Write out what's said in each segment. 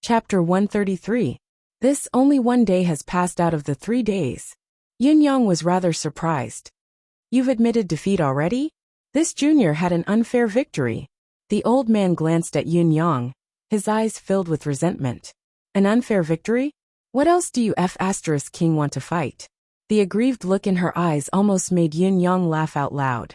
Chapter 133. This only one day has passed out of the 3 days. Yin Yang was rather surprised. You've admitted defeat already? This junior had an unfair victory. The old man glanced at Yin Yang, his eyes filled with resentment. An unfair victory? What else do you King want to fight? The aggrieved look in her eyes almost made Yin Yang laugh out loud.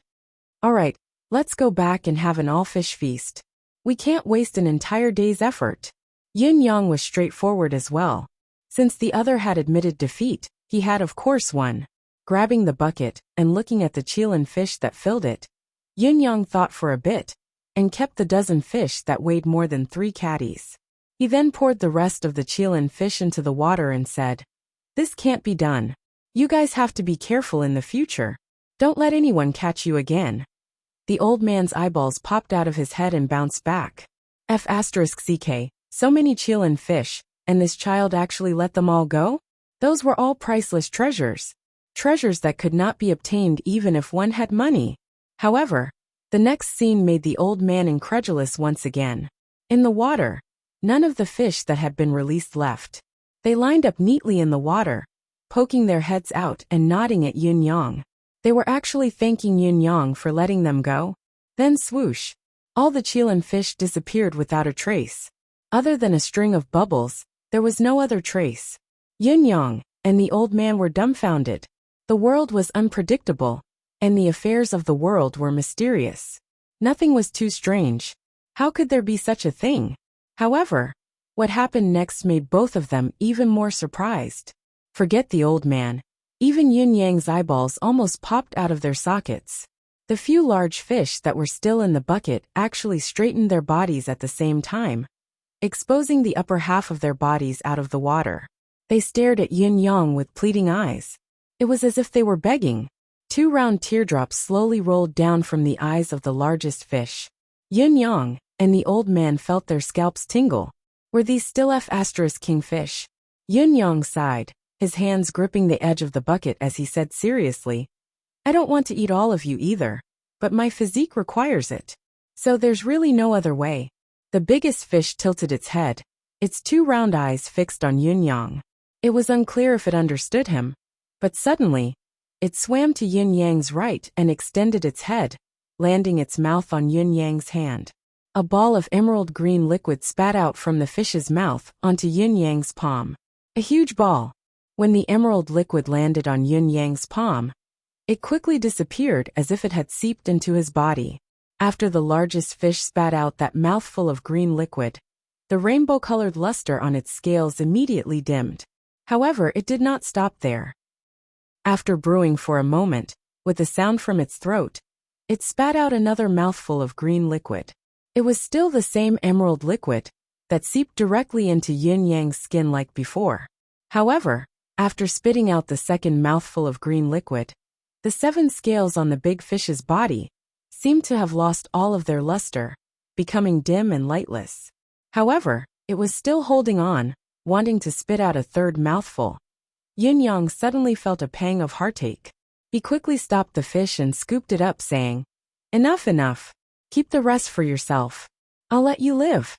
Alright, let's go back and have an all-fish feast. We can't waste an entire day's effort. Yin Yang was straightforward as well. Since the other had admitted defeat, he had of course won. Grabbing the bucket and looking at the qilin fish that filled it, Yin Yang thought for a bit and kept the dozen fish that weighed more than 3 caddies. He then poured the rest of the qilin fish into the water and said, "This can't be done. You guys have to be careful in the future. Don't let anyone catch you again." The old man's eyeballs popped out of his head and bounced back. *CK, so many qilin fish, and this child actually let them all go? Those were all priceless treasures. Treasures that could not be obtained even if one had money. However, the next scene made the old man incredulous once again. In the water, none of the fish that had been released left. They lined up neatly in the water, poking their heads out and nodding at Yin Yang. They were actually thanking Yin Yang for letting them go. Then swoosh, all the qilin fish disappeared without a trace. Other than a string of bubbles, there was no other trace. Yin Yang and the old man were dumbfounded. The world was unpredictable, and the affairs of the world were mysterious. Nothing was too strange. How could there be such a thing? However, what happened next made both of them even more surprised. Forget the old man. Even Yin Yang's eyeballs almost popped out of their sockets. The few large fish that were still in the bucket actually straightened their bodies at the same time, exposing the upper half of their bodies out of the water. They stared at Yin Yang with pleading eyes. It was as if they were begging. 2 round teardrops slowly rolled down from the eyes of the largest fish. Yin Yang and the old man felt their scalps tingle. Were these still kingfish? Yin Yang sighed, his hands gripping the edge of the bucket as he said seriously, "I don't want to eat all of you either, but my physique requires it. So there's really no other way." The biggest fish tilted its head, its 2 round eyes fixed on Yin Yang. It was unclear if it understood him, but suddenly, it swam to Yin Yang's right and extended its head, landing its mouth on Yin Yang's hand. A ball of emerald green liquid spat out from the fish's mouth onto Yin Yang's palm. A huge ball. When the emerald liquid landed on Yin Yang's palm, it quickly disappeared as if it had seeped into his body. After the largest fish spat out that mouthful of green liquid, the rainbow-colored luster on its scales immediately dimmed. However, it did not stop there. After brewing for a moment, with a sound from its throat, it spat out another mouthful of green liquid. It was still the same emerald liquid that seeped directly into Yin Yang's skin like before. However, after spitting out the second mouthful of green liquid, the 7 scales on the big fish's body seemed to have lost all of their luster, becoming dim and lightless. However, it was still holding on, wanting to spit out a third mouthful. Yin Yang suddenly felt a pang of heartache. He quickly stopped the fish and scooped it up, saying, Enough. Keep the rest for yourself. I'll let you live."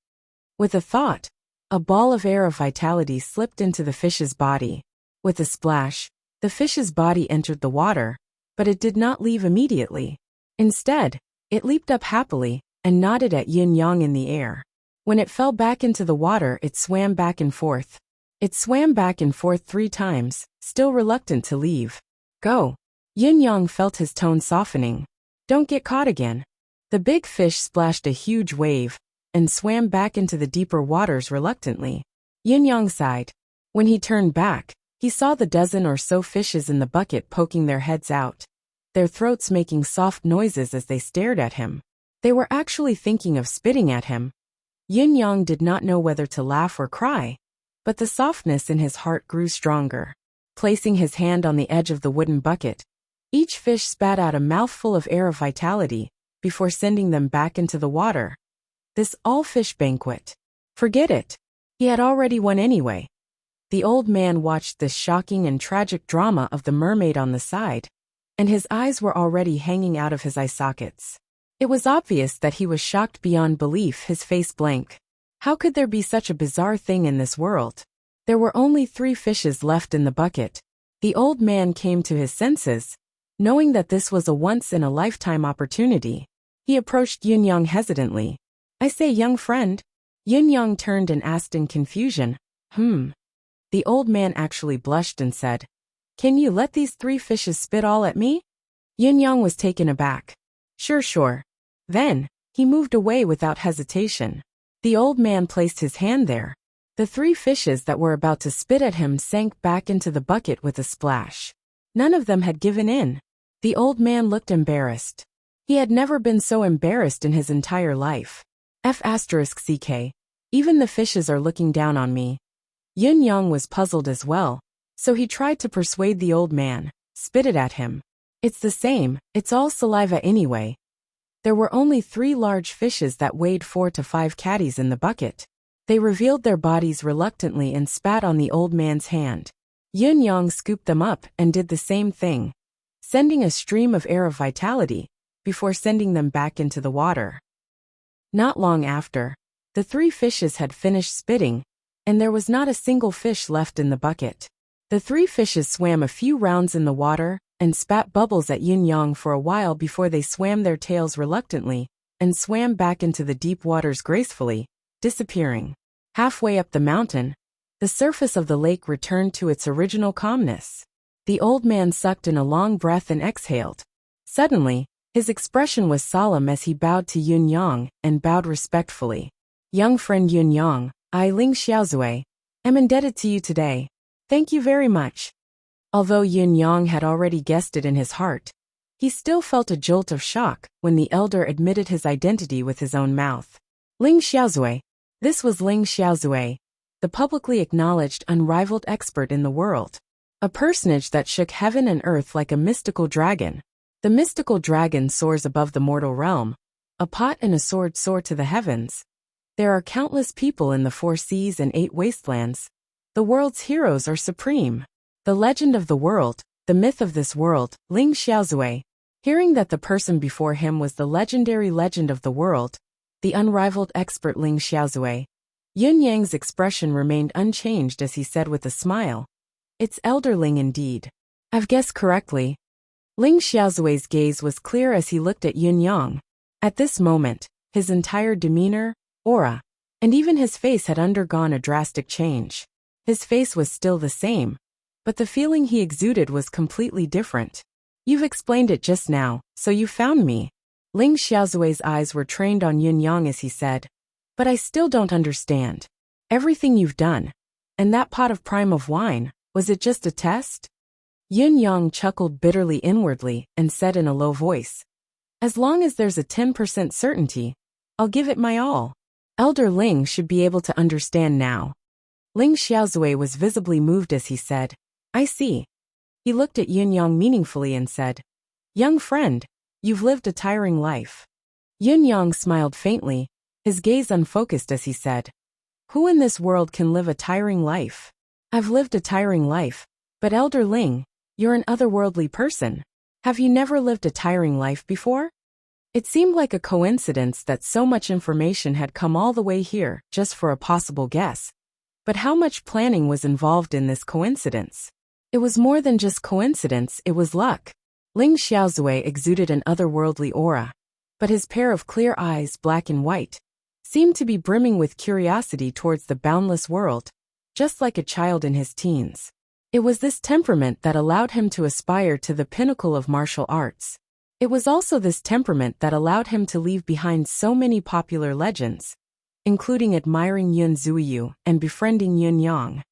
With a thought, a ball of air of vitality slipped into the fish's body. With a splash, the fish's body entered the water, but it did not leave immediately. Instead, it leaped up happily and nodded at Yin Yang in the air. When it fell back into the water, it swam back and forth. It swam back and forth 3 times, still reluctant to leave. "Go." Yin Yang felt his tone softening. "Don't get caught again." The big fish splashed a huge wave and swam back into the deeper waters reluctantly. Yin Yang sighed. When he turned back, he saw the dozen or so fishes in the bucket poking their heads out, their throats making soft noises as they stared at him. They were actually thinking of spitting at him. Yin Yang did not know whether to laugh or cry, but the softness in his heart grew stronger. Placing his hand on the edge of the wooden bucket, each fish spat out a mouthful of air of vitality before sending them back into the water. This all-fish banquet. Forget it. He had already won anyway. The old man watched this shocking and tragic drama of the mermaid on the side, and his eyes were already hanging out of his eye sockets. It was obvious that he was shocked beyond belief, his face blank. How could there be such a bizarre thing in this world? There were only 3 fishes left in the bucket. The old man came to his senses, knowing that this was a once-in-a-lifetime opportunity. He approached Yunyang hesitantly. "I say, young friend." Yunyang turned and asked in confusion, The old man actually blushed and said, "Can you let these 3 fishes spit all at me?" Yunyang was taken aback. Sure. Then, he moved away without hesitation. The old man placed his hand there. The 3 fishes that were about to spit at him sank back into the bucket with a splash. None of them had given in. The old man looked embarrassed. He had never been so embarrassed in his entire life. F***ck. Even the fishes are looking down on me. Yunyang was puzzled as well, so he tried to persuade the old man. Spit it at him. It's the same, it's all saliva anyway. There were only 3 large fishes that weighed 4 to 5 catties in the bucket. They revealed their bodies reluctantly and spat on the old man's hand. Yunyang scooped them up and did the same thing, sending a stream of air of vitality, before sending them back into the water. Not long after, the 3 fishes had finished spitting, and there was not a single fish left in the bucket. The 3 fishes swam a few rounds in the water, and spat bubbles at Yunyang for a while before they swam their tails reluctantly, and swam back into the deep waters gracefully, disappearing. Halfway up the mountain, the surface of the lake returned to its original calmness. The old man sucked in a long breath and exhaled. Suddenly, his expression was solemn as he bowed to Yunyang and bowed respectfully. "Young friend Yunyang, I, Ling Xiaozui, am indebted to you today. Thank you very much." Although Yunyang had already guessed it in his heart, he still felt a jolt of shock when the elder admitted his identity with his own mouth. Ling Xiaozui. This was Ling Xiaozui, the publicly acknowledged unrivaled expert in the world. A personage that shook heaven and earth like a mystical dragon. The mystical dragon soars above the mortal realm. A pot and a sword soar to the heavens. There are countless people in the 4 seas and 8 wastelands. The world's heroes are supreme. The legend of the world, the myth of this world, Ling Xiaozui. Hearing that the person before him was the legendary legend of the world, the unrivaled expert Ling Xiaozui, Yunyang's expression remained unchanged as he said with a smile, "It's Elder Ling indeed. I've guessed correctly." Ling Xiaozui's gaze was clear as he looked at Yunyang. At this moment, his entire demeanor, aura, and even his face had undergone a drastic change. His face was still the same, but the feeling he exuded was completely different. "You've explained it just now, so you found me." Ling Xiaozui's eyes were trained on Yunyang as he said, "But I still don't understand. Everything you've done, and that pot of prime of wine, was it just a test?" Yunyang chuckled bitterly inwardly and said in a low voice, "As long as there's a 10% certainty, I'll give it my all." Elder Ling should be able to understand now. Ling Xiaozui was visibly moved as he said, "I see." He looked at Yunyang meaningfully and said, "Young friend, you've lived a tiring life." Yunyang smiled faintly, his gaze unfocused as he said, "Who in this world can live a tiring life? I've lived a tiring life, but Elder Ling, you're an otherworldly person. Have you never lived a tiring life before?" It seemed like a coincidence that so much information had come all the way here just for a possible guess. But how much planning was involved in this coincidence? It was more than just coincidence, it was luck. Ling Xiaozui exuded an otherworldly aura, but his pair of clear eyes, black and white, seemed to be brimming with curiosity towards the boundless world, just like a child in his teens. It was this temperament that allowed him to aspire to the pinnacle of martial arts. It was also this temperament that allowed him to leave behind so many popular legends, including admiring Yun Zuiyu and befriending Yunyang.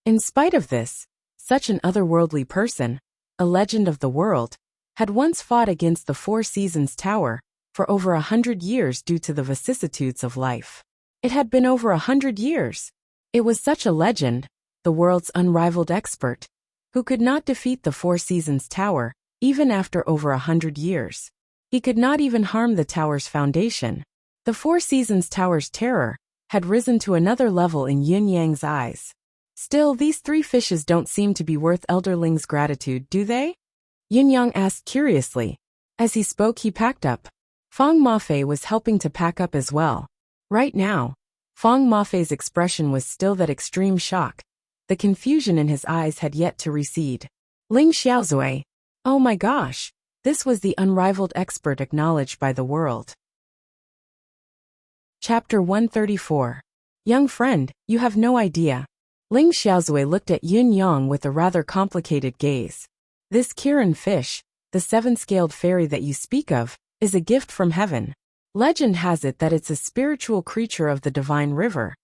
In spite of this, such an otherworldly person, a legend of the world, had once fought against the Four Seasons Tower for over 100 years due to the vicissitudes of life. It had been over 100 years. It was such a legend, the world's unrivaled expert, who could not defeat the Four Seasons Tower, even after over 100 years. He could not even harm the tower's foundation. The Four Seasons Tower's terror had risen to another level in Yunyang's eyes. Still, these 3 fishes don't seem to be worth Elder Ling's gratitude, do they? Yunyang asked curiously. As he spoke, he packed up. Fang Mafei was helping to pack up as well. Right now, Feng Mafei's expression was still that extreme shock. The confusion in his eyes had yet to recede. Ling Xiaozui. Oh my gosh! This was the unrivaled expert acknowledged by the world. Chapter 134. Young friend, you have no idea. Ling Xiaozui looked at Yun Yang with a rather complicated gaze. This Kirin fish, the seven-scaled fairy that you speak of, is a gift from heaven. Legend has it that it's a spiritual creature of the divine river,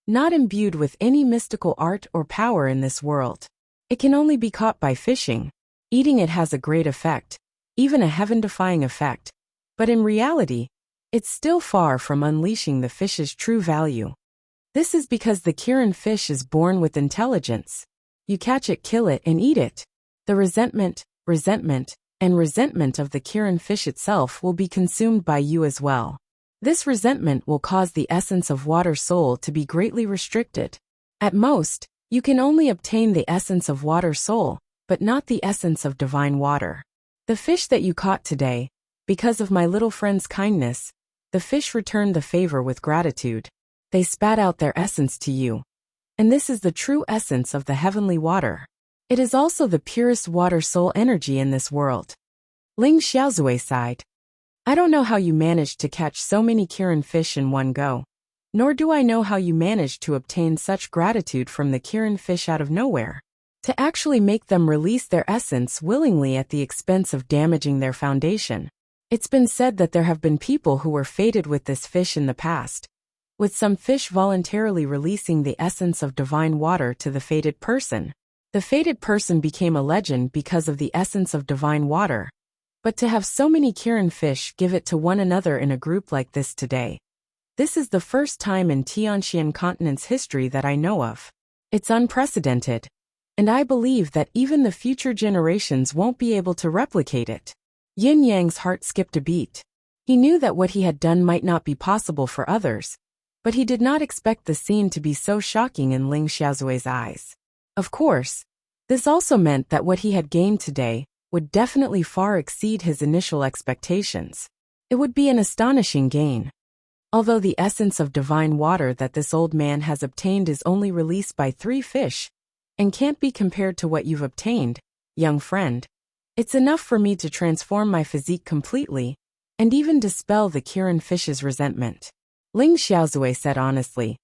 not imbued with any mystical art or power in this world. It can only be caught by fishing. Eating it has a great effect, even a heaven-defying effect. But in reality, it's still far from unleashing the fish's true value. This is because the Kirin fish is born with intelligence. You catch it, kill it, and eat it. The resentment of the Kirin fish itself will be consumed by you as well. This resentment will cause the essence of water soul to be greatly restricted. At most, you can only obtain the essence of water soul, but not the essence of divine water. The fish that you caught today, because of my little friend's kindness, the fish returned the favor with gratitude. They spat out their essence to you. And this is the true essence of the heavenly water. It is also the purest water soul energy in this world. Ling Xiaozui sighed. I don't know how you managed to catch so many Kirin fish in one go. Nor do I know how you managed to obtain such gratitude from the Kirin fish out of nowhere. To actually make them release their essence willingly at the expense of damaging their foundation. It's been said that there have been people who were fated with this fish in the past, with some fish voluntarily releasing the essence of divine water to the fated person. The fated person became a legend because of the essence of divine water. But to have so many Kirin fish give it to one another in a group like this today. This is the first time in Tianxian continent's history that I know of. It's unprecedented. And I believe that even the future generations won't be able to replicate it. Yin Yang's heart skipped a beat. He knew that what he had done might not be possible for others, but he did not expect the scene to be so shocking in Ling Xiaozui's eyes. Of course, this also meant that what he had gained today would definitely far exceed his initial expectations. It would be an astonishing gain. Although the essence of divine water that this old man has obtained is only released by 3 fish, and can't be compared to what you've obtained, young friend, it's enough for me to transform my physique completely, and even dispel the Kirin fish's resentment. Ling Xiaozui said honestly.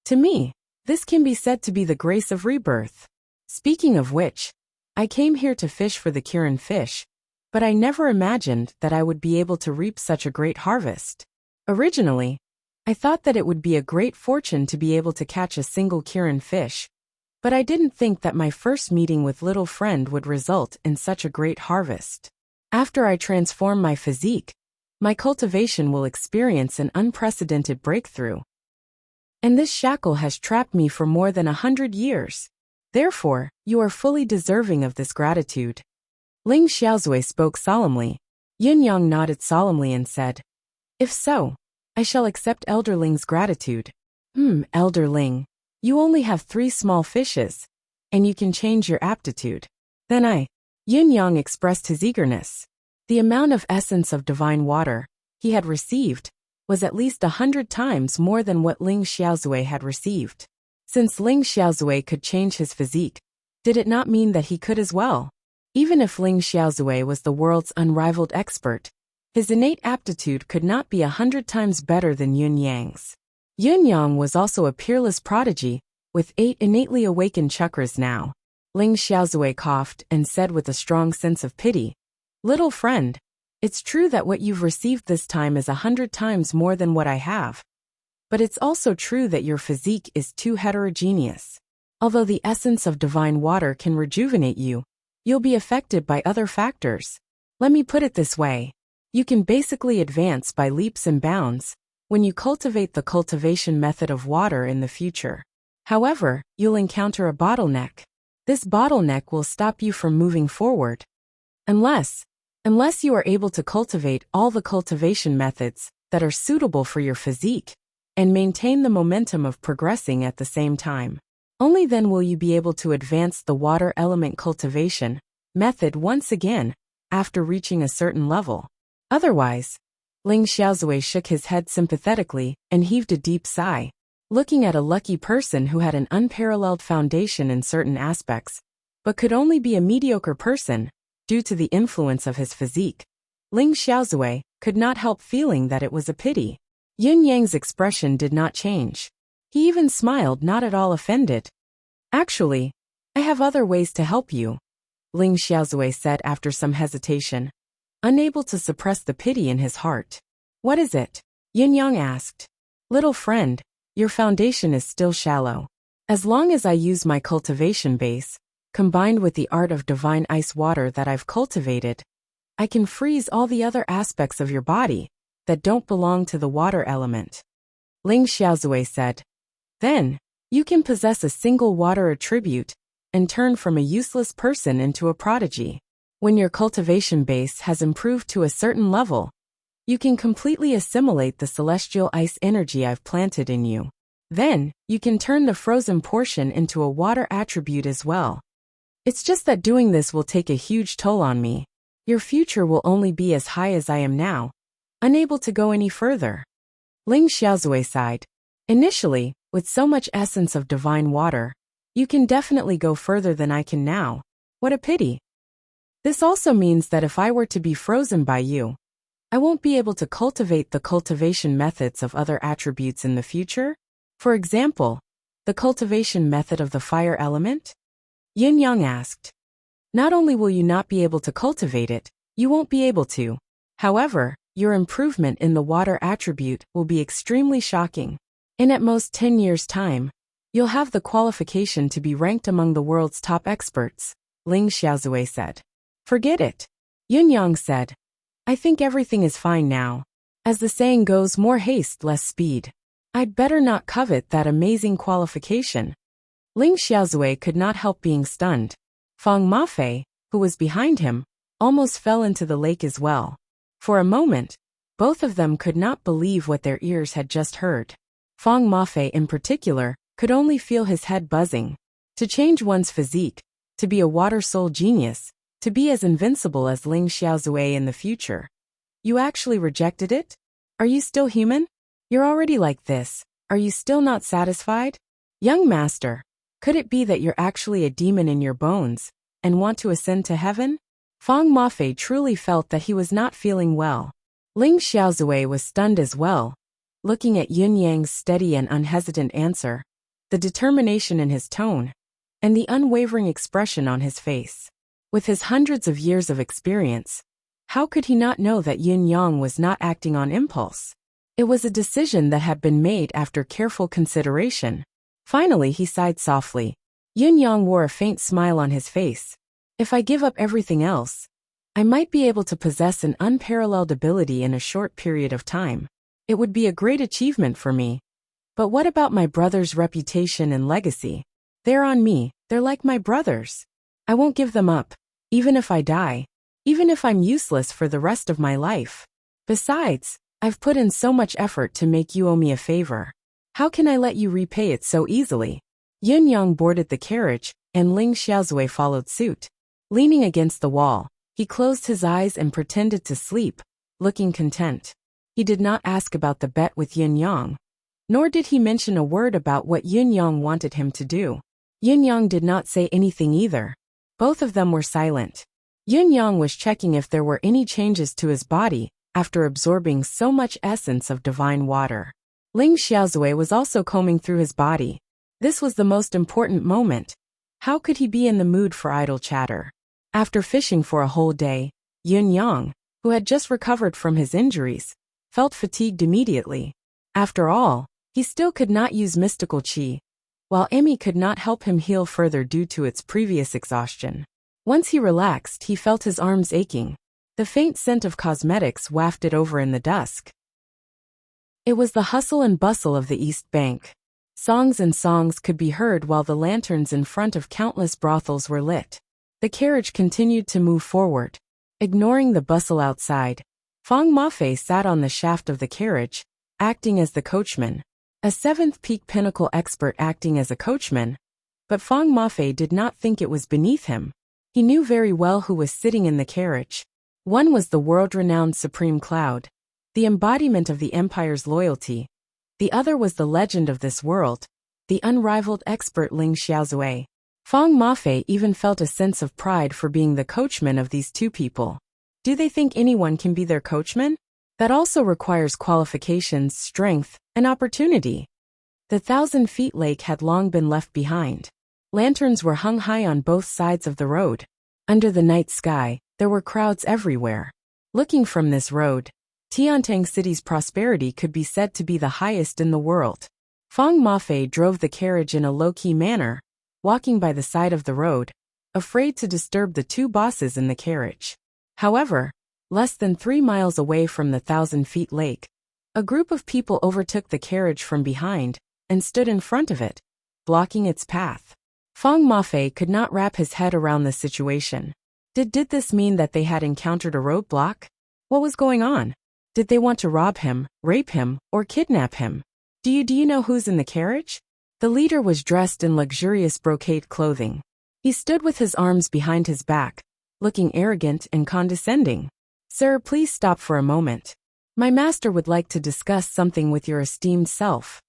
To me, this can be said to be the grace of rebirth. Speaking of which, I came here to fish for the Kirin fish, but I never imagined that I would be able to reap such a great harvest. Originally, I thought that it would be a great fortune to be able to catch a single Kirin fish, but I didn't think that my first meeting with little friend would result in such a great harvest. After I transform my physique, my cultivation will experience an unprecedented breakthrough. And this shackle has trapped me for more than 100 years. Therefore, you are fully deserving of this gratitude. Ling Xiaozui spoke solemnly. Yin Yang nodded solemnly and said, If so, I shall accept Elder Ling's gratitude. Elder Ling, you only have 3 small fishes, and you can change your aptitude. Then Yin Yang expressed his eagerness. The amount of essence of divine water he had received was at least 100 times more than what Ling Xiaozui had received. Since Ling Xiaozui could change his physique, did it not mean that he could as well? Even if Ling Xiaozui was the world's unrivaled expert, his innate aptitude could not be 100 times better than Yun Yang's. Yun Yang was also a peerless prodigy, with 8 innately awakened chakras now. Ling Xiaozui coughed and said with a strong sense of pity, Little friend, it's true that what you've received this time is 100 times more than what I have. But it's also true that your physique is too heterogeneous. Although the essence of divine water can rejuvenate you, you'll be affected by other factors. Let me put it this way. You can basically advance by leaps and bounds when you cultivate the cultivation method of water in the future. However, you'll encounter a bottleneck. This bottleneck will stop you from moving forward. Unless you are able to cultivate all the cultivation methods that are suitable for your physique, and maintain the momentum of progressing at the same time. Only then will you be able to advance the water element cultivation method once again, after reaching a certain level. Otherwise, Ling Xiaozui shook his head sympathetically and heaved a deep sigh. looking at a lucky person who had an unparalleled foundation in certain aspects, but could only be a mediocre person due to the influence of his physique. Ling Xiaozui could not help feeling that it was a pity. Yun Yang's expression did not change. He even smiled, not at all offended. Actually, I have other ways to help you, Ling Xiaozui said after some hesitation, unable to suppress the pity in his heart. What is it? Yun Yang asked. Little friend, your foundation is still shallow. As long as I use my cultivation base, combined with the art of divine ice water that I've cultivated, I can freeze all the other aspects of your body that don't belong to the water element. Ling Xiaozui said. Then, you can possess a single water attribute and turn from a useless person into a prodigy. When your cultivation base has improved to a certain level, you can completely assimilate the celestial ice energy I've planted in you. Then, you can turn the frozen portion into a water attribute as well. It's just that doing this will take a huge toll on me. Your future will only be as high as I am now, unable to go any further. Ling Xiaozui sighed. Initially, with so much essence of divine water, you can definitely go further than I can now. What a pity. This also means that if I were to be frozen by you, I won't be able to cultivate the cultivation methods of other attributes in the future. For example, the cultivation method of the fire element? Yin Yang asked. Not only will you not be able to cultivate it, you won't be able to. However, your improvement in the water attribute will be extremely shocking. In at most 10 years' time, you'll have the qualification to be ranked among the world's top experts, Ling Xiaozui said. Forget it. Yun Yang said. I think everything is fine now. As the saying goes, more haste, less speed. I'd better not covet that amazing qualification. Ling Xiaozui could not help being stunned. Fang Mafei, who was behind him, almost fell into the lake as well. For a moment, both of them could not believe what their ears had just heard. Fang Mafei in particular could only feel his head buzzing. To change one's physique, to be a water soul genius, to be as invincible as Ling Xiaozui in the future. You actually rejected it? Are you still human? You're already like this. Are you still not satisfied? Young master, could it be that you're actually a demon in your bones and want to ascend to heaven? Fang Mafei truly felt that he was not feeling well. Ling Xiaozui was stunned as well, looking at Yun Yang's steady and unhesitant answer, the determination in his tone, and the unwavering expression on his face. With his hundreds of years of experience, how could he not know that Yun Yang was not acting on impulse? It was a decision that had been made after careful consideration. Finally, he sighed softly. Yun Yang wore a faint smile on his face. If I give up everything else, I might be able to possess an unparalleled ability in a short period of time. It would be a great achievement for me. But what about my brother's reputation and legacy? They're on me, they're like my brothers. I won't give them up, even if I die, even if I'm useless for the rest of my life. Besides, I've put in so much effort to make you owe me a favor. How can I let you repay it so easily? Yun Yang boarded the carriage, and Ling Xiaozui followed suit. Leaning against the wall, he closed his eyes and pretended to sleep, looking content. He did not ask about the bet with Yun Yang, nor did he mention a word about what Yun Yang wanted him to do. Yun Yang did not say anything either. Both of them were silent. Yun Yang was checking if there were any changes to his body after absorbing so much essence of divine water. Ling Xiaozui was also combing through his body. This was the most important moment. How could he be in the mood for idle chatter? After fishing for a whole day, Yun Yang, who had just recovered from his injuries, felt fatigued immediately. After all, he still could not use mystical qi, while Emmy could not help him heal further due to its previous exhaustion. Once he relaxed, he felt his arms aching. The faint scent of cosmetics wafted over in the dusk. It was the hustle and bustle of the East Bank. Songs and songs could be heard while the lanterns in front of countless brothels were lit. The carriage continued to move forward. Ignoring the bustle outside, Fang Mafei sat on the shaft of the carriage, acting as the coachman. A seventh peak pinnacle expert acting as a coachman. But Fang Mafei did not think it was beneath him. He knew very well who was sitting in the carriage. One was the world-renowned Supreme Cloud, the embodiment of the Empire's loyalty. The other was the legend of this world, the unrivaled expert Ling Xiaozui. Feng Mafei even felt a sense of pride for being the coachman of these two people. Do they think anyone can be their coachman? That also requires qualifications, strength, and opportunity. The 1,000-feet lake had long been left behind. Lanterns were hung high on both sides of the road. Under the night sky, there were crowds everywhere. Looking from this road, Tiantang City's prosperity could be said to be the highest in the world. Feng Mafei drove the carriage in a low-key manner, walking by the side of the road, afraid to disturb the two bosses in the carriage. However, less than 3 miles away from the 1,000-feet lake, a group of people overtook the carriage from behind and stood in front of it, blocking its path. Feng Mafei could not wrap his head around the situation. Did this mean that they had encountered a roadblock? What was going on? Did they want to rob him, rape him, or kidnap him? Do you know who's in the carriage? The leader was dressed in luxurious brocade clothing. He stood with his arms behind his back, looking arrogant and condescending. Sir, please stop for a moment. My master would like to discuss something with your esteemed self.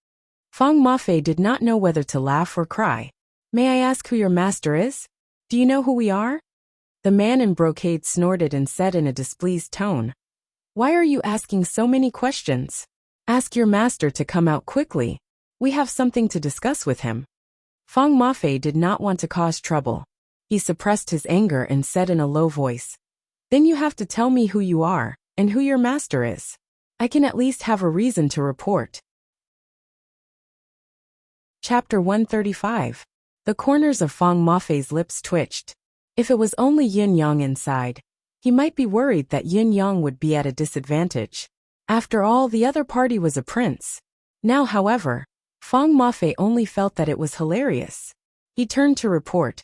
Feng Mafei did not know whether to laugh or cry. May I ask who your master is? Do you know who we are? The man in brocade snorted and said in a displeased tone, Why are you asking so many questions? Ask your master to come out quickly. We have something to discuss with him. Feng Mafei did not want to cause trouble. He suppressed his anger and said in a low voice, Then you have to tell me who you are and who your master is. I can at least have a reason to report. Chapter 135. The corners of Feng Mafei's lips twitched. If it was only Yin Yang inside, he might be worried that Yin Yang would be at a disadvantage. After all, the other party was a prince. Now, however, Feng Mafei only felt that it was hilarious. He turned to report,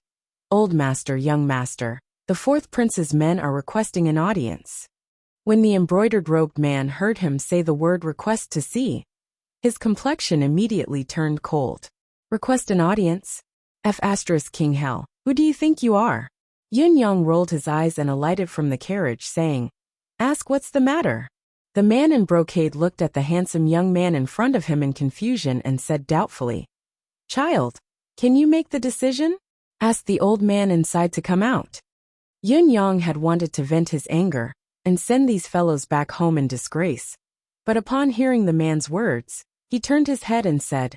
Old master, young master, the fourth prince's men are requesting an audience. When the embroidered-robed man heard him say the word request to see, his complexion immediately turned cold. Request an audience? King Hell, who do you think you are? Yin Yang rolled his eyes and alighted from the carriage, saying, Ask what's the matter. The man in brocade looked at the handsome young man in front of him in confusion and said doubtfully, Child, can you make the decision? Ask the old man inside to come out. Yin Yang had wanted to vent his anger and send these fellows back home in disgrace. But upon hearing the man's words, he turned his head and said,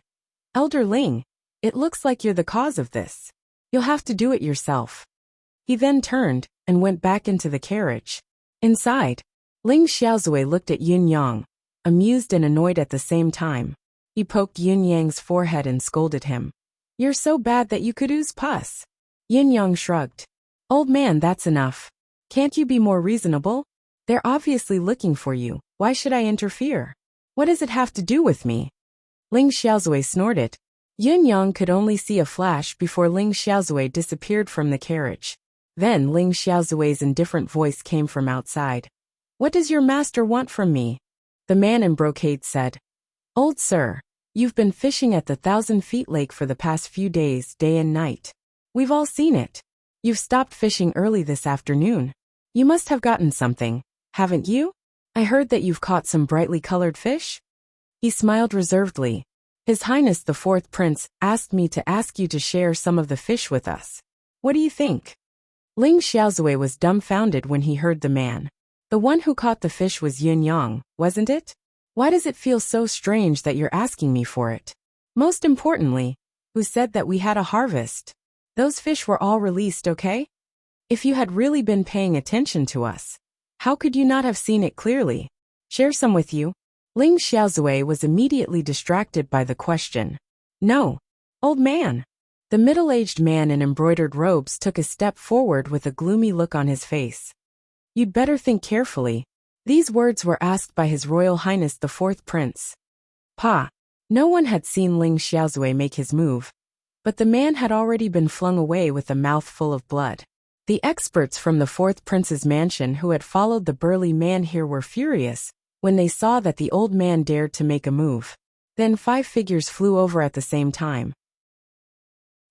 Elder Ling, it looks like you're the cause of this. You'll have to do it yourself. He then turned and went back into the carriage. Inside, Ling Xiaozui looked at Yin Yang, amused and annoyed at the same time. He poked Yin Yang's forehead and scolded him. You're so bad that you could ooze pus. Yin Yang shrugged. Old man, that's enough. Can't you be more reasonable? They're obviously looking for you. Why should I interfere? What does it have to do with me? Ling Xiaozui snorted. Yin Yang could only see a flash before Ling Xiaozui disappeared from the carriage. Then Ling Xiaozui's indifferent voice came from outside. What does your master want from me? The man in brocade said, Old sir, you've been fishing at the 1,000-feet lake for the past few days, day and night. We've all seen it. You've stopped fishing early this afternoon. You must have gotten something, haven't you? I heard that you've caught some brightly colored fish. He smiled reservedly. His Highness the Fourth Prince asked me to ask you to share some of the fish with us. What do you think? Ling Xiaozui was dumbfounded when he heard the man. The one who caught the fish was Yin Yang, wasn't it? Why does it feel so strange that you're asking me for it? Most importantly, who said that we had a harvest? Those fish were all released, okay? If you had really been paying attention to us, how could you not have seen it clearly? Share some with you? Ling Xiaozui was immediately distracted by the question. No, old man. The middle-aged man in embroidered robes took a step forward with a gloomy look on his face. You'd better think carefully. These words were asked by His Royal Highness the Fourth Prince. Pa! No one had seen Ling Xiaozui make his move, but the man had already been flung away with a mouth full of blood. The experts from the Fourth Prince's mansion who had followed the burly man here were furious when they saw that the old man dared to make a move. Then 5 figures flew over at the same time.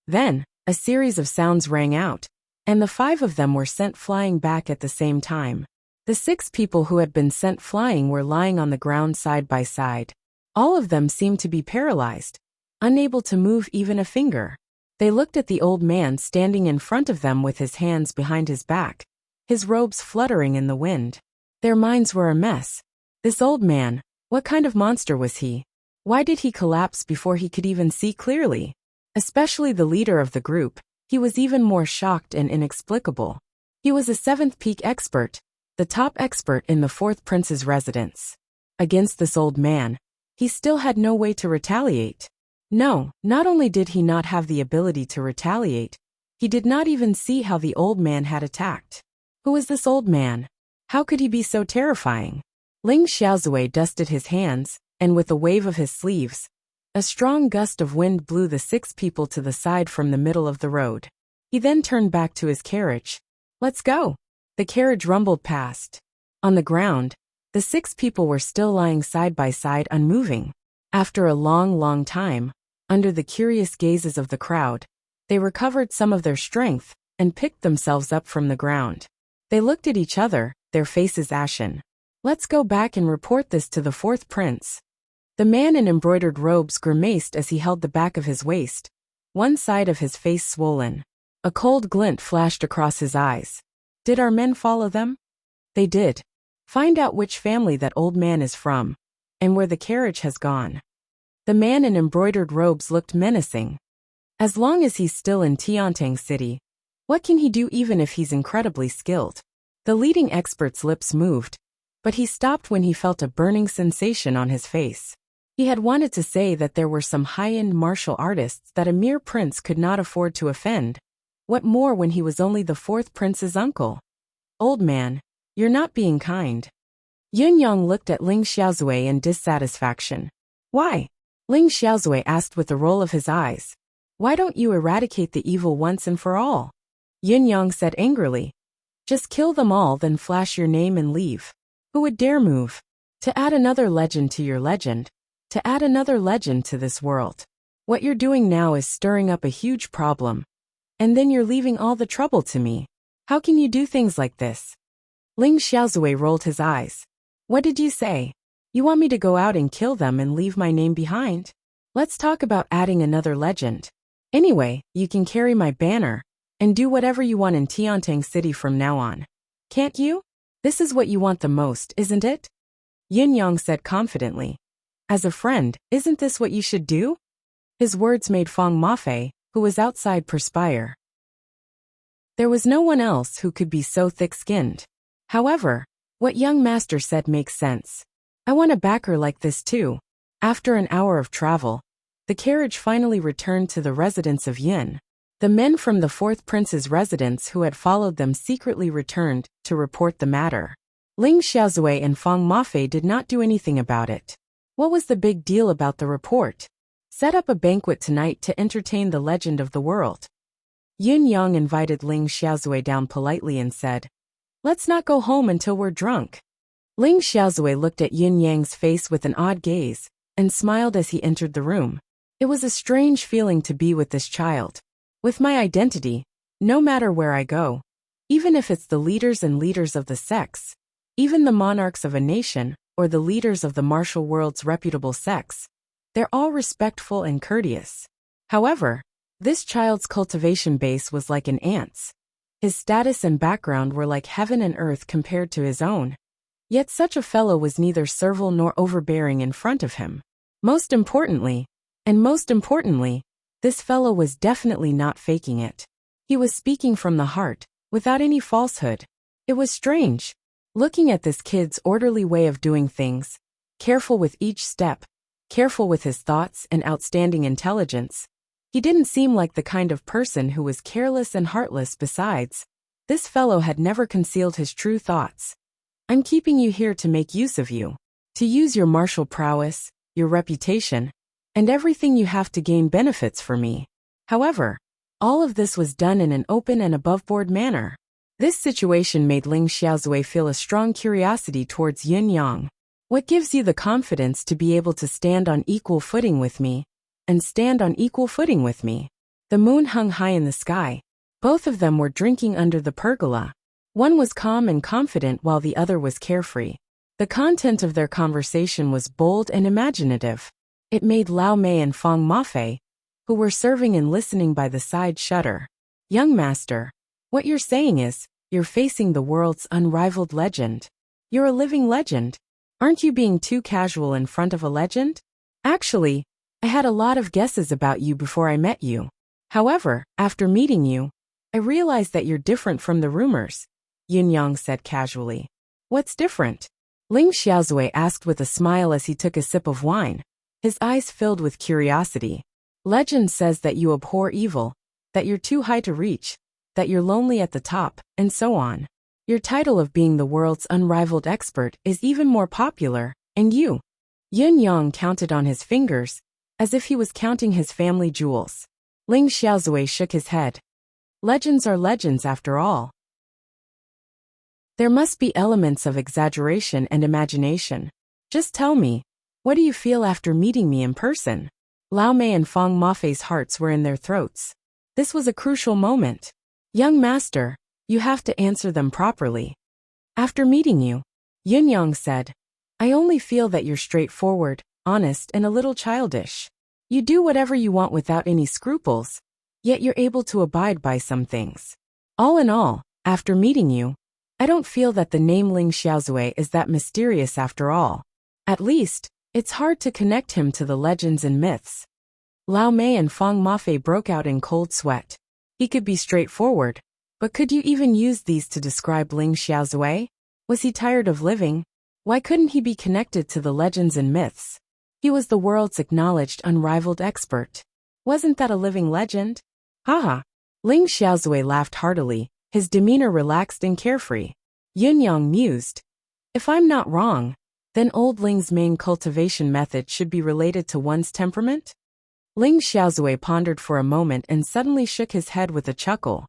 Then, a series of sounds rang out, and the 5 of them were sent flying back at the same time. The 6 people who had been sent flying were lying on the ground side by side. All of them seemed to be paralyzed, unable to move even a finger. They looked at the old man standing in front of them with his hands behind his back, his robes fluttering in the wind. Their minds were a mess. This old man, what kind of monster was he? Why did he collapse before he could even see clearly? Especially the leader of the group, he was even more shocked and inexplicable. He was a seventh peak expert, the top expert in the fourth prince's residence. Against this old man, he still had no way to retaliate. No, not only did he not have the ability to retaliate, he did not even see how the old man had attacked. Who was this old man? How could he be so terrifying? Ling Xiaozui dusted his hands, and with a wave of his sleeves, a strong gust of wind blew the 6 people to the side from the middle of the road. He then turned back to his carriage. Let's go. The carriage rumbled past. On the ground, the 6 people were still lying side by side unmoving. After a long time, under the curious gazes of the crowd, they recovered some of their strength and picked themselves up from the ground. They looked at each other, their faces ashen. Let's go back and report this to the fourth prince. The man in embroidered robes grimaced as he held the back of his waist, one side of his face swollen. A cold glint flashed across his eyes. Did our men follow them? They did. Find out which family that old man is from, and where the carriage has gone. The man in embroidered robes looked menacing. As long as he's still in Tiantang City, what can he do even if he's incredibly skilled? The leading expert's lips moved, but he stopped when he felt a burning sensation on his face. He had wanted to say that there were some high-end martial artists that a mere prince could not afford to offend. What more when he was only the fourth prince's uncle? Old man, you're not being kind. Yun Yang looked at Ling Xiaozui in dissatisfaction. Why? Ling Xiaozui asked with a roll of his eyes. Why don't you eradicate the evil once and for all? Yun Yang said angrily. Just kill them all, then flash your name and leave. Who would dare move? To add another legend to your legend. To add another legend to this world. What you're doing now is stirring up a huge problem. And then you're leaving all the trouble to me. How can you do things like this? Ling Xiaozui rolled his eyes. What did you say? You want me to go out and kill them and leave my name behind? Let's talk about adding another legend. Anyway, you can carry my banner and do whatever you want in Tiantang City from now on. Can't you? This is what you want the most, isn't it? Yin Yang said confidently. As a friend, isn't this what you should do? His words made Feng Mafei, who was outside, perspire. There was no one else who could be so thick-skinned. However, what young master said makes sense. I want a backer like this too. After an hour of travel, the carriage finally returned to the residence of Yin. The men from the fourth prince's residence who had followed them secretly returned to report the matter. Ling Xiaozui and Feng Mafei did not do anything about it. What was the big deal about the report? Set up a banquet tonight to entertain the legend of the world. Yun Yang invited Ling Xiaozui down politely and said, Let's not go home until we're drunk. Ling Xiaozui looked at Yun Yang's face with an odd gaze, and smiled as he entered the room. It was a strange feeling to be with this child. With my identity, no matter where I go, even if it's the leaders and leaders of the sects, even the monarchs of a nation, or the leaders of the martial world's reputable sects, they're all respectful and courteous. However, this child's cultivation base was like an ant's. His status and background were like heaven and earth compared to his own. Yet such a fellow was neither servile nor overbearing in front of him. Most importantly, this fellow was definitely not faking it. He was speaking from the heart, without any falsehood. It was strange. Looking at this kid's orderly way of doing things, careful with each step, careful with his thoughts and outstanding intelligence, he didn't seem like the kind of person who was careless and heartless. Besides, this fellow had never concealed his true thoughts. I'm keeping you here to make use of you, to use your martial prowess, your reputation, and everything you have to gain benefits for me. However, all of this was done in an open and above-board manner. This situation made Ling Xiaozui feel a strong curiosity towards Yun Yang. What gives you the confidence to be able to stand on equal footing with me? And stand on equal footing with me? The moon hung high in the sky. Both of them were drinking under the pergola. One was calm and confident while the other was carefree. The content of their conversation was bold and imaginative. It made Lao Mei and Feng Mafei, who were serving and listening by the side, shudder. Young master, what you're saying is, you're facing the world's unrivaled legend. You're a living legend. Aren't you being too casual in front of a legend? Actually, I had a lot of guesses about you before I met you. However, after meeting you, I realized that you're different from the rumors, Yun Yang said casually. What's different? Ling Xiaozui asked with a smile as he took a sip of wine, his eyes filled with curiosity. Legend says that you abhor evil, that you're too high to reach, that you're lonely at the top, and so on. Your title of being the world's unrivaled expert is even more popular, and you. Yun Yang counted on his fingers, as if he was counting his family jewels. Ling Xiaozui shook his head. Legends are legends after all. There must be elements of exaggeration and imagination. Just tell me, what do you feel after meeting me in person? Lao Mei and Feng Mafei's hearts were in their throats. This was a crucial moment. Young master, you have to answer them properly. After meeting you, Yun Yang said, I only feel that you're straightforward, honest, and a little childish. You do whatever you want without any scruples, yet you're able to abide by some things. All in all, after meeting you, I don't feel that the name Ling Xiaozui is that mysterious after all. At least, it's hard to connect him to the legends and myths. Lao Mei and Feng Mafei broke out in cold sweat. He could be straightforward, but could you even use these to describe Ling Xiaozui? Was he tired of living? Why couldn't he be connected to the legends and myths? He was the world's acknowledged unrivaled expert. Wasn't that a living legend? Haha. Ling Xiaozui laughed heartily, his demeanor relaxed and carefree. Yun Yang mused. If I'm not wrong, then old Ling's main cultivation method should be related to one's temperament? Ling Xiaozui pondered for a moment and suddenly shook his head with a chuckle.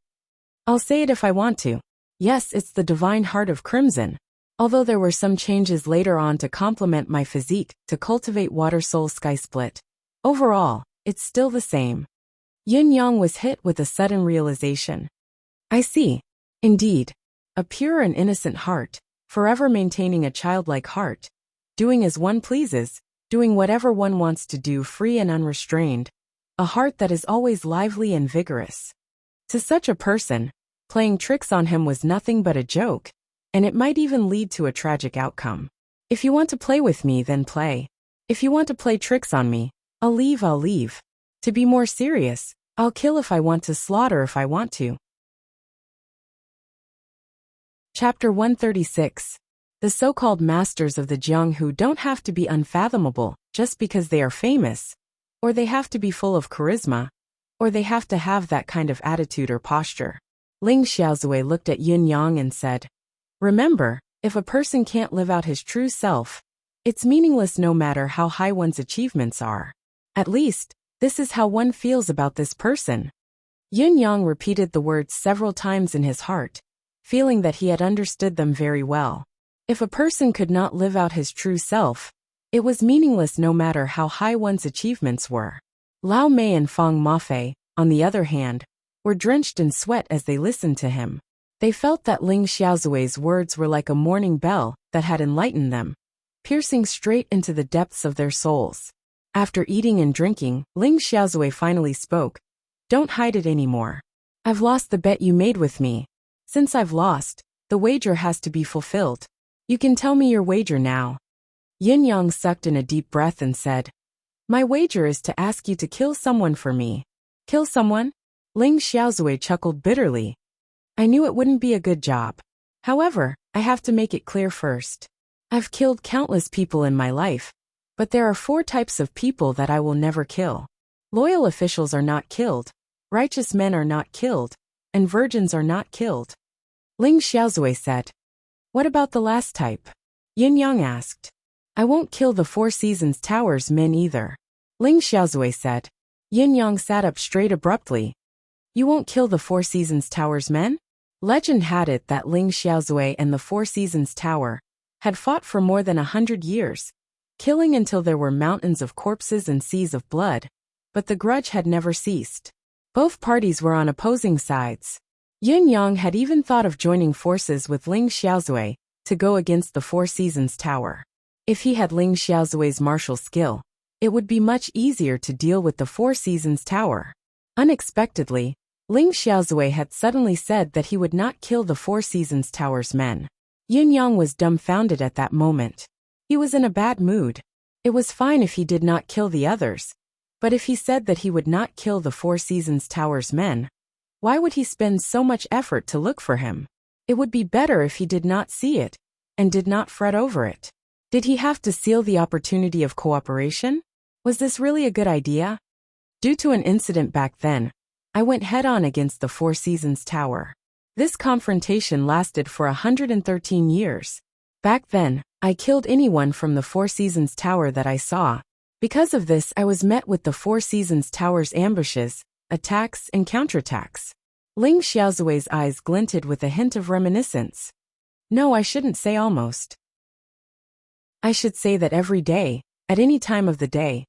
I'll say it if I want to. Yes, it's the divine heart of crimson. Although there were some changes later on to complement my physique, to cultivate water soul sky split. Overall, it's still the same. Yun Yang was hit with a sudden realization. I see. Indeed. A pure and innocent heart, forever maintaining a childlike heart, doing as one pleases, doing whatever one wants to do free and unrestrained, a heart that is always lively and vigorous. To such a person, playing tricks on him was nothing but a joke, and it might even lead to a tragic outcome. If you want to play with me, then play. If you want to play tricks on me, I'll leave. To be more serious, I'll kill if I want to, slaughter if I want to. Chapter 136. The so-called masters of the Jianghu don't have to be unfathomable just because they are famous, or they have to be full of charisma, or they have to have that kind of attitude or posture. Ling Xiaozui looked at Yun Yang and said, remember, if a person can't live out his true self, it's meaningless no matter how high one's achievements are. At least, this is how one feels about this person. Yun Yang repeated the words several times in his heart, feeling that he had understood them very well. If a person could not live out his true self, it was meaningless no matter how high one's achievements were. Lao Mei and Feng Mafei, on the other hand, were drenched in sweat as they listened to him. They felt that Ling Xiaozui's words were like a morning bell that had enlightened them, piercing straight into the depths of their souls. After eating and drinking, Ling Xiaozui finally spoke. Don't hide it anymore. I've lost the bet you made with me. Since I've lost, the wager has to be fulfilled. You can tell me your wager now. Yin Yang sucked in a deep breath and said, my wager is to ask you to kill someone for me. Kill someone? Ling Xiaozui chuckled bitterly. I knew it wouldn't be a good job. However, I have to make it clear first. I've killed countless people in my life, but there are 4 types of people that I will never kill. Loyal officials are not killed, righteous men are not killed, and virgins are not killed. Ling Xiaozui said. What about the last type? Yin Yang asked. I won't kill the 4 Seasons Towers men either. Ling Xiaozui said. Yin Yang sat up straight abruptly. You won't kill the 4 Seasons Towers men? Legend had it that Ling Xiaozui and the 4 Seasons Tower had fought for more than 100 years, killing until there were mountains of corpses and seas of blood, but the grudge had never ceased. Both parties were on opposing sides. Yin Yang had even thought of joining forces with Ling Xiaozui, to go against the Four Seasons Tower. If he had Ling Xiaozui's martial skill, it would be much easier to deal with the Four Seasons Tower. Unexpectedly, Ling Xiaozui had suddenly said that he would not kill the Four Seasons Tower's men. Yun Yang was dumbfounded at that moment. He was in a bad mood. It was fine if he did not kill the others, but if he said that he would not kill the Four Seasons Tower's men, why would he spend so much effort to look for him? It would be better if he did not see it, and did not fret over it. Did he have to seal the opportunity of cooperation? Was this really a good idea? Due to an incident back then, I went head-on against the Four Seasons Tower. This confrontation lasted for 113 years. Back then, I killed anyone from the Four Seasons Tower that I saw. Because of this, I was met with the Four Seasons Tower's ambushes, attacks, and counterattacks. Ling Xiaozui's eyes glinted with a hint of reminiscence. No, I shouldn't say almost. I should say that every day, at any time of the day,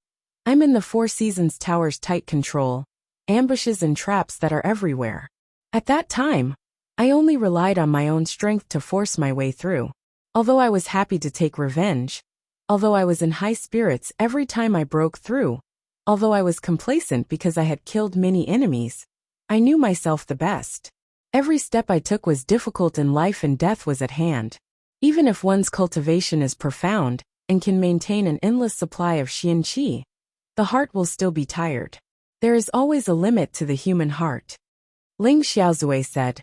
I'm in the Four Seasons Tower's tight control, ambushes and traps that are everywhere. At that time, I only relied on my own strength to force my way through. Although I was happy to take revenge, although I was in high spirits every time I broke through, although I was complacent because I had killed many enemies, I knew myself the best. Every step I took was difficult and life and death was at hand. Even if one's cultivation is profound and can maintain an endless supply of Xian Qi, the heart will still be tired. There is always a limit to the human heart. Ling Xiaozui said.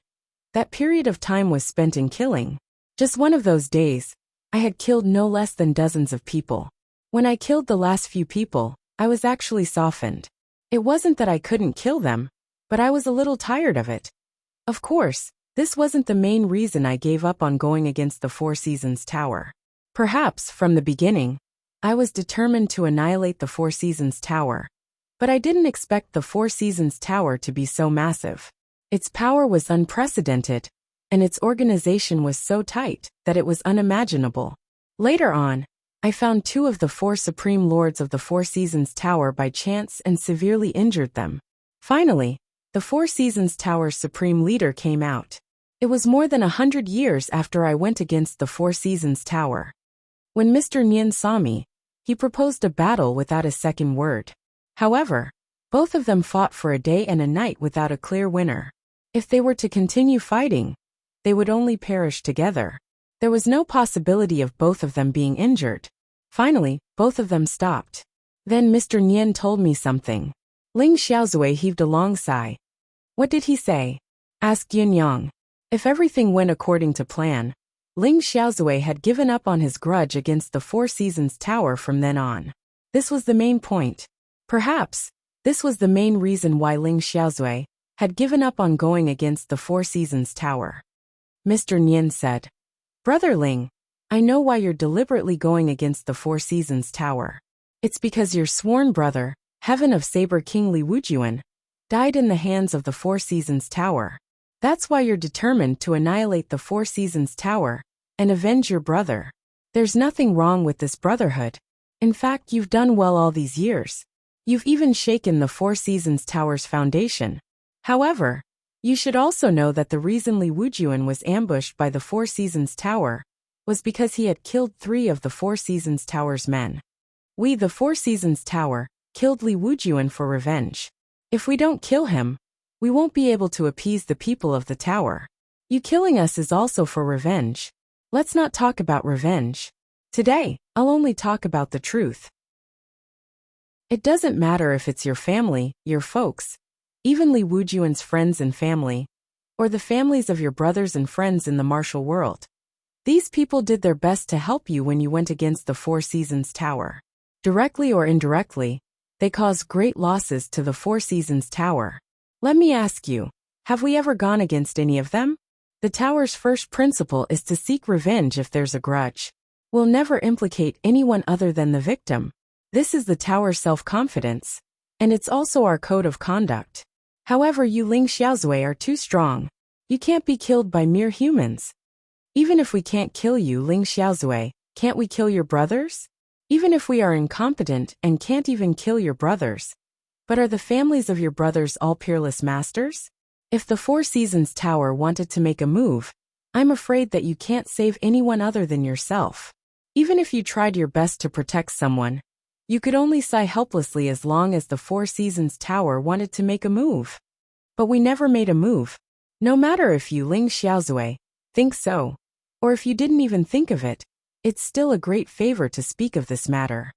That period of time was spent in killing. Just one of those days, I had killed no less than dozens of people. When I killed the last few people, I was actually softened. It wasn't that I couldn't kill them, but I was a little tired of it. Of course, this wasn't the main reason I gave up on going against the Four Seasons Tower. Perhaps, from the beginning, I was determined to annihilate the Four Seasons Tower. But I didn't expect the Four Seasons Tower to be so massive. Its power was unprecedented, and its organization was so tight that it was unimaginable. Later on, I found two of the four supreme lords of the Four Seasons Tower by chance and severely injured them. Finally, the Four Seasons Tower's supreme leader came out. It was more than 100 years after I went against the Four Seasons Tower. When Mr. Nian saw me, he proposed a battle without a second word. However, both of them fought for a day and a night without a clear winner. If they were to continue fighting, they would only perish together. There was no possibility of both of them being injured. Finally, both of them stopped. Then Mr. Nian told me something. Ling Xiaozui heaved a long sigh. What did he say? Asked Yun Yang. If everything went according to plan, Ling Xiaozui had given up on his grudge against the Four Seasons Tower from then on. This was the main point. Perhaps, this was the main reason why Ling Xiaozui had given up on going against the Four Seasons Tower. Mr. Nian said, Brother Ling, I know why you're deliberately going against the Four Seasons Tower. It's because your sworn brother, Heaven of Saber King Li Wujuan, died in the hands of the Four Seasons Tower. That's why you're determined to annihilate the Four Seasons Tower and avenge your brother. There's nothing wrong with this brotherhood. In fact, you've done well all these years. You've even shaken the Four Seasons Tower's foundation. However, you should also know that the reason Li Wujuan was ambushed by the Four Seasons Tower was because he had killed 3 of the Four Seasons Tower's men. We, the Four Seasons Tower, killed Li Wujuan for revenge. If we don't kill him, we won't be able to appease the people of the tower. You killing us is also for revenge. Let's not talk about revenge. Today, I'll only talk about the truth. It doesn't matter if it's your family, your folks, even Li Wujuan's friends and family, or the families of your brothers and friends in the martial world. These people did their best to help you when you went against the Four Seasons Tower. Directly or indirectly, they caused great losses to the Four Seasons Tower. Let me ask you, have we ever gone against any of them? The tower's first principle is to seek revenge if there's a grudge. We'll never implicate anyone other than the victim. This is the tower's self-confidence, and it's also our code of conduct. However, you Ling Xiaozui are too strong. You can't be killed by mere humans. Even if we can't kill you, Ling Xiaozui, can't we kill your brothers? Even if we are incompetent and can't even kill your brothers. But are the families of your brothers all peerless masters? If the Four Seasons Tower wanted to make a move, I'm afraid that you can't save anyone other than yourself. Even if you tried your best to protect someone, you could only sigh helplessly as long as the Four Seasons Tower wanted to make a move. But we never made a move. No matter if you Ling Xiaozui think so, or if you didn't even think of it, it's still a great favor to speak of this matter.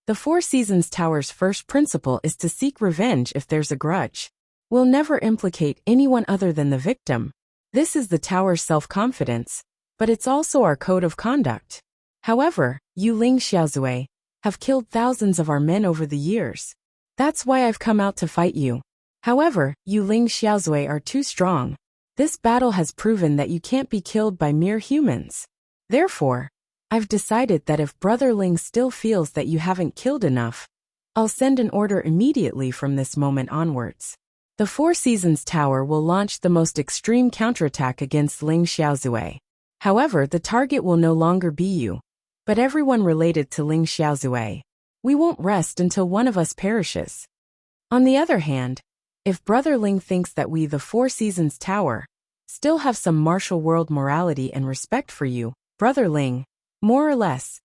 The Four Seasons Tower's first principle is to seek revenge if there's a grudge. We'll never implicate anyone other than the victim. This is the tower's self-confidence, but it's also our code of conduct. However, you Ling Xiaozui have killed thousands of our men over the years. That's why I've come out to fight you. However, you Ling Xiaozui are too strong. This battle has proven that you can't be killed by mere humans. Therefore, I've decided that if Brother Ling still feels that you haven't killed enough, I'll send an order immediately from this moment onwards. The Four Seasons Tower will launch the most extreme counterattack against Ling Xiaozui. However, the target will no longer be you, but everyone related to Ling Xiaozui. We won't rest until one of us perishes. On the other hand, if Brother Ling thinks that we, the Four Seasons Tower, still have some martial world morality and respect for you, Brother Ling, more or less,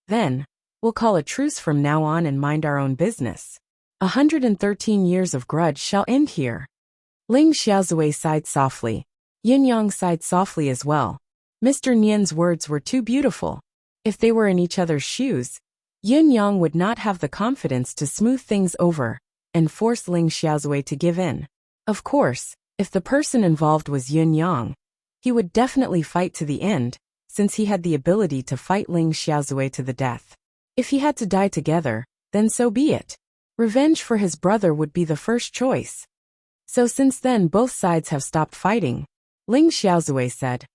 then, we'll call a truce from now on and mind our own business. 113 years of grudge shall end here. Ling Xiaozui sighed softly. Yin Yang sighed softly as well. Mr. Nian's words were too beautiful. If they were in each other's shoes, Yin Yang would not have the confidence to smooth things over and force Ling Xiaozui to give in. Of course, if the person involved was Yin Yang, he would definitely fight to the end, since he had the ability to fight Ling Xiaozui to the death. If he had to die together, then so be it. Revenge for his brother would be the first choice. So since then both sides have stopped fighting, Ling Xiaozui said,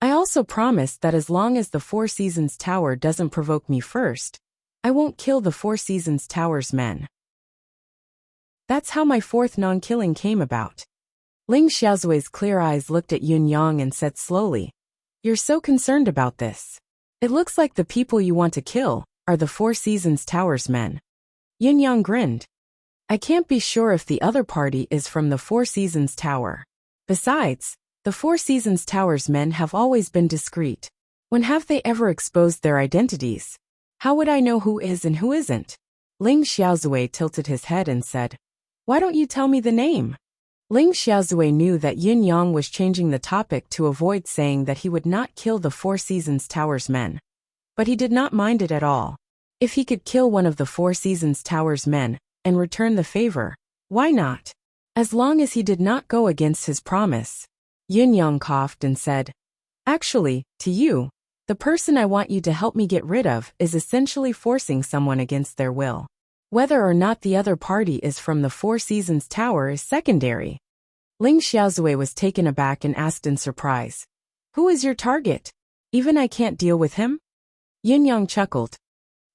I also promise that as long as the Four Seasons Tower doesn't provoke me first, I won't kill the Four Seasons Tower's men. That's how my fourth non-killing came about. Ling Xiaozui's clear eyes looked at Yun Yang and said slowly, You're so concerned about this. It looks like the people you want to kill are the Four Seasons Tower's men. Yun Yang grinned. I can't be sure if the other party is from the Four Seasons Tower. Besides, the Four Seasons Tower's men have always been discreet. When have they ever exposed their identities? How would I know who is and who isn't? Ling Xiaozui tilted his head and said, Why don't you tell me the name? Ling Xiaozui knew that Yin Yang was changing the topic to avoid saying that he would not kill the Four Seasons Tower's men. But he did not mind it at all. If he could kill one of the Four Seasons Tower's men and return the favor, why not? As long as he did not go against his promise. Yin Yang coughed and said, Actually, to you, the person I want you to help me get rid of is essentially forcing someone against their will. Whether or not the other party is from the Four Seasons Tower is secondary. Ling Xiaozui was taken aback and asked in surprise, Who is your target? Even I can't deal with him? Yin Yang chuckled.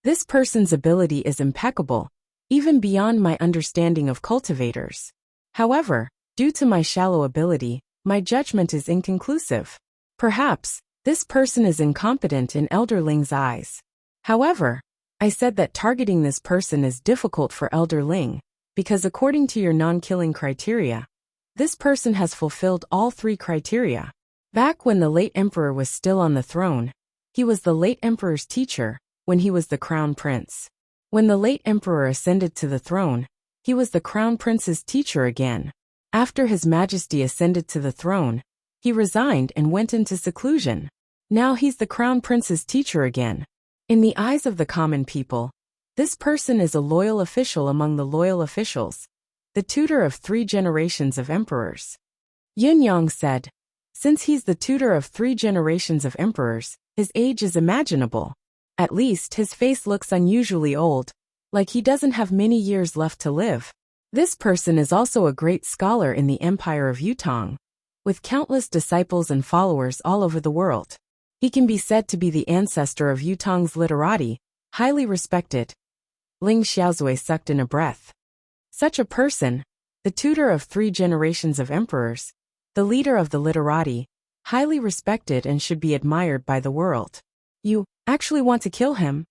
This person's ability is impeccable, even beyond my understanding of cultivators. However, due to my shallow ability, my judgment is inconclusive. Perhaps, this person is incompetent in Elder Ling's eyes. However, I said that targeting this person is difficult for Elder Ling, because according to your non-killing criteria, this person has fulfilled all three criteria. Back when the late emperor was still on the throne, he was the late emperor's teacher, when he was the crown prince. When the late emperor ascended to the throne, he was the crown prince's teacher again. After His Majesty ascended to the throne, he resigned and went into seclusion. Now he's the crown prince's teacher again. In the eyes of the common people, this person is a loyal official among the loyal officials, the tutor of 3 generations of emperors. Yin Yang said, Since he's the tutor of 3 generations of emperors, his age is imaginable. At least his face looks unusually old, like he doesn't have many years left to live. This person is also a great scholar in the Empire of Yutong, with countless disciples and followers all over the world. He can be said to be the ancestor of Yutong's literati, highly respected. Ling Xiaozui sucked in a breath. Such a person, the tutor of 3 generations of emperors, the leader of the literati, highly respected and should be admired by the world. You actually want to kill him?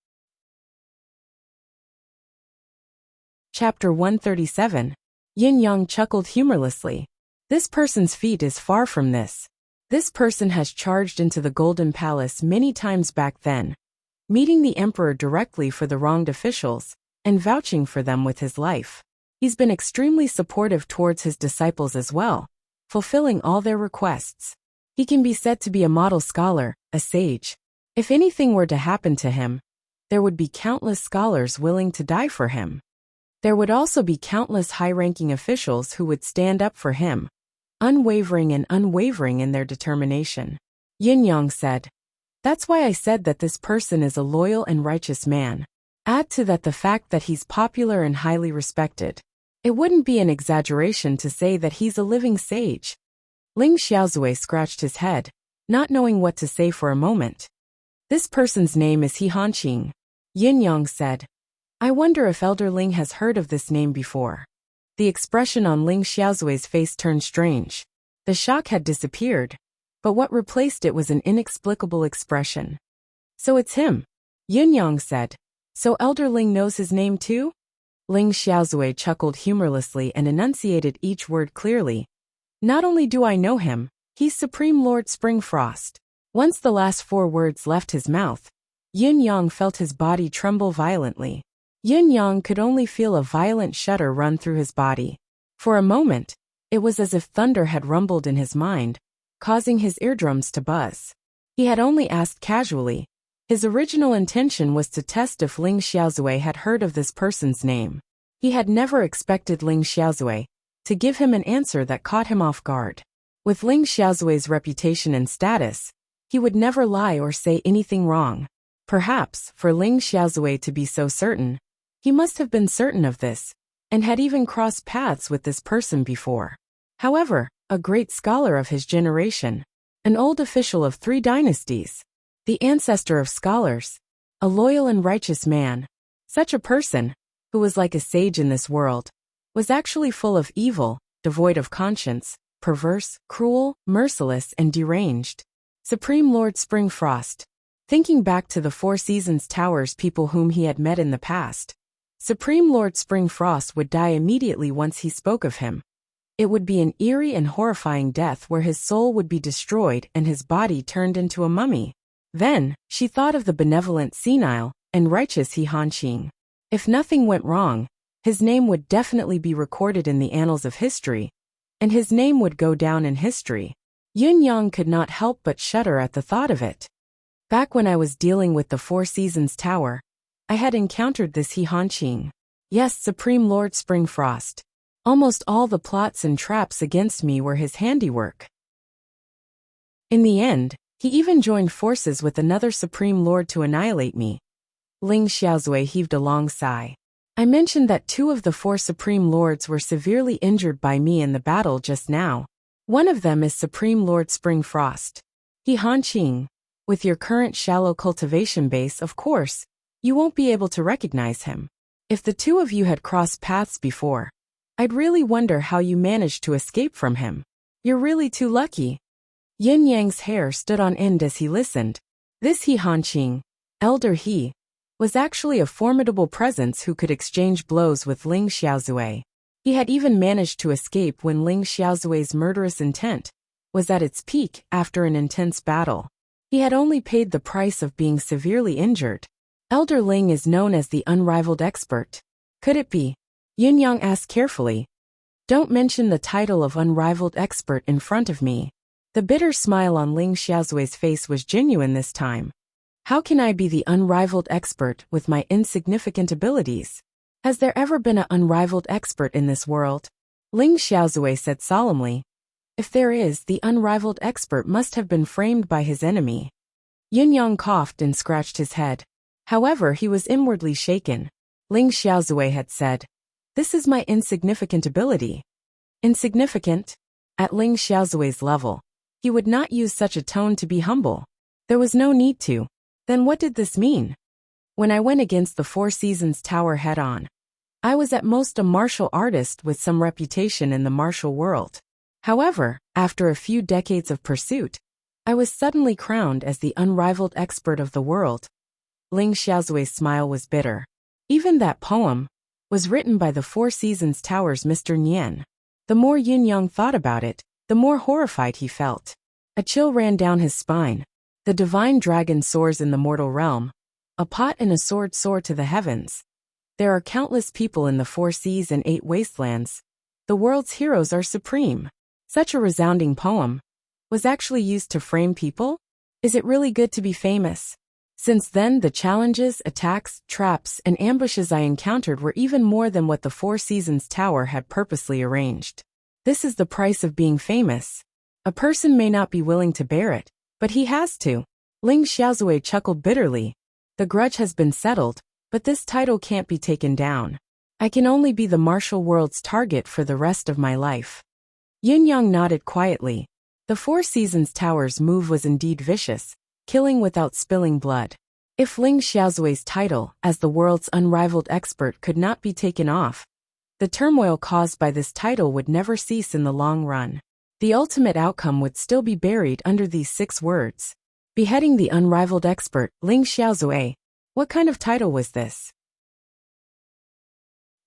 Chapter 137. Yin Yang chuckled humorlessly. This person's feat is far from this. This person has charged into the Golden Palace many times back then, meeting the emperor directly for the wronged officials, and vouching for them with his life. He's been extremely supportive towards his disciples as well, fulfilling all their requests. He can be said to be a model scholar, a sage. If anything were to happen to him, there would be countless scholars willing to die for him. There would also be countless high-ranking officials who would stand up for him, unwavering in their determination. Yin Yang said, "That's why I said that this person is a loyal and righteous man. Add to that the fact that he's popular and highly respected. It wouldn't be an exaggeration to say that he's a living sage." Ling Xiaozui scratched his head, not knowing what to say for a moment. "This person's name is He Hanqing," Yin Yang said. "I wonder if Elder Ling has heard of this name before." The expression on Ling Xiaozui's face turned strange. The shock had disappeared, but what replaced it was an inexplicable expression. "So it's him," Yin Yang said. "So Elder Ling knows his name too?" Ling Xiaozui chuckled humorlessly and enunciated each word clearly. "Not only do I know him, he's Supreme Lord Springfrost." Once the last 4 words left his mouth, Yin Yang felt his body tremble violently. Yin Yang could only feel a violent shudder run through his body. For a moment, it was as if thunder had rumbled in his mind, causing his eardrums to buzz. He had only asked casually. His original intention was to test if Ling Xiaozui had heard of this person's name. He had never expected Ling Xiaozui to give him an answer that caught him off guard. With Ling Xiaozui's reputation and status, he would never lie or say anything wrong. Perhaps, for Ling Xiaozui to be so certain, he must have been certain of this, and had even crossed paths with this person before. However, a great scholar of his generation, an old official of 3 dynasties, the ancestor of scholars, a loyal and righteous man, such a person, who was like a sage in this world, was actually full of evil, devoid of conscience, perverse, cruel, merciless, and deranged. Supreme Lord Springfrost. Thinking back to the 4 Seasons Towers people whom he had met in the past, Supreme Lord Springfrost would die immediately once he spoke of him. It would be an eerie and horrifying death where his soul would be destroyed and his body turned into a mummy. Then, she thought of the benevolent, senile, and righteous He Hanqing. If nothing went wrong, his name would definitely be recorded in the annals of history, and his name would go down in history. Yin Yang could not help but shudder at the thought of it. Back when I was dealing with the 4 Seasons Tower, I had encountered this He Hanqing. Yes, Supreme Lord Springfrost. Almost all the plots and traps against me were his handiwork. In the end, he even joined forces with another Supreme Lord to annihilate me. Ling Xiaozui heaved a long sigh. I mentioned that 2 of the 4 Supreme Lords were severely injured by me in the battle just now. One of them is Supreme Lord Springfrost. He Hanqing. With your current shallow cultivation base, of course, you won't be able to recognize him. If the 2 of you had crossed paths before, I'd really wonder how you managed to escape from him. You're really too lucky. Yin Yang's hair stood on end as he listened. This He Hanqing, Elder He, was actually a formidable presence who could exchange blows with Ling Xiaozui. He had even managed to escape when Ling Xiaozui's murderous intent was at its peak after an intense battle. He had only paid the price of being severely injured. Elder Ling is known as the unrivaled expert. Could it be? Yin Yang asked carefully. Don't mention the title of unrivaled expert in front of me. The bitter smile on Ling Xiaozui's face was genuine this time. How can I be the unrivaled expert with my insignificant abilities? Has there ever been an unrivaled expert in this world? Ling Xiaozui said solemnly. If there is, the unrivaled expert must have been framed by his enemy. Yin Yang coughed and scratched his head. However, he was inwardly shaken. Ling Xiaozui had said, "This is my insignificant ability." Insignificant? At Ling Xiaozui's level, he would not use such a tone to be humble. There was no need to. Then what did this mean? When I went against the 4 Seasons Tower head-on, I was at most a martial artist with some reputation in the martial world. However, after a few decades of pursuit, I was suddenly crowned as the unrivaled expert of the world. Ling Xiaozui's smile was bitter. Even that poem was written by the 4 Seasons Tower's Mr. Nian. The more Yin Yang thought about it, the more horrified he felt. A chill ran down his spine. The divine dragon soars in the mortal realm. A pot and a sword soar to the heavens. There are countless people in the 4 seas and 8 wastelands. The world's heroes are supreme. Such a resounding poem was actually used to frame people? Is it really good to be famous? Since then, the challenges, attacks, traps, and ambushes I encountered were even more than what the 4 Seasons Tower had purposely arranged. This is the price of being famous. A person may not be willing to bear it, but he has to. Ling Xiaozui chuckled bitterly. The grudge has been settled, but this title can't be taken down. I can only be the martial world's target for the rest of my life. Yin Yang nodded quietly. The 4 Seasons Tower's move was indeed vicious, killing without spilling blood. If Ling Xiaozui's title as the world's unrivaled expert could not be taken off, the turmoil caused by this title would never cease in the long run. The ultimate outcome would still be buried under these 6 words. Beheading the unrivaled expert, Ling Xiaozui. What kind of title was this?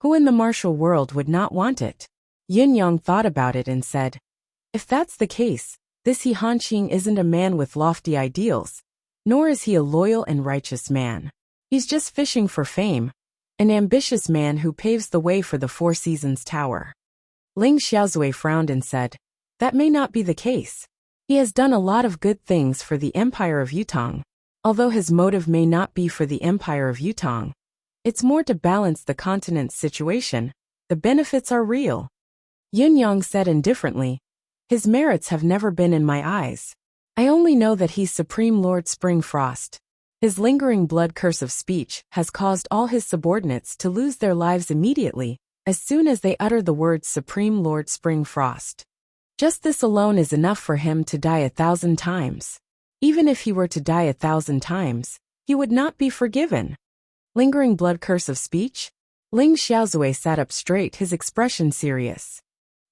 Who in the martial world would not want it? Yin Yang thought about it and said, if that's the case, this He Hanqing isn't a man with lofty ideals, nor is he a loyal and righteous man. He's just fishing for fame, an ambitious man who paves the way for the 4 Seasons Tower. Ling Xiaozui frowned and said, that may not be the case. He has done a lot of good things for the Empire of Yutong. Although his motive may not be for the Empire of Yutong, it's more to balance the continent's situation. The benefits are real. Yin Yang said indifferently, his merits have never been in my eyes. I only know that he's Supreme Lord Spring Frost. His lingering blood curse of speech has caused all his subordinates to lose their lives immediately, as soon as they utter the words Supreme Lord Spring Frost. Just this alone is enough for him to die 1,000 times. Even if he were to die 1,000 times, he would not be forgiven. Lingering blood curse of speech? Ling Xiaozui sat up straight, his expression serious.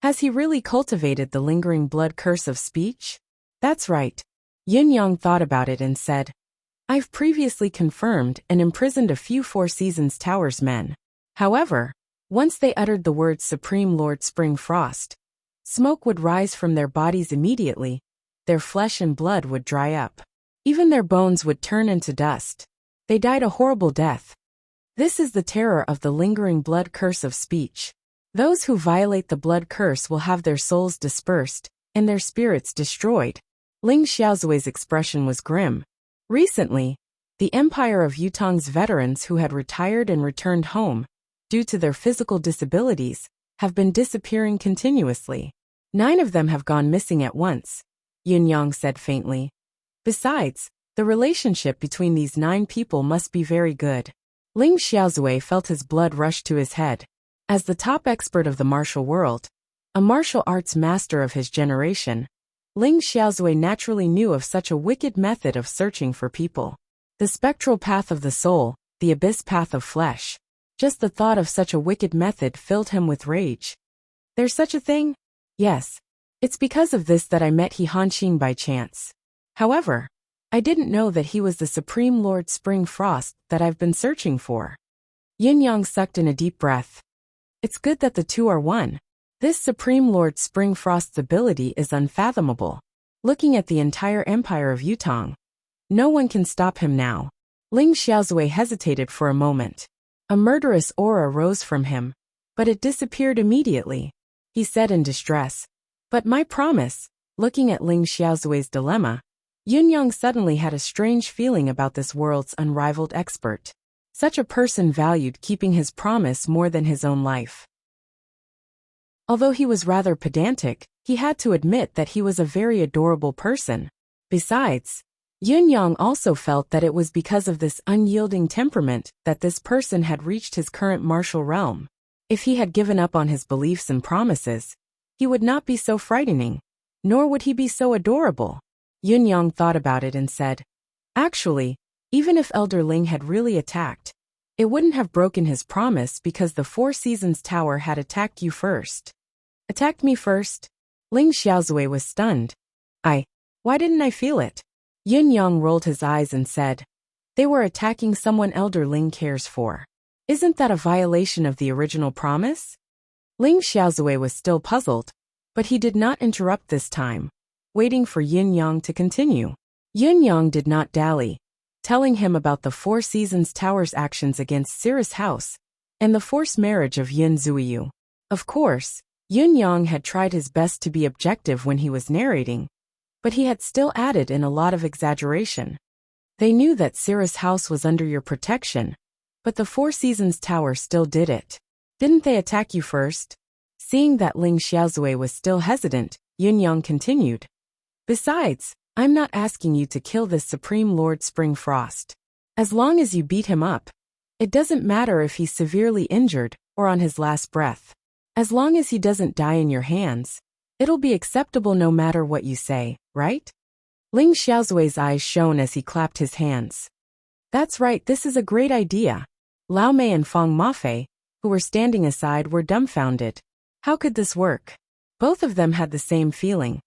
Has he really cultivated the lingering blood curse of speech? That's right. Yin Yang thought about it and said, I've previously confirmed and imprisoned a few 4 Seasons Tower's men. However, once they uttered the words Supreme Lord Spring Frost, smoke would rise from their bodies immediately, their flesh and blood would dry up. Even their bones would turn into dust. They died a horrible death. This is the terror of the lingering blood curse of speech. Those who violate the blood curse will have their souls dispersed, and their spirits destroyed. Ling Xiaozui's expression was grim. Recently, the Empire of Yutong's veterans who had retired and returned home, due to their physical disabilities, have been disappearing continuously. 9 of them have gone missing at once, Yin Yang said faintly. Besides, the relationship between these 9 people must be very good. Ling Xiaozui felt his blood rush to his head. As the top expert of the martial world, a martial arts master of his generation, Ling Xiaozui naturally knew of such a wicked method of searching for people. The spectral path of the soul, the abyss path of flesh. Just the thought of such a wicked method filled him with rage. There's such a thing? Yes. It's because of this that I met He Hanqing by chance. However, I didn't know that he was the Supreme Lord Spring Frost that I've been searching for. Yin Yang sucked in a deep breath. It's good that the two are one. This Supreme Lord Spring Frost's ability is unfathomable. Looking at the entire empire of Yutong, no one can stop him now. Ling Xiaozui hesitated for a moment. A murderous aura rose from him, but it disappeared immediately. He said in distress, but my promise. Looking at Ling Xiaozui's dilemma, Yin Yang suddenly had a strange feeling about this world's unrivaled expert. Such a person valued keeping his promise more than his own life. Although he was rather pedantic, he had to admit that he was a very adorable person. Besides, Yin Yang also felt that it was because of this unyielding temperament that this person had reached his current martial realm. If he had given up on his beliefs and promises, he would not be so frightening, nor would he be so adorable. Yin Yang thought about it and said, actually, even if Elder Ling had really attacked, it wouldn't have broken his promise because the 4 Seasons Tower had attacked you first. Attacked me first? Ling Xiaozui was stunned. Why didn't I feel it? Yin Yang rolled his eyes and said, they were attacking someone Elder Ling cares for. Isn't that a violation of the original promise? Ling Xiaozui was still puzzled, but he did not interrupt this time. waiting for Yin Yang to continue. Yin Yang did not dally, telling him about the Four Seasons Tower's actions against Cirrus House and the forced marriage of Yin Zuiyu. Of course, Yin Yang had tried his best to be objective when he was narrating, but he had still added in a lot of exaggeration. They knew that Cirrus House was under your protection, but the Four Seasons Tower still did it. Didn't they attack you first? Seeing that Ling Xiaozui was still hesitant, Yin Yang continued. Besides, I'm not asking you to kill this Supreme Lord Spring Frost. As long as you beat him up, it doesn't matter if he's severely injured or on his last breath. As long as he doesn't die in your hands, it'll be acceptable no matter what you say, right? Ling Xiaozui's eyes shone as he clapped his hands. That's right, this is a great idea. Lao Mei and Feng Mafei, who were standing aside, were dumbfounded. How could this work? Both of them had the same feeling.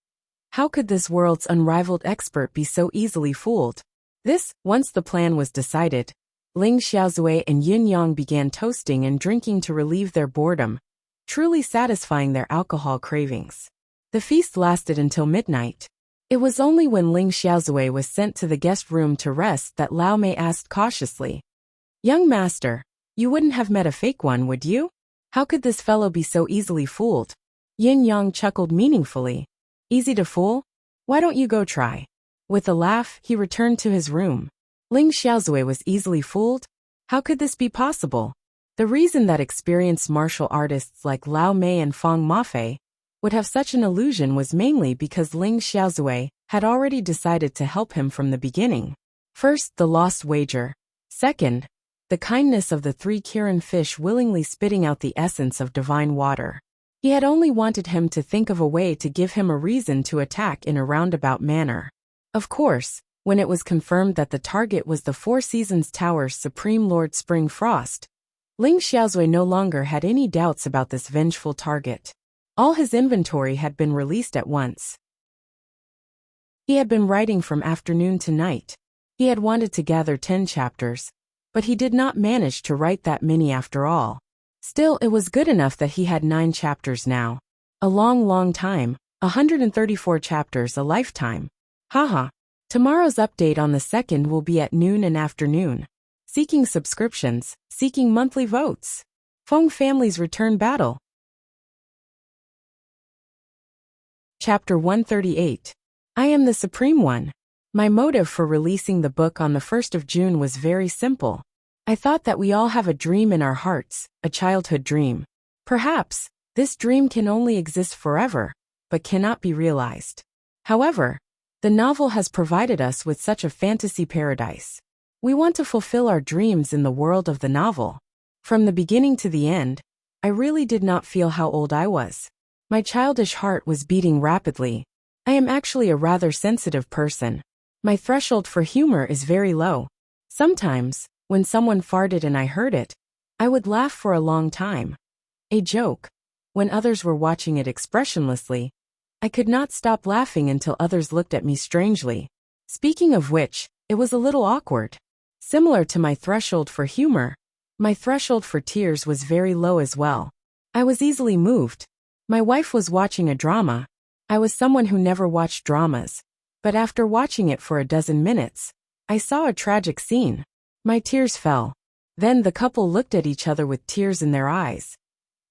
How could this world's unrivaled expert be so easily fooled? Once the plan was decided, Ling Xiaozui and Yin Yang began toasting and drinking to relieve their boredom, truly satisfying their alcohol cravings. The feast lasted until midnight. It was only when Ling Xiaozui was sent to the guest room to rest that Lao Mei asked cautiously, "Young master, you wouldn't have met a fake one, would you? How could this fellow be so easily fooled?" Yin Yang chuckled meaningfully. "Easy to fool? Why don't you go try?" With a laugh, he returned to his room. Ling Xiaozui was easily fooled? How could this be possible? The reason that experienced martial artists like Lao Mei and Feng Mafei would have such an illusion was mainly because Ling Xiaozui had already decided to help him from the beginning. First, the lost wager. Second, the kindness of the three Kirin fish willingly spitting out the essence of divine water. He had only wanted him to think of a way to give him a reason to attack in a roundabout manner. Of course, when it was confirmed that the target was the Four Seasons Tower's Supreme Lord Spring Frost, Ling Xiaozui no longer had any doubts about this vengeful target. All his inventory had been released at once. He had been writing from afternoon to night. He had wanted to gather 10 chapters, but he did not manage to write that many after all. Still, it was good enough that he had 9 chapters now. A long time, 134 chapters, a lifetime. Haha. Tomorrow's update on the 2nd will be at noon and afternoon. Seeking subscriptions, seeking monthly votes. Feng Family's Return Battle. Chapter 138. I am the Supreme One. My motive for releasing the book on the 1st of June was very simple. I thought that we all have a dream in our hearts, a childhood dream. Perhaps, this dream can only exist forever, but cannot be realized. However, the novel has provided us with such a fantasy paradise. We want to fulfill our dreams in the world of the novel. From the beginning to the end, I really did not feel how old I was. My childish heart was beating rapidly. I am actually a rather sensitive person. My threshold for humor is very low. Sometimes, when someone farted and I heard it, I would laugh for a long time. A joke. When others were watching it expressionlessly, I could not stop laughing until others looked at me strangely. Speaking of which, it was a little awkward. Similar to my threshold for humor, my threshold for tears was very low as well. I was easily moved. My wife was watching a drama. I was someone who never watched dramas, but after watching it for a dozen minutes, I saw a tragic scene. My tears fell. Then the couple looked at each other with tears in their eyes.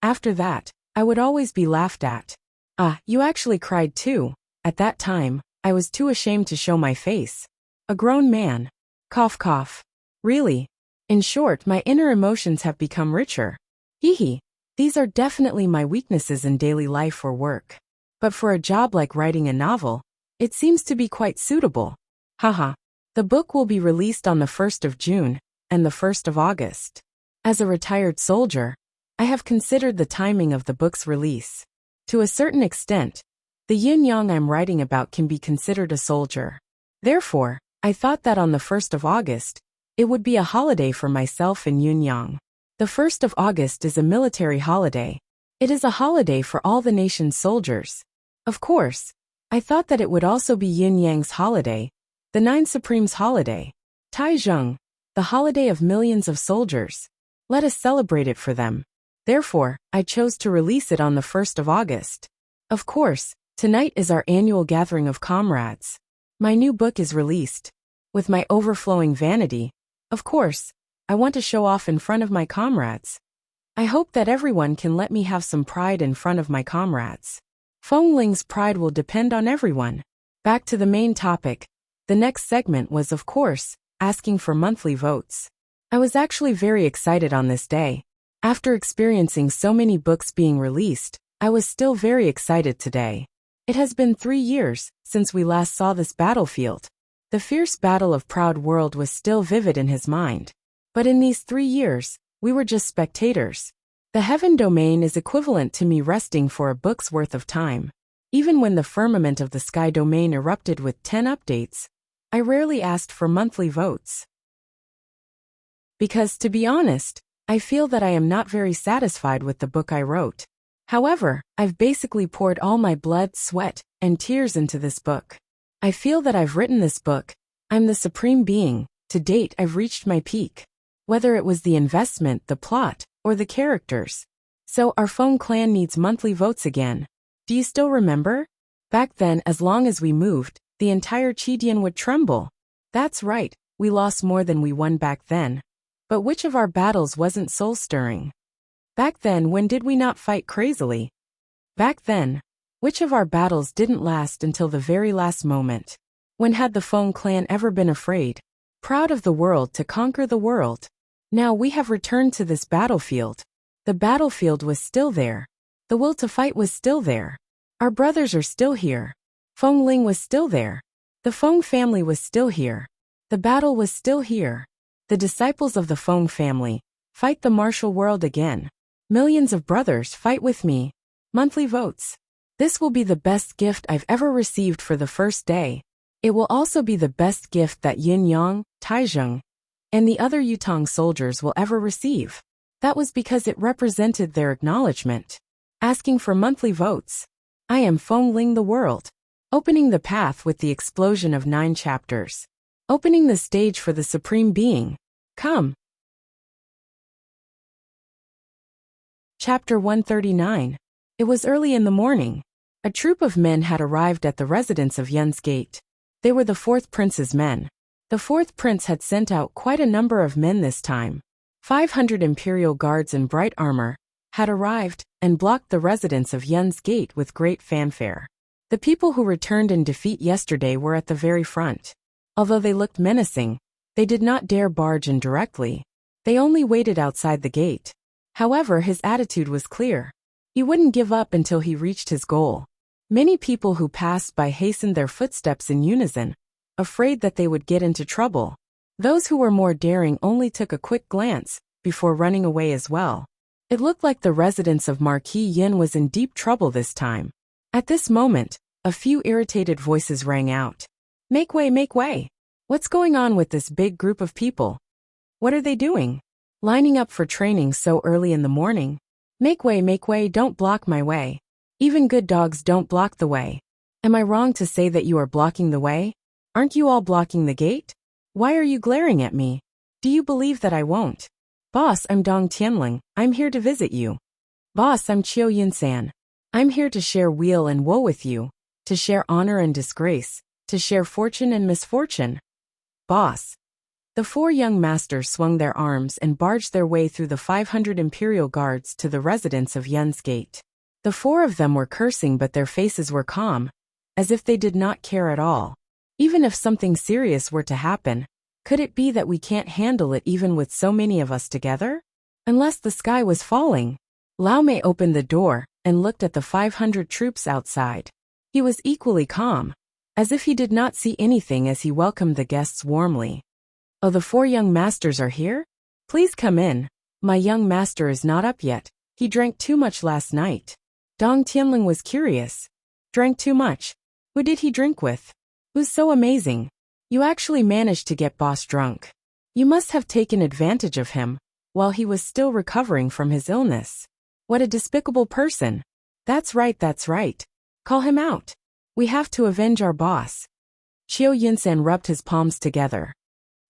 After that, I would always be laughed at. "Ah, you actually cried too." At that time, I was too ashamed to show my face. A grown man. Cough cough. Really? In short, my inner emotions have become richer. Hee. These are definitely my weaknesses in daily life or work. But for a job like writing a novel, it seems to be quite suitable. Haha. The book will be released on the 1st of June and the 1st of August. As a retired soldier, I have considered the timing of the book's release. To a certain extent, the yin yang I'm writing about can be considered a soldier. Therefore, I thought that on the 1st of August, it would be a holiday for myself and Yin Yang. The 1st of August is a military holiday. It is a holiday for all the nation's soldiers. Of course, I thought that it would also be Yin Yang's holiday, the Nine Supremes' holiday. Tai Zheng, the holiday of millions of soldiers. Let us celebrate it for them. Therefore, I chose to release it on the 1st of August. Of course, Tonight is our annual gathering of comrades. My new book is released. With my overflowing vanity, of course, I want to show off in front of my comrades. I hope that everyone can let me have some pride in front of my comrades. Feng Ling's pride will depend on everyone. Back to the main topic. The next segment was, of course, asking for monthly votes. I was actually very excited on this day. After experiencing so many books being released, I was still very excited today. It has been 3 years since we last saw this battlefield. The fierce battle of Proud World was still vivid in his mind. But in these 3 years, we were just spectators. The heaven domain is equivalent to me resting for a book's worth of time. Even when the firmament of the sky domain erupted with 10 updates, I rarely asked for monthly votes. Because, to be honest, I feel that I am not very satisfied with the book I wrote. However, I've basically poured all my blood, sweat, and tears into this book. I feel that I've written this book. I'm the supreme being. To date, I've reached my peak. Whether it was the investment, the plot, or the characters. So our Feng clan needs monthly votes again. Do you still remember? Back then, as long as we moved, the entire Chidian would tremble. That's right, we lost more than we won back then. But which of our battles wasn't soul-stirring? Back then, when did we not fight crazily? Back then, which of our battles didn't last until the very last moment? When had the Feng clan ever been afraid? Proud of the world to conquer the world. Now we have returned to this battlefield. The battlefield was still there. The will to fight was still there. Our brothers are still here. Feng Ling was still there. The Feng family was still here. The battle was still here. The disciples of the Feng family, fight the martial world again. Millions of brothers fight with me. Monthly votes. This will be the best gift I've ever received for the first day. It will also be the best gift that Yin Yang, Taizheng, and the other Yutong soldiers will ever receive. That was because it represented their acknowledgement. Asking for monthly votes. I am Feng Ling the world. Opening the path with the explosion of 9 chapters. Opening the stage for the Supreme Being. Come. Chapter 139. It was early in the morning. A troop of men had arrived at the residence of Yun's gate. They were the 4th prince's men. The 4th prince had sent out quite a number of men this time. 500 imperial guards in bright armor had arrived and blocked the residence of Yun's gate with great fanfare. The people who returned in defeat yesterday were at the very front. Although they looked menacing, they did not dare barge in directly. They only waited outside the gate. However, his attitude was clear. He wouldn't give up until he reached his goal. Many people who passed by hastened their footsteps in unison, afraid that they would get into trouble. Those who were more daring only took a quick glance before running away as well. It looked like the residence of Marquis Yin was in deep trouble this time. At this moment, a few irritated voices rang out. Make way, make way! What's going on with this big group of people? What are they doing? Lining up for training so early in the morning? Make way, don't block my way. Even good dogs don't block the way. Am I wrong to say that you are blocking the way? Aren't you all blocking the gate? Why are you glaring at me? Do you believe that I won't? Boss, I'm Dong Tianling. I'm here to visit you. Boss, I'm Chiu Yunsan. I'm here to share weal and woe with you, to share honor and disgrace, to share fortune and misfortune. Boss. The 4 young masters swung their arms and barged their way through the 500 imperial guards to the residence of Yun's gate. The 4 of them were cursing, but their faces were calm, as if they did not care at all. Even if something serious were to happen, could it be that we can't handle it even with so many of us together? Unless the sky was falling. Lao Mei opened the door and looked at the 500 troops outside. He was equally calm, as if he did not see anything as he welcomed the guests warmly. Oh, the 4 young masters are here? Please come in. My young master is not up yet. He drank too much last night. Dong Tianling was curious. Drank too much? Who did he drink with? Who's so amazing? You actually managed to get boss drunk. You must have taken advantage of him, while he was still recovering from his illness. What a despicable person. That's right. Call him out. We have to avenge our boss. Chiu Yunsan rubbed his palms together.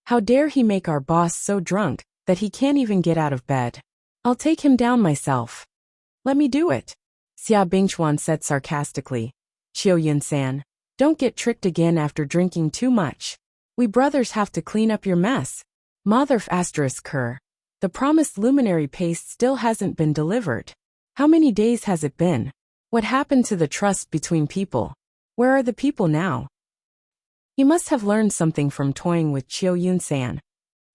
How dare he make our boss so drunk that he can't even get out of bed. I'll take him down myself. Let me do it, Xia Bingchuan said sarcastically. Chiu Yun-san, don't get tricked again after drinking too much. We brothers have to clean up your mess. Mother **Ker. The promised luminary paste still hasn't been delivered. How many days has it been? What happened to the trust between people? Where are the people now? You must have learned something from toying with Chiu Yun-san.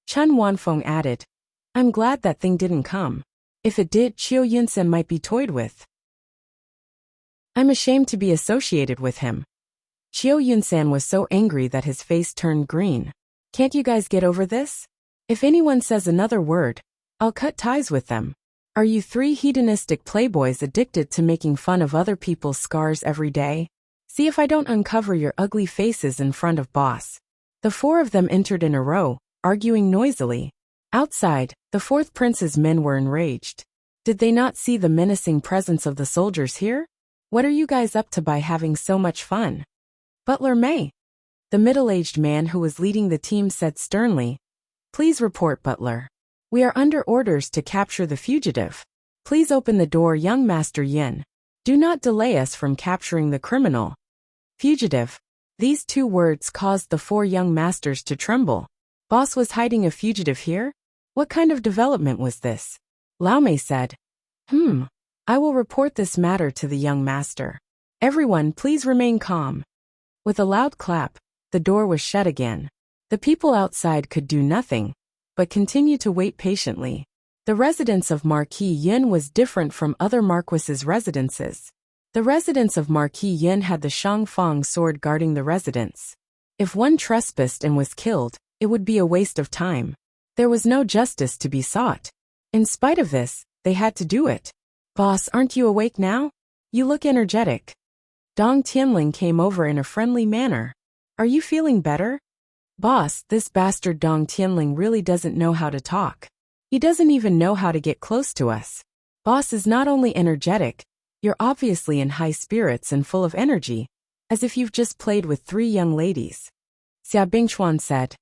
Chun Wanfeng added. I'm glad that thing didn't come. If it did, Chiu Yun-san might be toyed with. I'm ashamed to be associated with him. Chiu Yun-san was so angry that his face turned green. Can't you guys get over this? If anyone says another word, I'll cut ties with them. Are you three hedonistic playboys addicted to making fun of other people's scars every day? See if I don't uncover your ugly faces in front of boss. The four of them entered in a row, arguing noisily. Outside, the fourth prince's men were enraged. Did they not see the menacing presence of the soldiers here? What are you guys up to by having so much fun? Butler May. The middle-aged man who was leading the team said sternly. Please report, Butler. We are under orders to capture the fugitive. Please open the door, young Master Yin. Do not delay us from capturing the criminal. Fugitive. These two words caused the four young masters to tremble. Boss was hiding a fugitive here? What kind of development was this? Lao Mei said. I will report this matter to the young master. Everyone, please remain calm. With a loud clap, the door was shut again. The people outside could do nothing, but continue to wait patiently. The residence of Marquis Yin was different from other marquises' residences. The residence of Marquis Yin had the Shangfang sword guarding the residence. If one trespassed and was killed, it would be a waste of time. There was no justice to be sought. In spite of this, they had to do it. Boss, aren't you awake now? You look energetic. Dong Tianling came over in a friendly manner. Are you feeling better? Boss, this bastard Dong Tianling really doesn't know how to talk. He doesn't even know how to get close to us. Boss is not only energetic, you're obviously in high spirits and full of energy, as if you've just played with 3 young ladies. Xia Bingchuan said.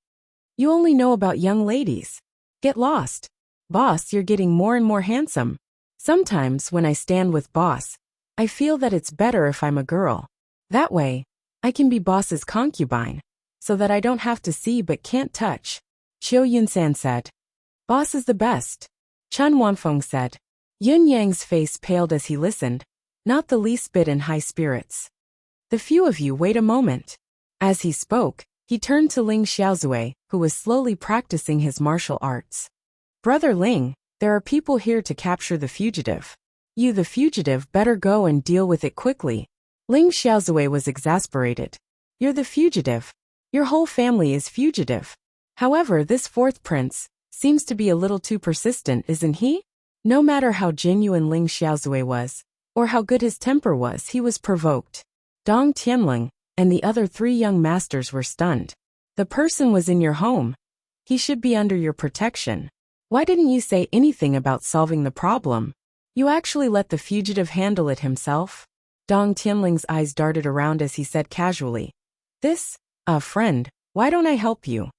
You only know about young ladies. Get lost. Boss, you're getting more and more handsome. Sometimes when I stand with boss, I feel that it's better if I'm a girl. That way, I can be boss's concubine, so that I don't have to see but can't touch. Chiu Yun-san said. Boss is the best. Chun Wanfeng said. Yun Yang's face paled as he listened, not the least bit in high spirits. The few of you wait a moment. As he spoke, he turned to Ling Xiaozue, who was slowly practicing his martial arts. Brother Ling, there are people here to capture the fugitive. You, the fugitive, better go and deal with it quickly. Ling Xiaozue was exasperated. You're the fugitive. Your whole family is fugitive. However, this fourth prince seems to be a little too persistent, isn't he? No matter how genuine Ling Xiaozue was, or how good his temper was, he was provoked. Dong Tianling and the other 3 young masters were stunned. The person was in your home. He should be under your protection. Why didn't you say anything about solving the problem? You actually let the fugitive handle it himself? Dong Tianling's eyes darted around as he said casually. Friend, why don't I help you?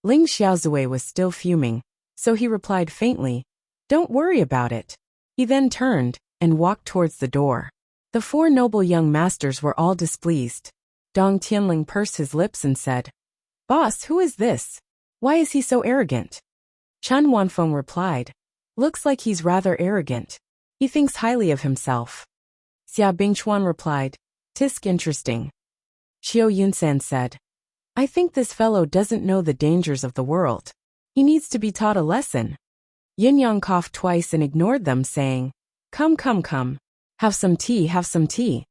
Ling Xiaozue was still fuming, so he replied faintly, Don't worry about it. He then turned and walked towards the door. The 4 noble young masters were all displeased. Dong Tianling pursed his lips and said, Boss, who is this? Why is he so arrogant? Chun Wanfeng replied, Looks like he's rather arrogant. He thinks highly of himself. Xia Bingchuan replied, Tisk, interesting. Chiu Yun-san said, I think this fellow doesn't know the dangers of the world. He needs to be taught a lesson. Yin Yang coughed twice and ignored them, saying, Come. Have some tea, have some tea.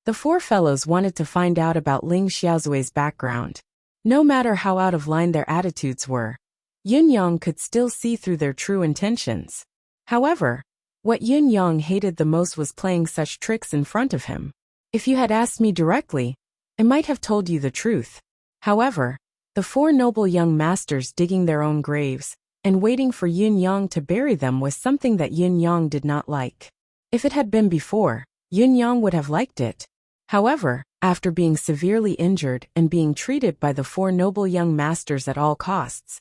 The 4 fellows wanted to find out about Ling Xiaozue's background. No matter how out of line their attitudes were, Yin Yang could still see through their true intentions. However, what Yin Yang hated the most was playing such tricks in front of him. If you had asked me directly, I might have told you the truth. However, the 4 noble young masters digging their own graves and waiting for Yin Yang to bury them was something that Yin Yang did not like. If it had been before, Yin Yang would have liked it. However, after being severely injured and being treated by the 4 noble young masters at all costs,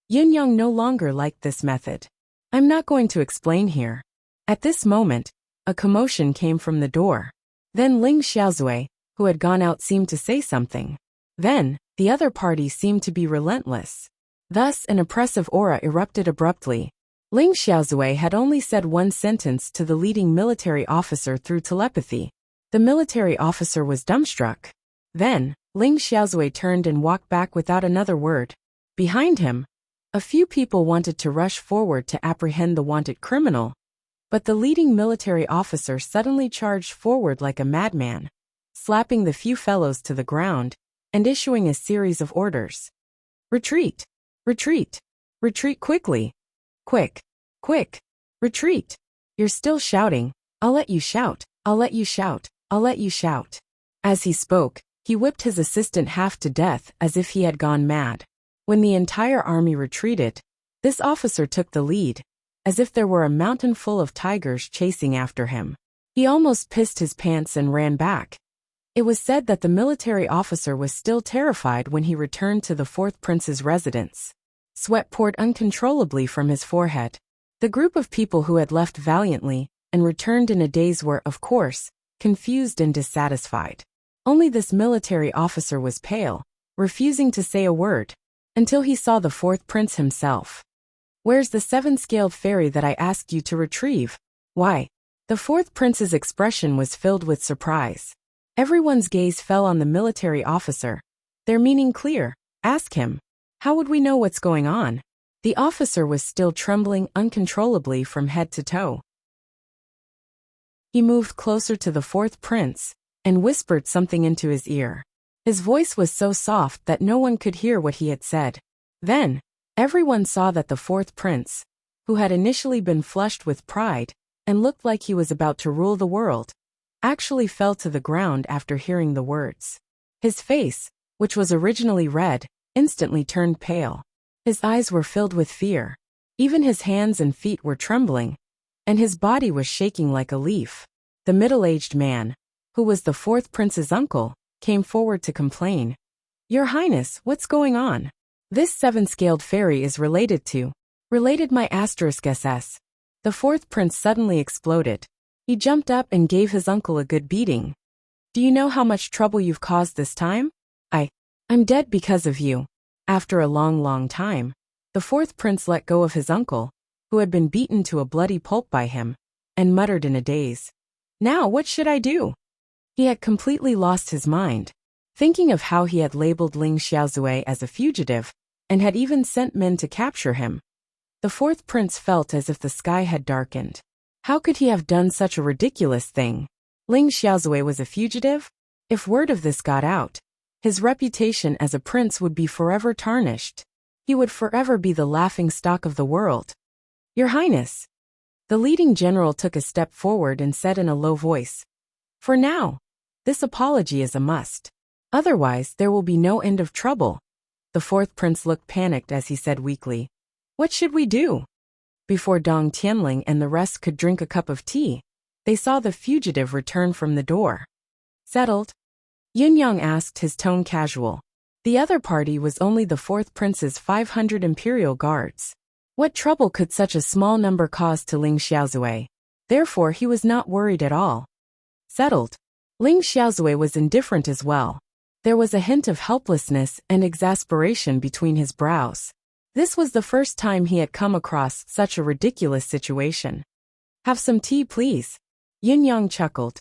Yin Yang no longer liked this method. I'm not going to explain here. At this moment, a commotion came from the door. Then Ling Xiaozui, who had gone out, seemed to say something. Then, the other party seemed to be relentless. Thus, an oppressive aura erupted abruptly. Ling Xiaozui had only said one sentence to the leading military officer through telepathy. The military officer was dumbstruck. Then, Ling Xiaozui turned and walked back without another word. Behind him, a few people wanted to rush forward to apprehend the wanted criminal, but the leading military officer suddenly charged forward like a madman, slapping the few fellows to the ground and issuing a series of orders. Retreat! Retreat! Retreat quickly! Quick! Quick! Retreat! You're still shouting. I'll let you shout. I'll let you shout. I'll let you shout. As he spoke, he whipped his assistant half to death as if he had gone mad. When the entire army retreated, this officer took the lead, as if there were a mountain full of tigers chasing after him. He almost pissed his pants and ran back. It was said that the military officer was still terrified when he returned to the fourth prince's residence. Sweat poured uncontrollably from his forehead. The group of people who had left valiantly and returned in a daze were, of course, confused and dissatisfied. Only this military officer was pale, refusing to say a word, until he saw the fourth prince himself. Where's the seven-scaled fairy that I asked you to retrieve? Why? The fourth prince's expression was filled with surprise. Everyone's gaze fell on the military officer. Their meaning clear. Ask him. How would we know what's going on? The officer was still trembling uncontrollably from head to toe. He moved closer to the fourth prince and whispered something into his ear. His voice was so soft that no one could hear what he had said. Then, everyone saw that the fourth prince, who had initially been flushed with pride and looked like he was about to rule the world, actually fell to the ground after hearing the words. His face, which was originally red, instantly turned pale. His eyes were filled with fear. Even his hands and feet were trembling, and his body was shaking like a leaf. The middle-aged man, who was the fourth prince's uncle, came forward to complain. Your Highness, what's going on? This seven-scaled fairy is related to... Related my *SS. The fourth prince suddenly exploded. He jumped up and gave his uncle a good beating. Do you know how much trouble you've caused this time? I'm dead because of you. After a long time, the fourth prince let go of his uncle, who had been beaten to a bloody pulp by him, and muttered in a daze. Now what should I do? He had completely lost his mind, thinking of how he had labeled Ling Xiaozui as a fugitive, and had even sent men to capture him. The fourth prince felt as if the sky had darkened. How could he have done such a ridiculous thing? Ling Xiaozui was a fugitive? If word of this got out, his reputation as a prince would be forever tarnished. He would forever be the laughingstock of the world. Your Highness! The leading general took a step forward and said in a low voice, For now, this apology is a must. Otherwise, there will be no end of trouble. The fourth prince looked panicked as he said weakly, What should we do? Before Dong Tianling and the rest could drink a cup of tea, they saw the fugitive return from the door. Settled? Yun Yang asked, his tone casual. The other party was only the fourth prince's 500 imperial guards. What trouble could such a small number cause to Ling Xiaozui? Therefore he was not worried at all. Settled. Ling Xiaozui was indifferent as well. There was a hint of helplessness and exasperation between his brows. This was the first time he had come across such a ridiculous situation. Have some tea, please. Yun Yang chuckled.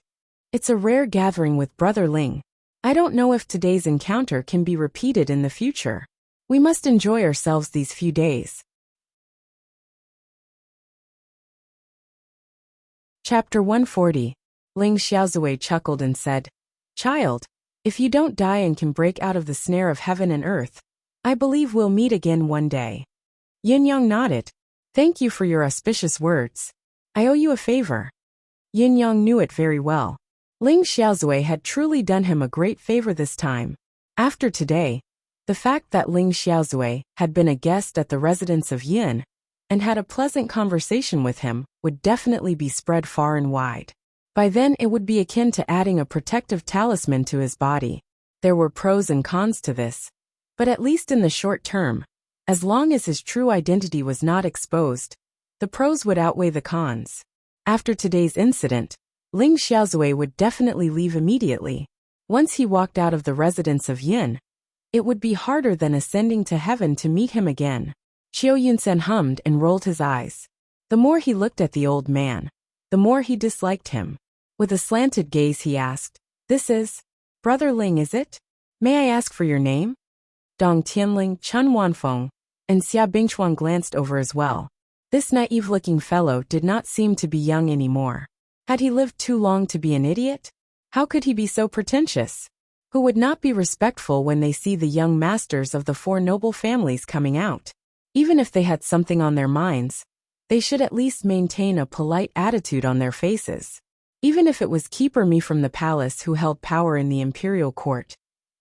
It's a rare gathering with Brother Ling. I don't know if today's encounter can be repeated in the future. We must enjoy ourselves these few days. Chapter 140. Ling Xiaozui chuckled and said, Child, if you don't die and can break out of the snare of heaven and earth, I believe we'll meet again one day. Yin Yang nodded. Thank you for your auspicious words. I owe you a favor. Yin Yang knew it very well. Ling Xiaozui had truly done him a great favor this time. After today, the fact that Ling Xiaozui had been a guest at the residence of Yin and had a pleasant conversation with him would definitely be spread far and wide. By then it would be akin to adding a protective talisman to his body. There were pros and cons to this, but at least in the short term, as long as his true identity was not exposed, the pros would outweigh the cons. After today's incident, Ling Xiaozui would definitely leave immediately. Once he walked out of the residence of Yin, it would be harder than ascending to heaven to meet him again. Qiu Yunsan hummed and rolled his eyes. The more he looked at the old man, the more he disliked him. With a slanted gaze he asked, "This is Brother Ling, is it? May I ask for your name?" Dong Tianling, Chun Wanfeng, and Xia Bingchuan glanced over as well. This naive-looking fellow did not seem to be young anymore. Had he lived too long to be an idiot? How could he be so pretentious? Who would not be respectful when they see the young masters of the four noble families coming out? Even if they had something on their minds, they should at least maintain a polite attitude on their faces. Even if it was Keeper Mi from the palace who held power in the imperial court,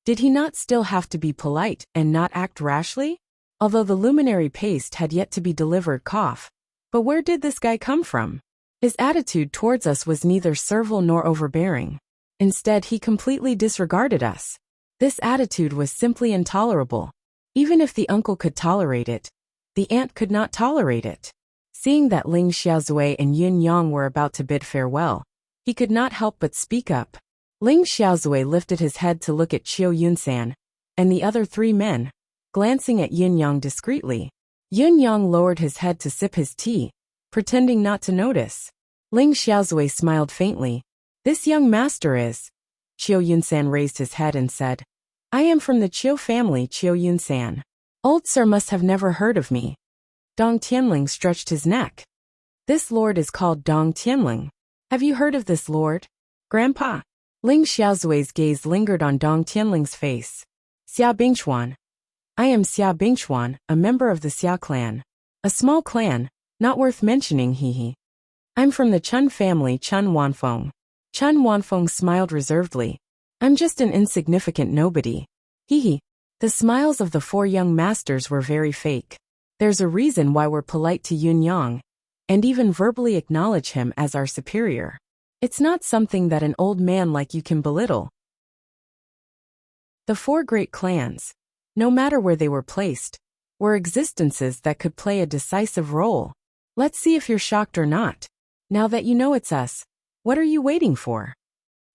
did he not still have to be polite and not act rashly? Although the luminary paste had yet to be delivered, cough. But where did this guy come from? His attitude towards us was neither servile nor overbearing. Instead, he completely disregarded us. This attitude was simply intolerable. Even if the uncle could tolerate it, the aunt could not tolerate it. Seeing that Ling Xiaozui and Yun Yang were about to bid farewell, he could not help but speak up. Ling Xiaozui lifted his head to look at Qiu Yunsan and the other three men, glancing at Yun Yang discreetly. Yun Yang lowered his head to sip his tea, pretending not to notice. Ling Xiaozui smiled faintly. "This young master is..." Qiu Yunsan raised his head and said, "I am from the Qiu family, Qiu Yunsan. Old sir must have never heard of me." Dong Tianling stretched his neck. "This lord is called Dong Tianling. Have you heard of this lord, Grandpa?" Ling Xiaozui's gaze lingered on Dong Tianling's face. "Xia Bingchuan. I am Xia Bingchuan, a member of the Xia clan. A small clan, not worth mentioning, hee. I'm from the Chun family, Chun Wanfeng." Chun Wanfeng smiled reservedly. "I'm just an insignificant nobody. Hee. The smiles of the four young masters were very fake. There's a reason why we're polite to Yun Yang, and even verbally acknowledge him as our superior. It's not something that an old man like you can belittle." The four great clans, no matter where they were placed, were existences that could play a decisive role. Let's see if you're shocked or not. Now that you know it's us, what are you waiting for?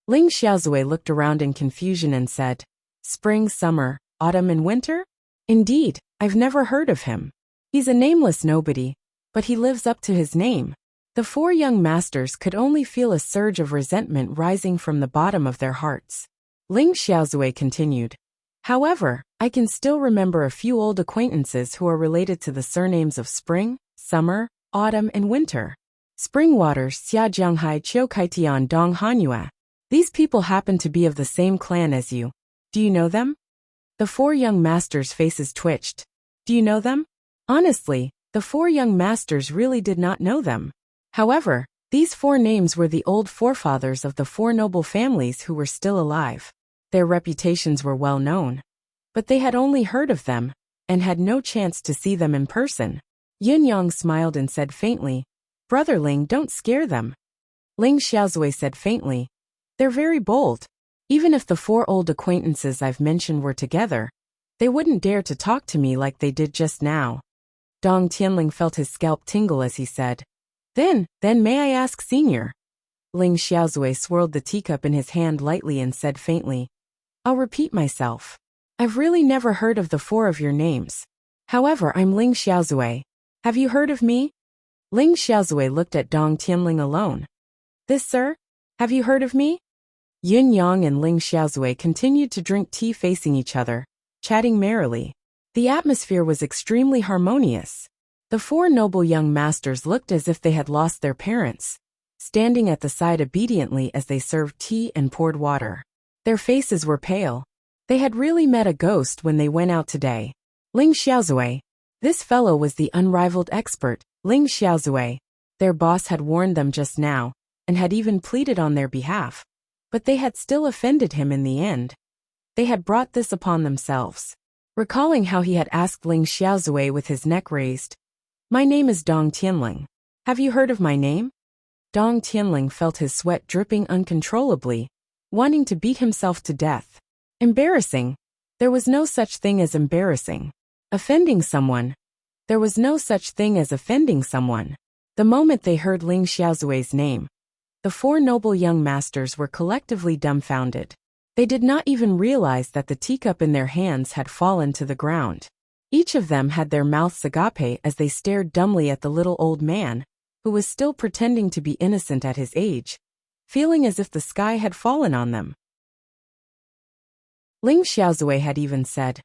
Ling Xiaozui looked around in confusion and said, "Spring, summer, autumn and winter? Indeed, I've never heard of him. He's a nameless nobody, but he lives up to his name." The four young masters could only feel a surge of resentment rising from the bottom of their hearts. Ling Xiaozui continued, "However, I can still remember a few old acquaintances who are related to the surnames of Spring, Summer, Autumn and Winter. Springwater, Xia Jianghai, Qiu Kaitian, Dong Hanyue. These people happen to be of the same clan as you. Do you know them?" The four young masters' faces twitched. Do you know them? Honestly, the four young masters really did not know them. However, these four names were the old forefathers of the four noble families who were still alive. Their reputations were well known. But they had only heard of them, and had no chance to see them in person. Yun Yang smiled and said faintly, "Brother Ling, don't scare them." Ling Xiaozui said faintly, "They're very bold. Even if the four old acquaintances I've mentioned were together, they wouldn't dare to talk to me like they did just now." Dong Tianling felt his scalp tingle as he said, Then may I ask, Senior?" Ling Xiaozui swirled the teacup in his hand lightly and said faintly, "I'll repeat myself. I've really never heard of the four of your names. However, I'm Ling Xiaozui. Have you heard of me?" Ling Xiaozui looked at Dong Tianling alone. "This, sir? Have you heard of me?" Yun Yang and Ling Xiaozui continued to drink tea facing each other, chatting merrily. The atmosphere was extremely harmonious. The four noble young masters looked as if they had lost their parents, standing at the side obediently as they served tea and poured water. Their faces were pale. They had really met a ghost when they went out today. Ling Xiaozui. This fellow was the unrivaled expert, Ling Xiaozui. Their boss had warned them just now, and had even pleaded on their behalf. But they had still offended him in the end. They had brought this upon themselves. Recalling how he had asked Ling Xiaozui with his neck raised, "My name is Dong Tianling. Have you heard of my name?" Dong Tianling felt his sweat dripping uncontrollably, wanting to beat himself to death. Embarrassing. There was no such thing as embarrassing. Offending someone. There was no such thing as offending someone. The moment they heard Ling Xiaozui's name, The four noble young masters were collectively dumbfounded. They did not even realize that the teacup in their hands had fallen to the ground. Each of them had their mouths agape as they stared dumbly at the little old man, who was still pretending to be innocent at his age, feeling as if the sky had fallen on them. Ling Xiaozui had even said,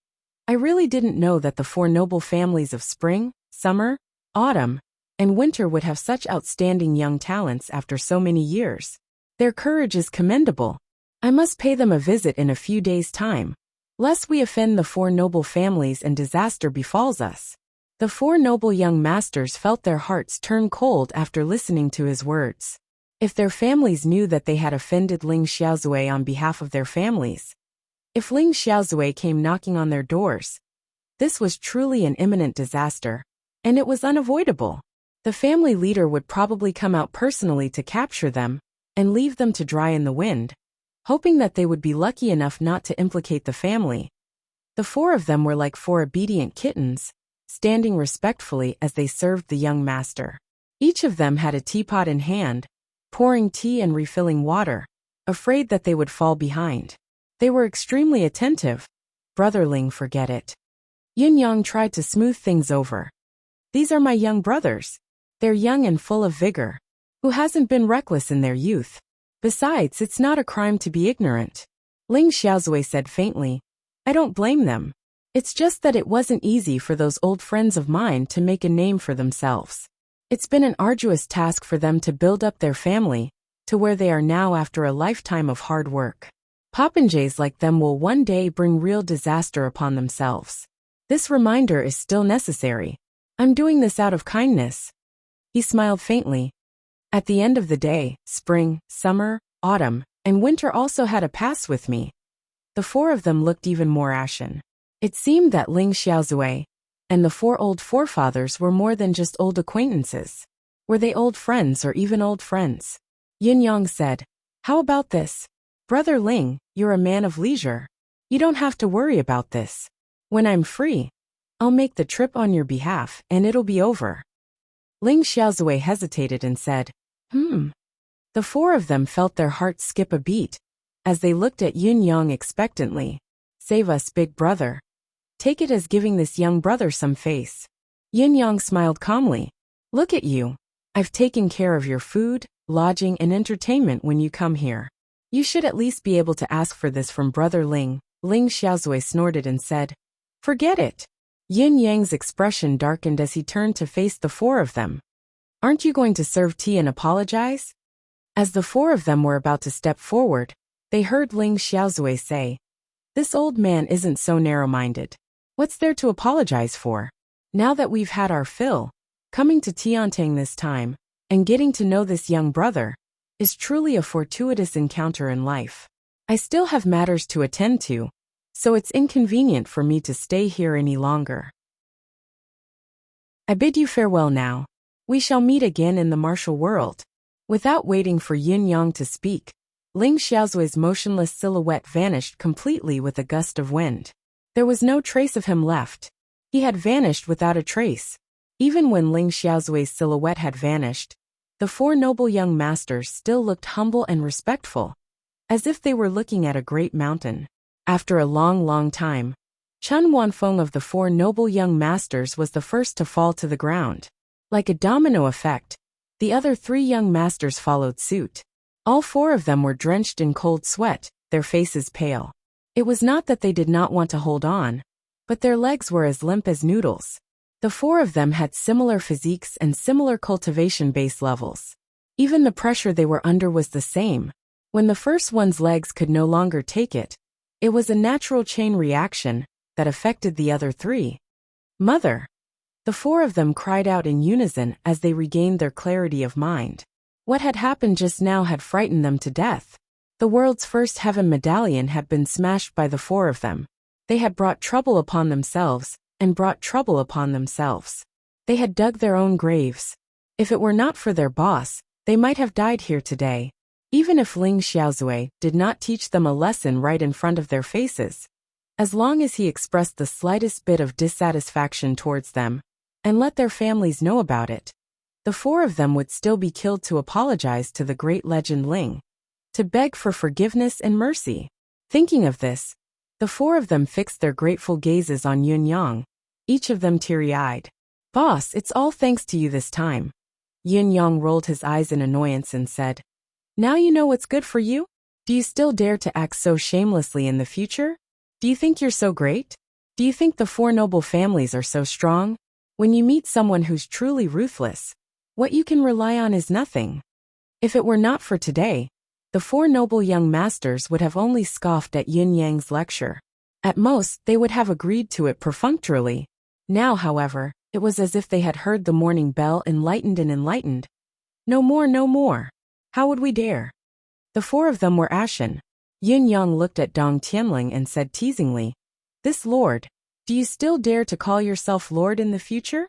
"I really didn't know that the four noble families of spring, summer, autumn, and winter would have such outstanding young talents after so many years. Their courage is commendable. I must pay them a visit in a few days' time, lest we offend the four noble families and disaster befalls us." The four noble young masters felt their hearts turn cold after listening to his words. If their families knew that they had offended Ling Xiaozui on behalf of their families, if Ling Xiaozui came knocking on their doors, this was truly an imminent disaster, and it was unavoidable. The family leader would probably come out personally to capture them and leave them to dry in the wind, hoping that they would be lucky enough not to implicate the family. The four of them were like four obedient kittens, standing respectfully as they served the young master. Each of them had a teapot in hand, pouring tea and refilling water, afraid that they would fall behind. They were extremely attentive. "Brother Ling, forget it." Yin Yang tried to smooth things over. "These are my young brothers. They're young and full of vigor. Who hasn't been reckless in their youth? Besides, it's not a crime to be ignorant." Ling Xiaozui said faintly, "I don't blame them. It's just that it wasn't easy for those old friends of mine to make a name for themselves. It's been an arduous task for them to build up their family to where they are now after a lifetime of hard work. Popinjays like them will one day bring real disaster upon themselves. This reminder is still necessary. I'm doing this out of kindness." He smiled faintly. "At the end of the day, spring, summer, autumn, and winter also had a pass with me." The four of them looked even more ashen. It seemed that Ling Xiaozui and the four old forefathers were more than just old acquaintances. Were they old friends or even old friends? Yin Yang said, "How about this? Brother Ling, you're a man of leisure. You don't have to worry about this. When I'm free, I'll make the trip on your behalf and it'll be over." Ling Xiaozui hesitated and said, The four of them felt their hearts skip a beat as they looked at Yin Yang expectantly. "Save us, big brother. Take it as giving this young brother some face." Yin Yang smiled calmly. "Look at you. I've taken care of your food, lodging, and entertainment when you come here. You should at least be able to ask for this from Brother Ling." Ling Xiaozui snorted and said, "Forget it." Yin Yang's expression darkened as he turned to face the four of them. "Aren't you going to serve tea and apologize?" As the four of them were about to step forward, they heard Ling Xiaozui say, "This old man isn't so narrow-minded. What's there to apologize for? Now that we've had our fill, coming to Tiantang this time, and getting to know this young brother, is truly a fortuitous encounter in life. I still have matters to attend to, so it's inconvenient for me to stay here any longer. I bid you farewell now. We shall meet again in the martial world." Without waiting for Yin Yang to speak, Ling Xiaozui's motionless silhouette vanished completely with a gust of wind. There was no trace of him left. He had vanished without a trace. Even when Ling Xiaozui's silhouette had vanished, the four noble young masters still looked humble and respectful, as if they were looking at a great mountain. After a long time, Chun Wanfeng of the four noble young masters was the first to fall to the ground. Like a domino effect, the other three young masters followed suit. All four of them were drenched in cold sweat, their faces pale. It was not that they did not want to hold on, but their legs were as limp as noodles. The four of them had similar physiques and similar cultivation base levels. Even the pressure they were under was the same. When the first one's legs could no longer take it, it was a natural chain reaction that affected the other three. "Mother!" The four of them cried out in unison as they regained their clarity of mind. What had happened just now had frightened them to death. The world's first heaven medallion had been smashed by the four of them. They had brought trouble upon themselves, and brought trouble upon themselves. They had dug their own graves. If it were not for their boss, they might have died here today. Even if Ling Xiaozui did not teach them a lesson right in front of their faces, as long as he expressed the slightest bit of dissatisfaction towards them, and let their families know about it, the four of them would still be killed to apologize to the great legend Ling, to beg for forgiveness and mercy. Thinking of this, the four of them fixed their grateful gazes on Yun Yang, each of them teary-eyed. "Boss, it's all thanks to you this time." Yun Yang rolled his eyes in annoyance and said, "Now you know what's good for you? Do you still dare to act so shamelessly in the future? Do you think you're so great? Do you think the four noble families are so strong? When you meet someone who's truly ruthless, what you can rely on is nothing." If it were not for today, the four noble young masters would have only scoffed at Yun Yang's lecture. At most, they would have agreed to it perfunctorily. Now, however, it was as if they had heard the morning bell, enlightened and enlightened. "No more, no more. How would we dare?" The four of them were ashen. Yun Yang looked at Dong Tianling and said teasingly, "This lord, do you still dare to call yourself lord in the future?"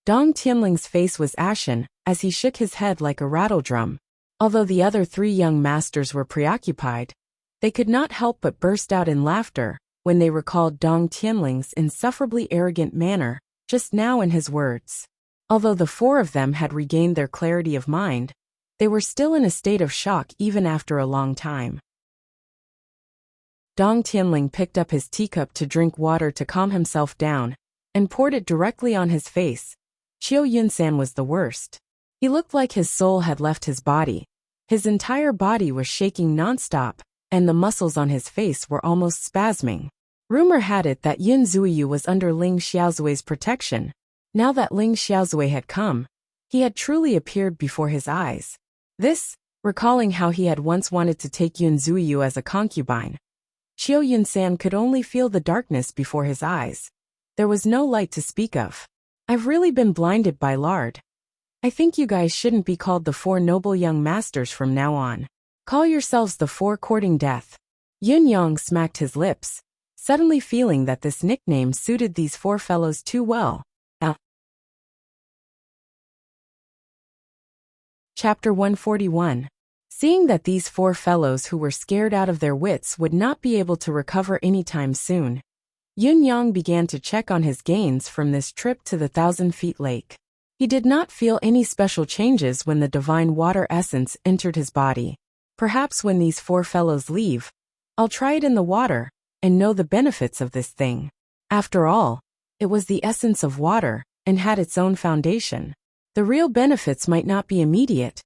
Dong Tianling's face was ashen, as he shook his head like a rattledrum. Although the other three young masters were preoccupied, they could not help but burst out in laughter when they recalled Dong Tianling's insufferably arrogant manner just now in his words. Although the four of them had regained their clarity of mind, they were still in a state of shock even after a long time. Dong Tianling picked up his teacup to drink water to calm himself down, and poured it directly on his face. Qiu Yunsan was the worst. He looked like his soul had left his body. His entire body was shaking nonstop, and the muscles on his face were almost spasming. Rumor had it that Yun Zuiyu was under Ling Xiaozui's protection. Now that Ling Xiaozui had come, he had truly appeared before his eyes. This, recalling how he had once wanted to take Yun Zuiyu as a concubine. Qiu Yunsan could only feel the darkness before his eyes. There was no light to speak of. "I've really been blinded by lard. I think you guys shouldn't be called the four noble young masters from now on. Call yourselves the four courting death." Yun Yang smacked his lips, suddenly feeling that this nickname suited these four fellows too well. Chapter 141. Seeing that these four fellows who were scared out of their wits would not be able to recover anytime soon, Yun Yang began to check on his gains from this trip to the 1,000-feet lake. He did not feel any special changes when the divine water essence entered his body. Perhaps when these four fellows leave, I'll try it in the water and know the benefits of this thing. After all, it was the essence of water and had its own foundation. The real benefits might not be immediate.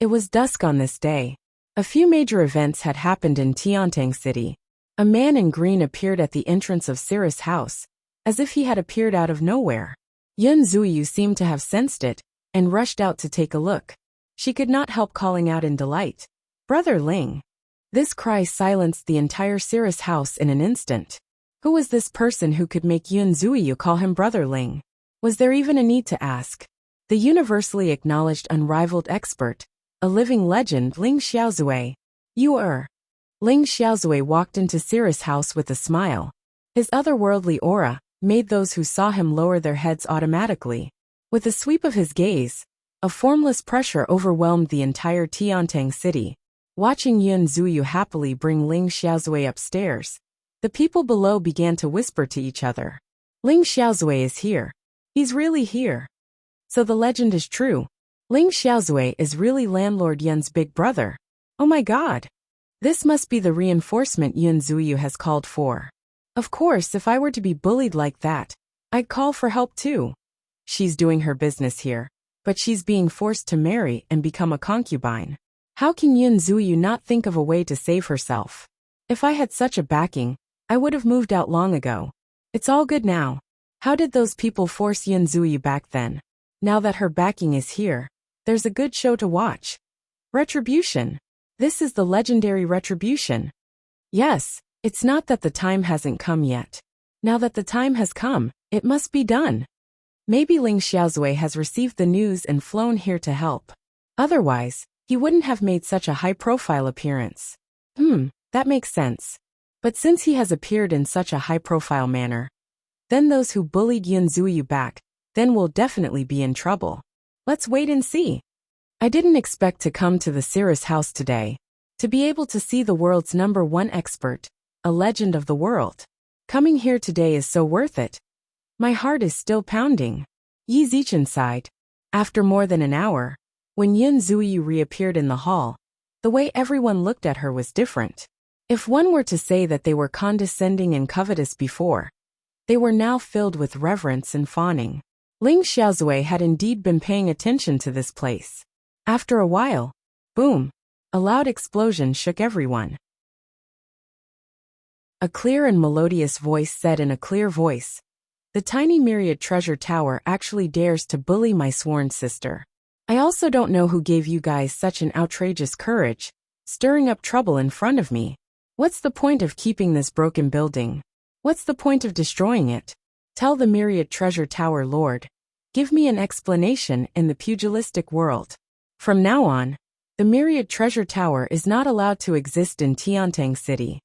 It was dusk on this day. A few major events had happened in Tiantang City. A man in green appeared at the entrance of Cirrus' house, as if he had appeared out of nowhere. Yun Zuiyu seemed to have sensed it, and rushed out to take a look. She could not help calling out in delight, "Brother Ling." This cry silenced the entire Cirrus house in an instant. Who was this person who could make Yun Zuiyu call him Brother Ling? Was there even a need to ask? The universally acknowledged unrivaled expert, a living legend, Ling Xiaozui. "You are." Ling Xiaozui walked into Cirrus' house with a smile. His otherworldly aura made those who saw him lower their heads automatically. With a sweep of his gaze, a formless pressure overwhelmed the entire Tiantang city. Watching Yun Zuiyu happily bring Ling Xiaozui upstairs, the people below began to whisper to each other. "Ling Xiaozui is here. He's really here." So the legend is true. Ling Xiaozui is really Landlord Yun's big brother. Oh my god. This must be the reinforcement Yun Zuiyu has called for. Of course, if I were to be bullied like that, I'd call for help too. She's doing her business here, but she's being forced to marry and become a concubine. How can Yun Zuiyu not think of a way to save herself? If I had such a backing, I would have moved out long ago. It's all good now. How did those people force Yun Zuiyu back then? Now that her backing is here, there's a good show to watch. Retribution. This is the legendary retribution. Yes, it's not that the time hasn't come yet. Now that the time has come, it must be done. Maybe Ling Xiaozui has received the news and flown here to help. Otherwise, he wouldn't have made such a high-profile appearance. That makes sense. But since he has appeared in such a high-profile manner, then those who bullied Yun Zuiyu back, then will definitely be in trouble. Let's wait and see. I didn't expect to come to the Cirrus house today. To be able to see the world's #1 expert, a legend of the world. Coming here today is so worth it. My heart is still pounding. Yi Zichen sighed. After more than an hour, when Yun Zuiyu reappeared in the hall, the way everyone looked at her was different. If one were to say that they were condescending and covetous before, they were now filled with reverence and fawning. Ling Xiaozui had indeed been paying attention to this place. After a while, boom, a loud explosion shook everyone. A clear and melodious voice said in a clear voice, "The tiny myriad treasure tower actually dares to bully my sworn sister. I also don't know who gave you guys such an outrageous courage, stirring up trouble in front of me. What's the point of keeping this broken building? What's the point of destroying it? Tell the myriad treasure tower lord. Give me an explanation in the pugilistic world. From now on, the myriad treasure tower is not allowed to exist in Tiantang City."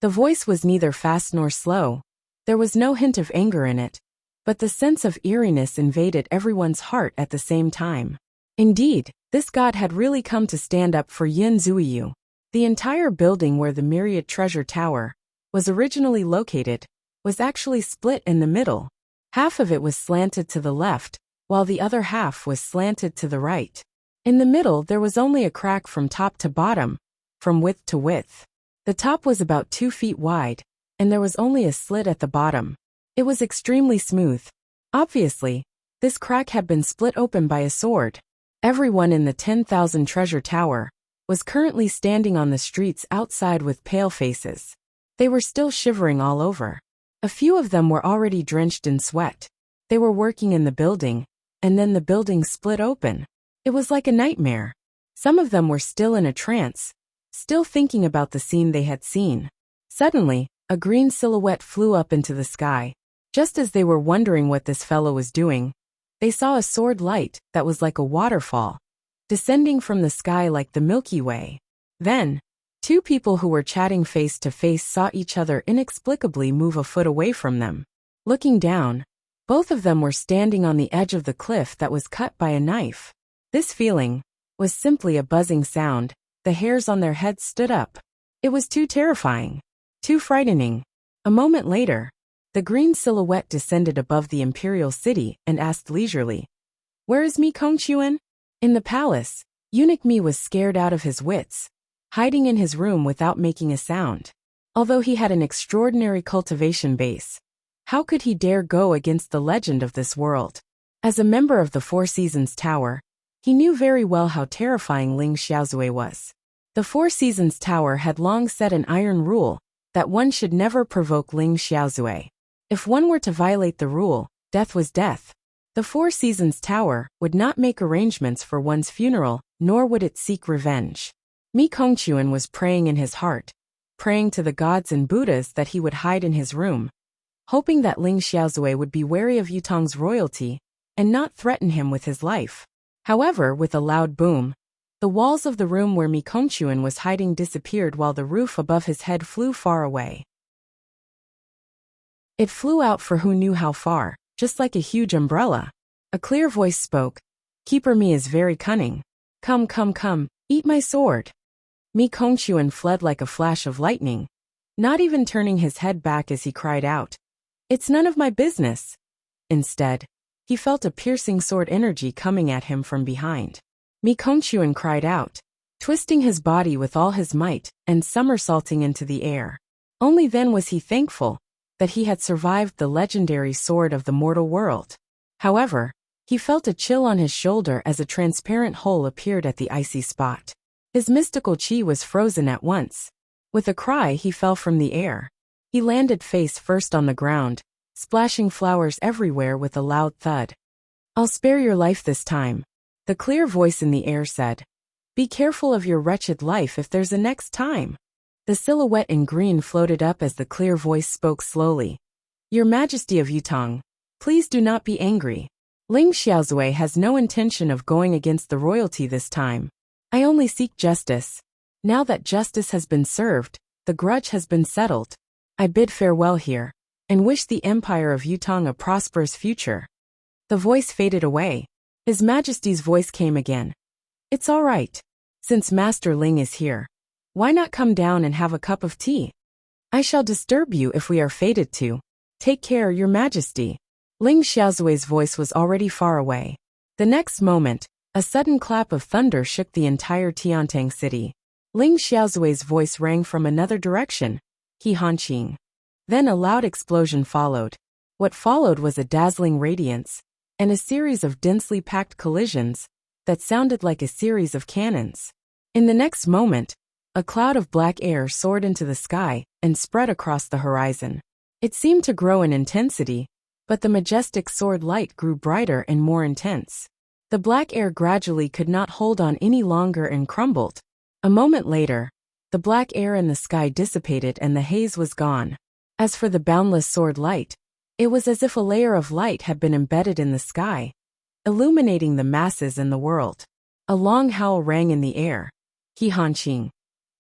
The voice was neither fast nor slow. There was no hint of anger in it, but the sense of eeriness invaded everyone's heart at the same time. Indeed, this god had really come to stand up for Yun Zuiyu. The entire building where the myriad treasure tower was originally located was actually split in the middle. Half of it was slanted to the left, while the other half was slanted to the right. In the middle there was only a crack from top to bottom, from width to width. The top was about 2 feet wide, and there was only a slit at the bottom. It was extremely smooth. Obviously, this crack had been split open by a sword. Everyone in the 10,000 treasure tower was currently standing on the streets outside with pale faces. They were still shivering all over. A few of them were already drenched in sweat. They were working in the building, and then the building split open. It was like a nightmare. Some of them were still in a trance, still thinking about the scene they had seen. Suddenly, a green silhouette flew up into the sky. Just as they were wondering what this fellow was doing, they saw a sword light that was like a waterfall, descending from the sky like the Milky Way. Then, 2 people who were chatting face to face saw each other inexplicably move a foot away from them. Looking down, both of them were standing on the edge of the cliff that was cut by a knife. This feeling was simply a buzzing sound. The hairs on their heads stood up. It was too terrifying, too frightening. A moment later, the green silhouette descended above the imperial city and asked leisurely, "Where is Mi Kongquan?" In the palace, eunuch Mi was scared out of his wits, hiding in his room without making a sound. Although he had an extraordinary cultivation base, how could he dare go against the legend of this world? As a member of the Four Seasons Tower, he knew very well how terrifying Ling Xiaozui was. The Four Seasons Tower had long set an iron rule that one should never provoke Ling Xiaozui. If one were to violate the rule, death was death. The Four Seasons Tower would not make arrangements for one's funeral, nor would it seek revenge. Mi Kongquan was praying in his heart, praying to the gods and Buddhas that he would hide in his room, hoping that Ling Xiaozui would be wary of Yutong's royalty and not threaten him with his life. However, with a loud boom, the walls of the room where Mi Kongquan was hiding disappeared while the roof above his head flew far away. It flew out for who knew how far, just like a huge umbrella. A clear voice spoke, "Keeper Mi is very cunning. Come, come, come, eat my sword." Mi Kongquan fled like a flash of lightning, not even turning his head back as he cried out, "It's none of my business." Instead, he felt a piercing sword energy coming at him from behind. Mi Kongquan cried out, twisting his body with all his might and somersaulting into the air. Only then was he thankful that he had survived the legendary sword of the mortal world. However, he felt a chill on his shoulder as a transparent hole appeared at the icy spot. His mystical chi was frozen at once. With a cry, he fell from the air. He landed face first on the ground, splashing flowers everywhere with a loud thud. "I'll spare your life this time," the clear voice in the air said. "Be careful of your wretched life if there's a next time." The silhouette in green floated up as the clear voice spoke slowly. "Your Majesty of Yutong, please do not be angry. Ling Xiaozui has no intention of going against the royalty this time. I only seek justice. Now that justice has been served, the grudge has been settled. I bid farewell here, and wish the Empire of Yutong a prosperous future." The voice faded away. His Majesty's voice came again. "It's all right. Since Master Ling is here, why not come down and have a cup of tea? I shall disturb you if we are fated to. Take care, Your Majesty." Ling Xiaozui's voice was already far away. The next moment, a sudden clap of thunder shook the entire Tiantang city. Ling Xiaozui's voice rang from another direction. He Hanqing. Then a loud explosion followed. What followed was a dazzling radiance, and a series of densely packed collisions that sounded like a series of cannons. In the next moment, a cloud of black air soared into the sky and spread across the horizon. It seemed to grow in intensity, but the majestic sword light grew brighter and more intense. The black air gradually could not hold on any longer and crumbled. A moment later, the black air in the sky dissipated and the haze was gone. As for the boundless sword light, it was as if a layer of light had been embedded in the sky, illuminating the masses and the world. A long howl rang in the air. He Hanqing.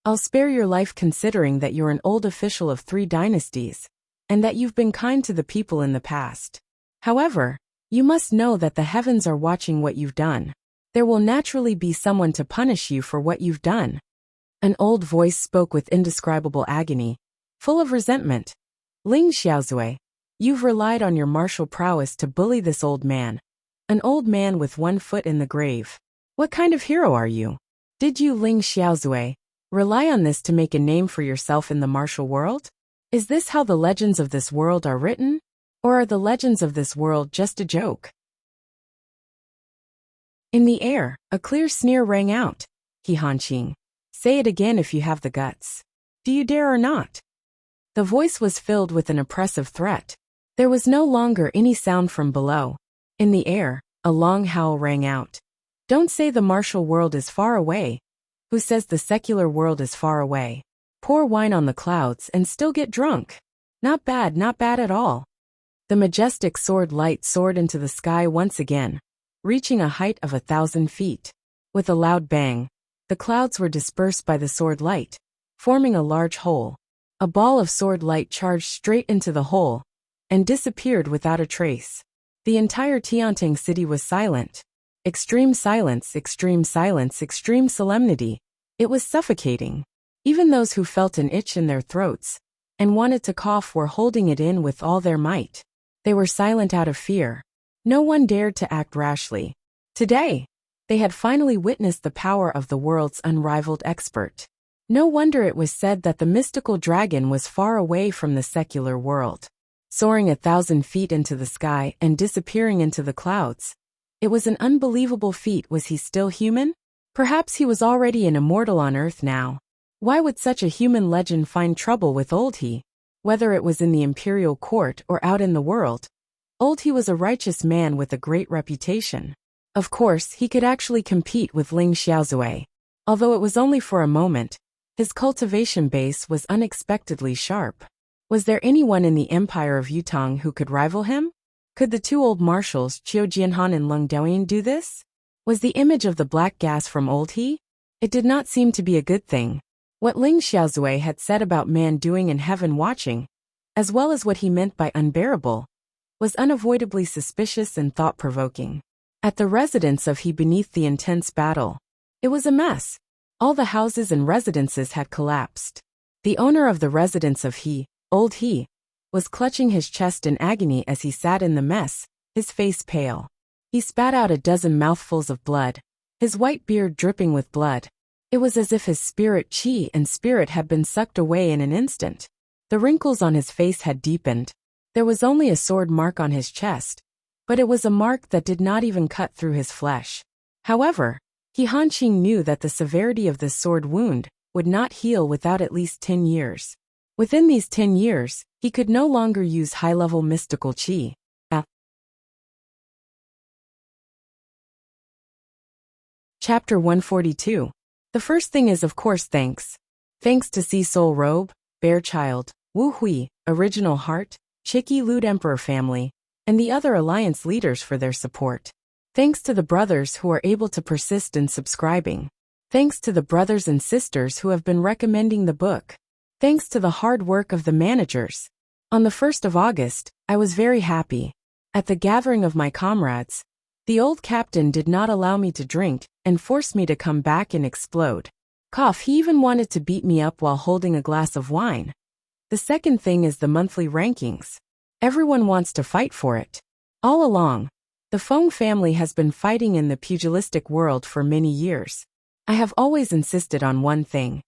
I'll spare your life considering that you're an old official of 3 dynasties, and that you've been kind to the people in the past. However, you must know that the heavens are watching what you've done. There will naturally be someone to punish you for what you've done. An old voice spoke with indescribable agony, full of resentment. Ling Xiaozui, you've relied on your martial prowess to bully this old man. An old man with 1 foot in the grave. What kind of hero are you? Did you, Ling Xiaozui, rely on this to make a name for yourself in the martial world? Is this how the legends of this world are written? Or are the legends of this world just a joke? In the air, a clear sneer rang out. He Hanqing. Say it again if you have the guts. Do you dare or not? The voice was filled with an oppressive threat. There was no longer any sound from below. In the air, a long howl rang out. Don't say the martial world is far away. Who says the secular world is far away? Pour wine on the clouds and still get drunk. Not bad at all. The majestic sword light soared into the sky once again, reaching a height of 1,000 feet. With a loud bang, the clouds were dispersed by the sword light, forming a large hole. A ball of sword light charged straight into the hole and disappeared without a trace. The entire Tiantang city was silent. Extreme silence, extreme silence, extreme solemnity. It was suffocating. Even those who felt an itch in their throats and wanted to cough were holding it in with all their might. They were silent out of fear. No one dared to act rashly. Today, they had finally witnessed the power of the world's unrivaled expert. No wonder it was said that the mystical dragon was far away from the secular world. Soaring 1,000 feet into the sky and disappearing into the clouds. It was an unbelievable feat. Was he still human? Perhaps he was already an immortal on Earth now. Why would such a human legend find trouble with Old He? Whether it was in the imperial court or out in the world, Old He was a righteous man with a great reputation. Of course, he could actually compete with Ling Xiaozui. Although it was only for a moment, his cultivation base was unexpectedly sharp. Was there anyone in the empire of Yutang who could rival him? Could the 2 old marshals, Qiu Jianhan and Leng Douyin, do this? Was the image of the black gas from Old He? It did not seem to be a good thing. What Ling Xiaozui had said about man doing and heaven watching, as well as what he meant by unbearable, was unavoidably suspicious and thought-provoking. At the residence of He beneath the intense battle, it was a mess. All the houses and residences had collapsed. The owner of the residence of He, Old He, was clutching his chest in agony as he sat in the mess, his face pale. He spat out a dozen mouthfuls of blood, his white beard dripping with blood. It was as if his spirit chi and spirit had been sucked away in an instant. The wrinkles on his face had deepened. There was only a sword mark on his chest, but it was a mark that did not even cut through his flesh. However, He Hanqing knew that the severity of this sword wound would not heal without at least 10 years. Within these 10 years, he could no longer use high-level mystical chi. Chapter 142. The first thing is of course thanks. Thanks to Sea Soul Robe, Bear Child, Wu Hui, Original Heart, Chicky Lute Emperor family, and the other alliance leaders for their support. Thanks to the brothers who are able to persist in subscribing. Thanks to the brothers and sisters who have been recommending the book. Thanks to the hard work of the managers. On the 1st of August, I was very happy. At the gathering of my comrades, the old captain did not allow me to drink and forced me to come back and explode. Cough, he even wanted to beat me up while holding a glass of wine. The second thing is the monthly rankings. Everyone wants to fight for it. All along, The Feng family has been fighting in the pugilistic world for many years. I have always insisted on one thing.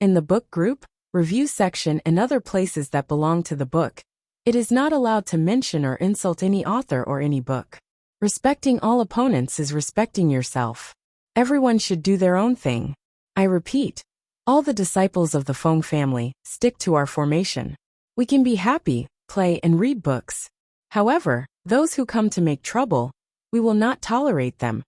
In the book group, review section and other places that belong to the book, it is not allowed to mention or insult any author or any book. Respecting all opponents is respecting yourself. Everyone should do their own thing. I repeat, all the disciples of the Feng family stick to our formation. We can be happy, play and read books. However, those who come to make trouble, we will not tolerate them.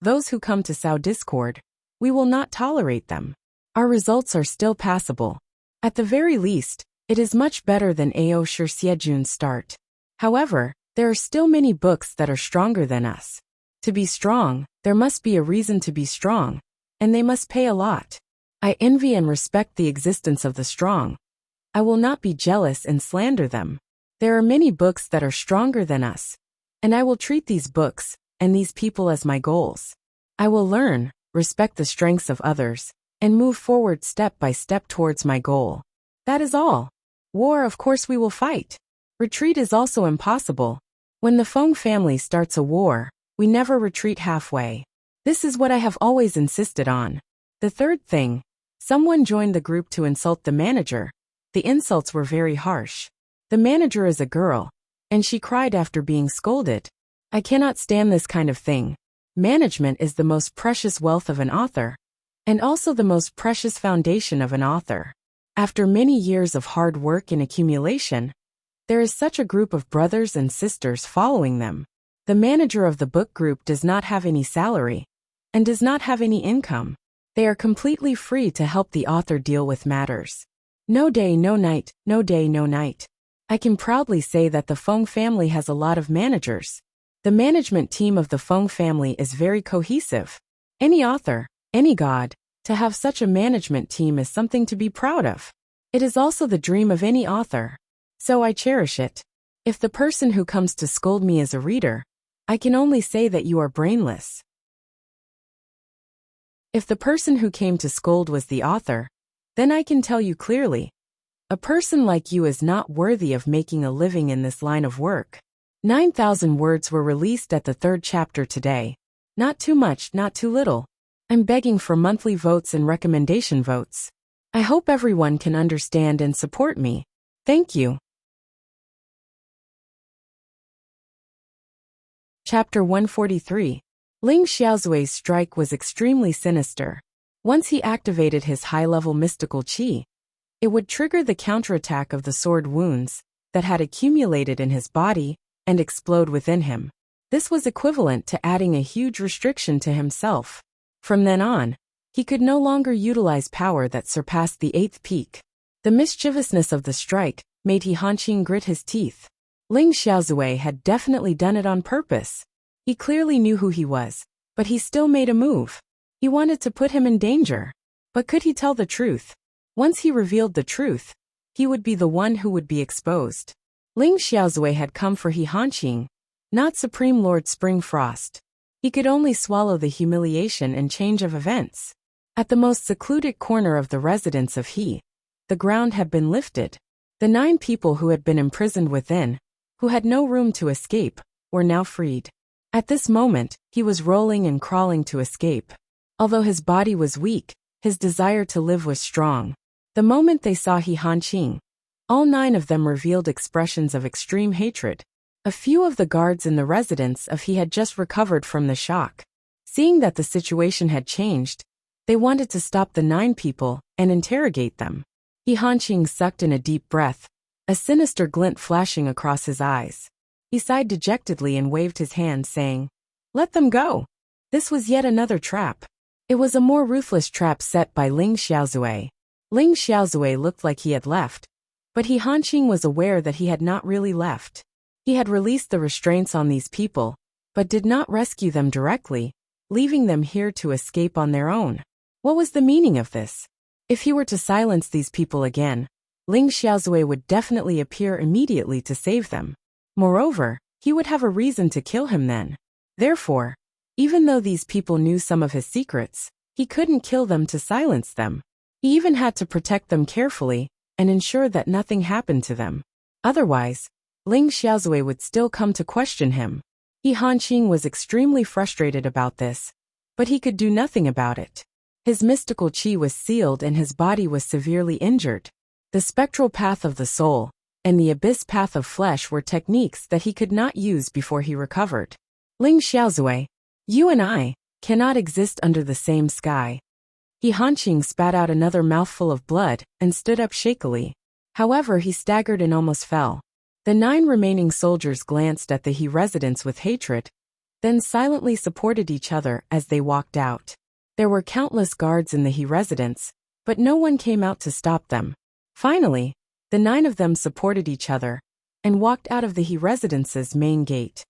Those who come to sow discord, we will not tolerate them. Our results are still passable. At the very least, it is much better than Ao Shi Xiejun's start. However, there are still many books that are stronger than us. To be strong, there must be a reason to be strong, and they must pay a lot. I envy and respect the existence of the strong. I will not be jealous and slander them. There are many books that are stronger than us, and I will treat these books and these people as my goals. I will learn, respect the strengths of others, and move forward step by step towards my goal. That is all. War, of course, we will fight. Retreat is also impossible. When the Feng family starts a war, we never retreat halfway. This is what I have always insisted on. The third thing, someone joined the group to insult the manager. The insults were very harsh. The manager is a girl, and she cried after being scolded. I cannot stand this kind of thing. Management is the most precious wealth of an author, and also the most precious foundation of an author. After many years of hard work and accumulation, there is such a group of brothers and sisters following them. The manager of the book group does not have any salary, and does not have any income. They are completely free to help the author deal with matters. No day, no night, no day, no night. I can proudly say that the Feng family has a lot of managers. The management team of the Feng family is very cohesive. Any author, any god, to have such a management team is something to be proud of. It is also the dream of any author. So I cherish it. If the person who comes to scold me is a reader, I can only say that you are brainless. If the person who came to scold was the author, then I can tell you clearly, a person like you is not worthy of making a living in this line of work. 9,000 words were released at the 3rd chapter today. Not too much, not too little. I'm begging for monthly votes and recommendation votes. I hope everyone can understand and support me. Thank you. Chapter 143. Ling Xiaozui's strike was extremely sinister. Once he activated his high-level mystical qi, it would trigger the counterattack of the sword wounds that had accumulated in his body and explode within him. This was equivalent to adding a huge restriction to himself. From then on, he could no longer utilize power that surpassed the 8th peak. The mischievousness of the strike made He Hanqing grit his teeth. Ling Xiaozui had definitely done it on purpose. He clearly knew who he was, but he still made a move. He wanted to put him in danger. But could he tell the truth? Once he revealed the truth, he would be the one who would be exposed. Ling Xiaozui had come for He Hanqing, not Supreme Lord Springfrost. He could only swallow the humiliation and change of events. At the most secluded corner of the residence of He, the ground had been lifted. The 9 people who had been imprisoned within, who had no room to escape, were now freed. At this moment, he was rolling and crawling to escape. Although his body was weak, his desire to live was strong. The moment they saw He Hanqing, all 9 of them revealed expressions of extreme hatred. A few of the guards in the residence of He had just recovered from the shock. Seeing that the situation had changed, they wanted to stop the 9 people and interrogate them. He Hanqing sucked in a deep breath, a sinister glint flashing across his eyes. He sighed dejectedly and waved his hand, saying, "Let them go." This was yet another trap. It was a more ruthless trap set by Ling Xiaozui. Ling Xiaozui looked like he had left, but He Hanqing was aware that he had not really left. He had released the restraints on these people, but did not rescue them directly, leaving them here to escape on their own. What was the meaning of this? If he were to silence these people again, Ling Xiaozui would definitely appear immediately to save them. Moreover, he would have a reason to kill him then. Therefore, even though these people knew some of his secrets, he couldn't kill them to silence them. He even had to protect them carefully and ensure that nothing happened to them. Otherwise, Ling Xiaozui would still come to question him. He Hanqing was extremely frustrated about this, but he could do nothing about it. His mystical qi was sealed and his body was severely injured. The spectral path of the soul and the abyss path of flesh were techniques that he could not use before he recovered. Ling Xiaozui, you and I cannot exist under the same sky. He Hanqing spat out another mouthful of blood and stood up shakily. However, he staggered and almost fell. The 9 remaining soldiers glanced at the He residents with hatred, then silently supported each other as they walked out. There were countless guards in the He residence, but no one came out to stop them. Finally, the 9 of them supported each other and walked out of the He residence's main gate.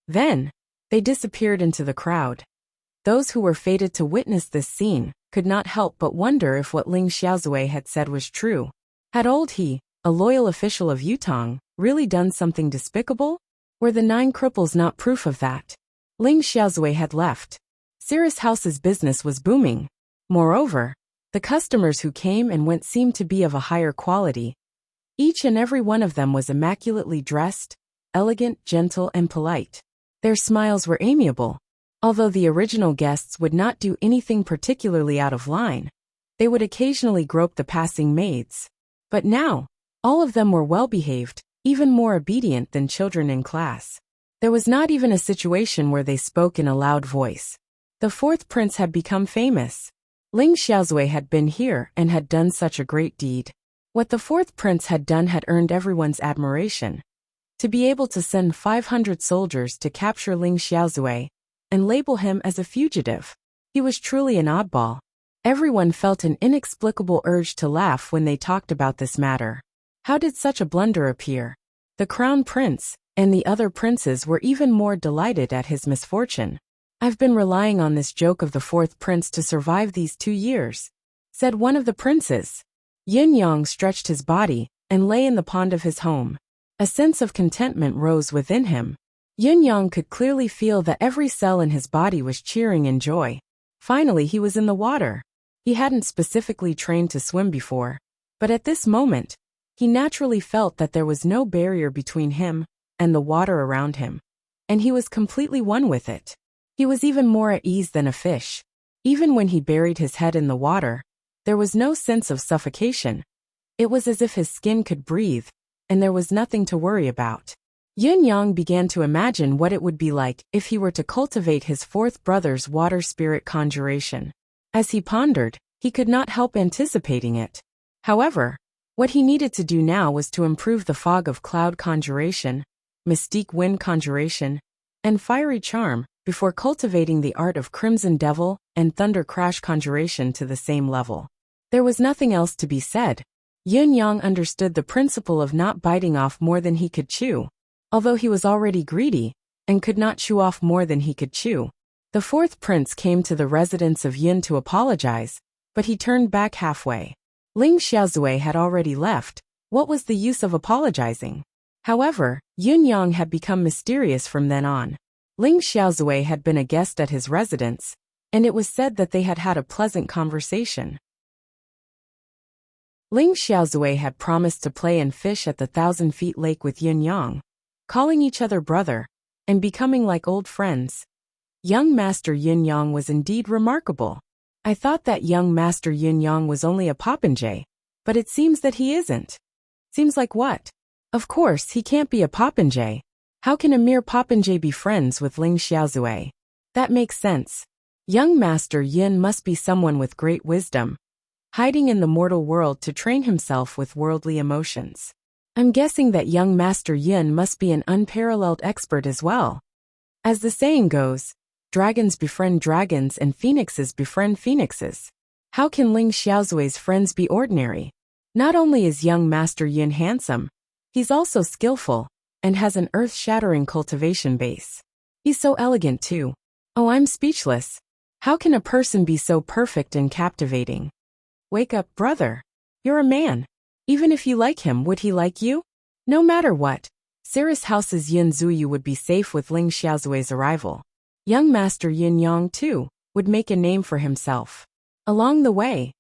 Then, they disappeared into the crowd. Those who were fated to witness this scene could not help but wonder if what Ling Xiaozui had said was true. Had old He, a loyal official of Yutong, really done something despicable? Were the 9 cripples not proof of that? Ling Xiaozui had left. Cirrus House's business was booming. Moreover, the customers who came and went seemed to be of a higher quality. Each and every one of them was immaculately dressed, elegant, gentle, and polite. Their smiles were amiable. Although the original guests would not do anything particularly out of line, they would occasionally grope the passing maids. But now, all of them were well-behaved, even more obedient than children in class. There was not even a situation where they spoke in a loud voice. The 4th prince had become famous. Ling Xiaozui had been here and had done such a great deed. What the 4th prince had done had earned everyone's admiration. To be able to send 500 soldiers to capture Ling Xiaozui and label him as a fugitive. He was truly an oddball. Everyone felt an inexplicable urge to laugh when they talked about this matter. How did such a blunder appear? The crown prince and the other princes were even more delighted at his misfortune. I've been relying on this joke of the 4th prince to survive these 2 years, said one of the princes. Yin Yang stretched his body and lay in the pond of his home. A sense of contentment rose within him. Yin Yang could clearly feel that every cell in his body was cheering in joy. Finally, he was in the water. He hadn't specifically trained to swim before, but at this moment, he naturally felt that there was no barrier between him and the water around him, and he was completely one with it. He was even more at ease than a fish. Even when he buried his head in the water, there was no sense of suffocation. It was as if his skin could breathe, and there was nothing to worry about. Yin Yang began to imagine what it would be like if he were to cultivate his 4th brother's water spirit conjuration. As he pondered, he could not help anticipating it. However, what he needed to do now was to improve the fog of cloud conjuration, mystique wind conjuration, and fiery charm before cultivating the art of crimson devil and thunder crash conjuration to the same level. There was nothing else to be said. Yin Yang understood the principle of not biting off more than he could chew. Although he was already greedy and could not chew off more than he could chew. The 4th prince came to the residence of Yin to apologize, but he turned back halfway. Ling Xiaozui had already left. What was the use of apologizing? However, Yin Yang had become mysterious from then on. Ling Xiaozui had been a guest at his residence, and it was said that they had had a pleasant conversation. Ling Xiaozui had promised to play and fish at the 1,000-feet lake with Yin Yang, calling each other brother, and becoming like old friends. Young Master Yin Yang was indeed remarkable. I thought that young Master Yin Yang was only a popinjay, but it seems that he isn't. Seems like what? Of course, he can't be a popinjay. How can a mere popinjay be friends with Ling Xiaozui? That makes sense. Young Master Yin must be someone with great wisdom, hiding in the mortal world to train himself with worldly emotions. I'm guessing that young Master Yin must be an unparalleled expert as well. As the saying goes, dragons befriend dragons and phoenixes befriend phoenixes. How can Ling Xiaozui's friends be ordinary? Not only is young Master Yin handsome, he's also skillful and has an earth-shattering cultivation base. He's so elegant too. Oh, I'm speechless. How can a person be so perfect and captivating? Wake up, brother. You're a man. Even if you like him, would he like you? No matter what, Cirrus House's Yin Zuyu would be safe with Ling Xiaozui's arrival. Young Master Yin Yang, too, would make a name for himself. Along the way,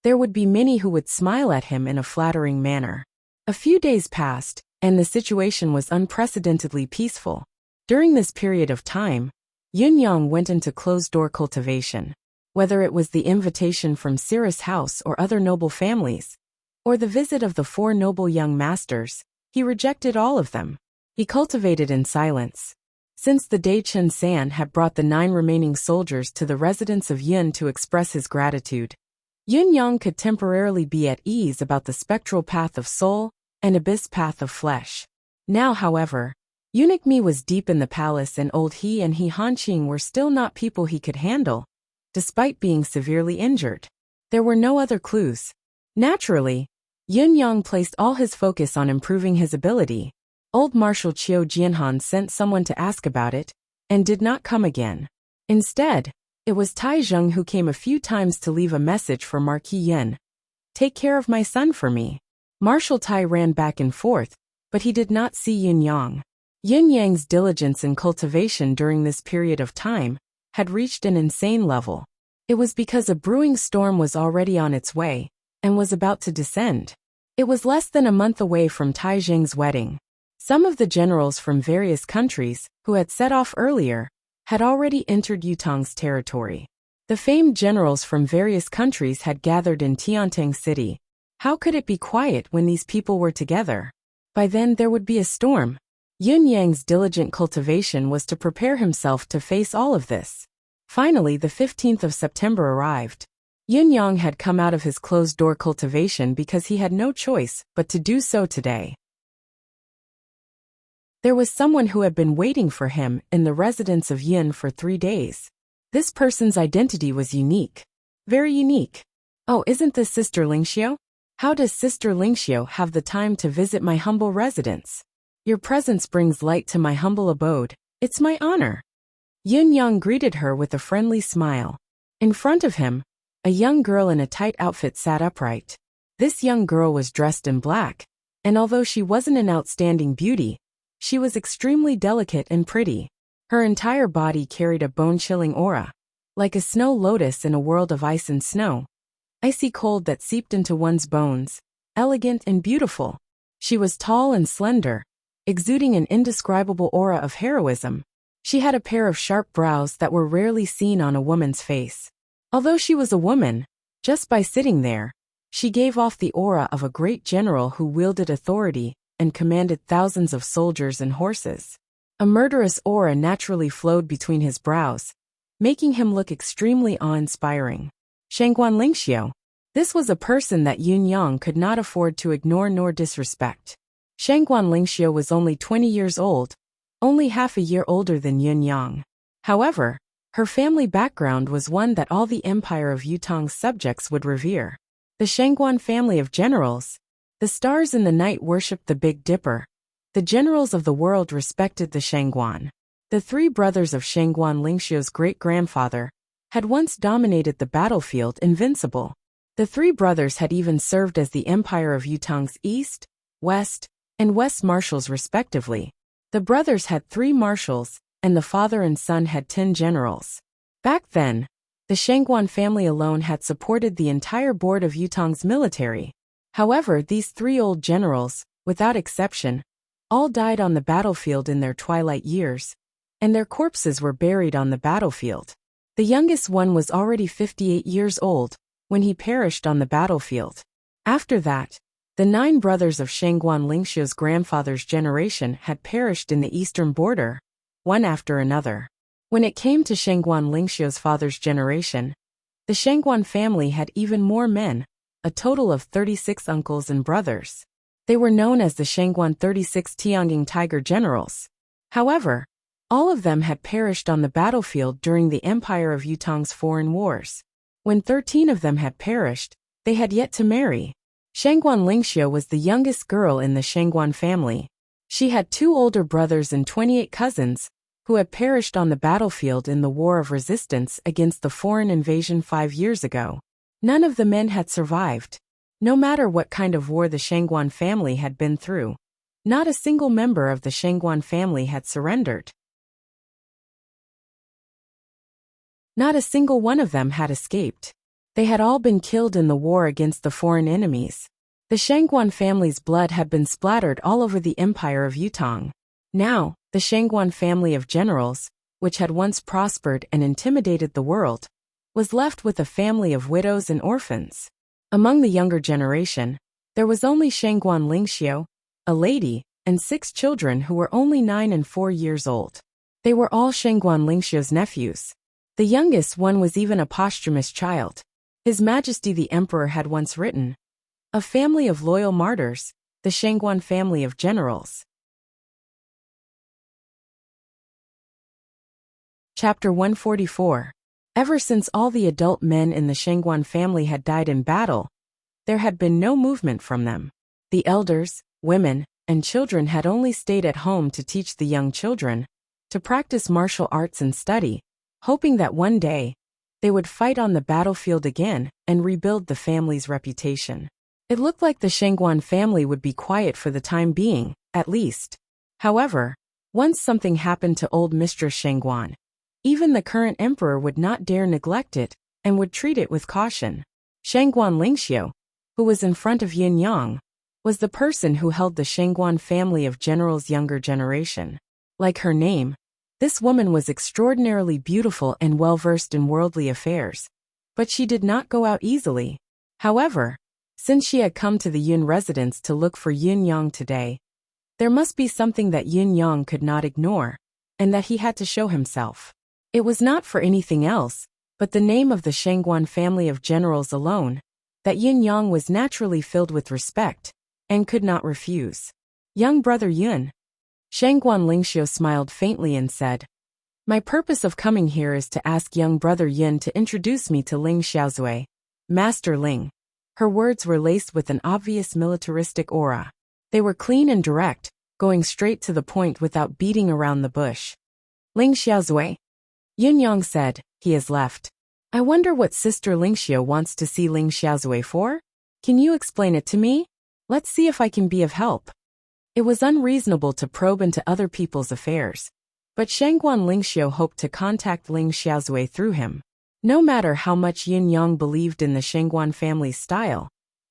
there would be many who would smile at him in a flattering manner. A few days passed, and the situation was unprecedentedly peaceful. During this period of time, Yunyang went into closed-door cultivation. Whether it was the invitation from Cyrus' house or other noble families, or the visit of the four noble young masters, he rejected all of them. He cultivated in silence. Since the day Chen San had brought the 9 remaining soldiers to the residence of Yun to express his gratitude, Yunyang could temporarily be at ease about the spectral path of soul and abyss path of flesh. Now, however, Eunuch Mi was deep in the palace, and old he and he Hanqing were still not people he could handle, despite being severely injured. There were no other clues. Naturally, Yunyang placed all his focus on improving his ability. Old Marshal Qiu Jianhan sent someone to ask about it, and did not come again. Instead, it was Tai Zheng who came a few times to leave a message for Marquis Yin. "Take care of my son for me." Marshal Tai ran back and forth, but he did not see Yunyang. Yunyang's diligence in cultivation during this period of time had reached an insane level. It was because a brewing storm was already on its way, and was about to descend. It was less than a month away from Tai Zheng's wedding. Some of the generals from various countries, who had set off earlier, had already entered Yutong's territory. The famed generals from various countries had gathered in Tiantang City. How could it be quiet when these people were together? By then there would be a storm. Yunyang's diligent cultivation was to prepare himself to face all of this. Finally, the 15th of September arrived. Yunyang had come out of his closed-door cultivation because he had no choice but to do so today. There was someone who had been waiting for him in the residence of Yin for 3 days. This person's identity was unique. Very unique. "Oh, isn't this Sister Lingxiu? How does Sister Lingxiu have the time to visit my humble residence? Your presence brings light to my humble abode. It's my honor." Yunyang greeted her with a friendly smile. In front of him, a young girl in a tight outfit sat upright. This young girl was dressed in black, and although she wasn't an outstanding beauty, she was extremely delicate and pretty. Her entire body carried a bone-chilling aura, like a snow lotus in a world of ice and snow. Icy cold that seeped into one's bones, elegant and beautiful. She was tall and slender, exuding an indescribable aura of heroism. She had a pair of sharp brows that were rarely seen on a woman's face. Although she was a woman, just by sitting there, she gave off the aura of a great general who wielded authority and commanded thousands of soldiers and horses. A murderous aura naturally flowed between his brows, making him look extremely awe-inspiring. Shangguan Lingxiu. This was a person that Yunyang could not afford to ignore nor disrespect. Shangguan Lingxiu was only 20 years old, only half a year older than Yunyang. However, her family background was one that all the empire of Yutong's subjects would revere. The Shangguan family of generals. The stars in the night worshipped the Big Dipper. The generals of the world respected the Shangguan. The 3 brothers of Shangguan Lingxiu's great-grandfather had once dominated the battlefield invincible. The 3 brothers had even served as the empire of Yutong's East, West, and West marshals respectively. The brothers had 3 marshals, and the father and son had 10 generals. Back then, the Shangguan family alone had supported the entire board of Yutong's military. However, these 3 old generals, without exception, all died on the battlefield in their twilight years, and their corpses were buried on the battlefield. The youngest one was already 58 years old when he perished on the battlefield. After that, the 9 brothers of Shangguan Lingxiu's grandfather's generation had perished in the eastern border, one after another. When it came to Shangguan Lingxiu's father's generation, the Shangguan family had even more men, a total of 36 uncles and brothers. They were known as the Shangguan 36 Tianjing Tiger Generals. However, all of them had perished on the battlefield during the Empire of Yutong's foreign wars. When 13 of them had perished, they had yet to marry. Shangguan Lingxiu was the youngest girl in the Shangguan family. She had 2 older brothers and 28 cousins, who had perished on the battlefield in the War of Resistance against the foreign invasion 5 years ago. None of the men had survived. No matter what kind of war the Shangguan family had been through, not a single member of the Shangguan family had surrendered. Not a single one of them had escaped. They had all been killed in the war against the foreign enemies. The Shangguan family's blood had been splattered all over the empire of Yutong. Now, the Shangguan family of generals, which had once prospered and intimidated the world, was left with a family of widows and orphans. Among the younger generation, there was only Shangguan Lingxiu, a lady, and 6 children who were only 9 and 4 years old. They were all Shangguan Lingxiu's nephews. The youngest one was even a posthumous child. His Majesty the Emperor had once written, "A family of loyal martyrs, the Shangguan family of generals." Chapter 144. Ever since all the adult men in the Shangguan family had died in battle, there had been no movement from them. The elders, women, and children had only stayed at home to teach the young children, to practice martial arts and study, hoping that one day, they would fight on the battlefield again and rebuild the family's reputation. It looked like the Shangguan family would be quiet for the time being, at least. However, once something happened to old Mistress Shangguan, even the current emperor would not dare neglect it and would treat it with caution. Shangguan Lingxiu, who was in front of Yin Yang, was the person who held the Shangguan family of generals' younger generation. Like her name, this woman was extraordinarily beautiful and well-versed in worldly affairs, but she did not go out easily. However, since she had come to the Yun residence to look for Yin Yang today, there must be something that Yin Yang could not ignore, and that he had to show himself. It was not for anything else, but the name of the Shangguan family of generals alone, that Yin Yang was naturally filled with respect, and could not refuse. "Young brother Yun." Shangguan Lingxiu smiled faintly and said, "My purpose of coming here is to ask young brother Yun to introduce me to Ling Xiaozui, Master Ling." Her words were laced with an obvious militaristic aura. They were clean and direct, going straight to the point without beating around the bush. "Ling Xiaozui," Yun Yang said, "He has left. I wonder what Sister Lingxiu wants to see Ling Xiaozui for? Can you explain it to me? Let's see if I can be of help." It was unreasonable to probe into other people's affairs, but Shangguan Lingxiu hoped to contact Ling Xiaozui through him. No matter how much Yin Yang believed in the Shangguan family's style,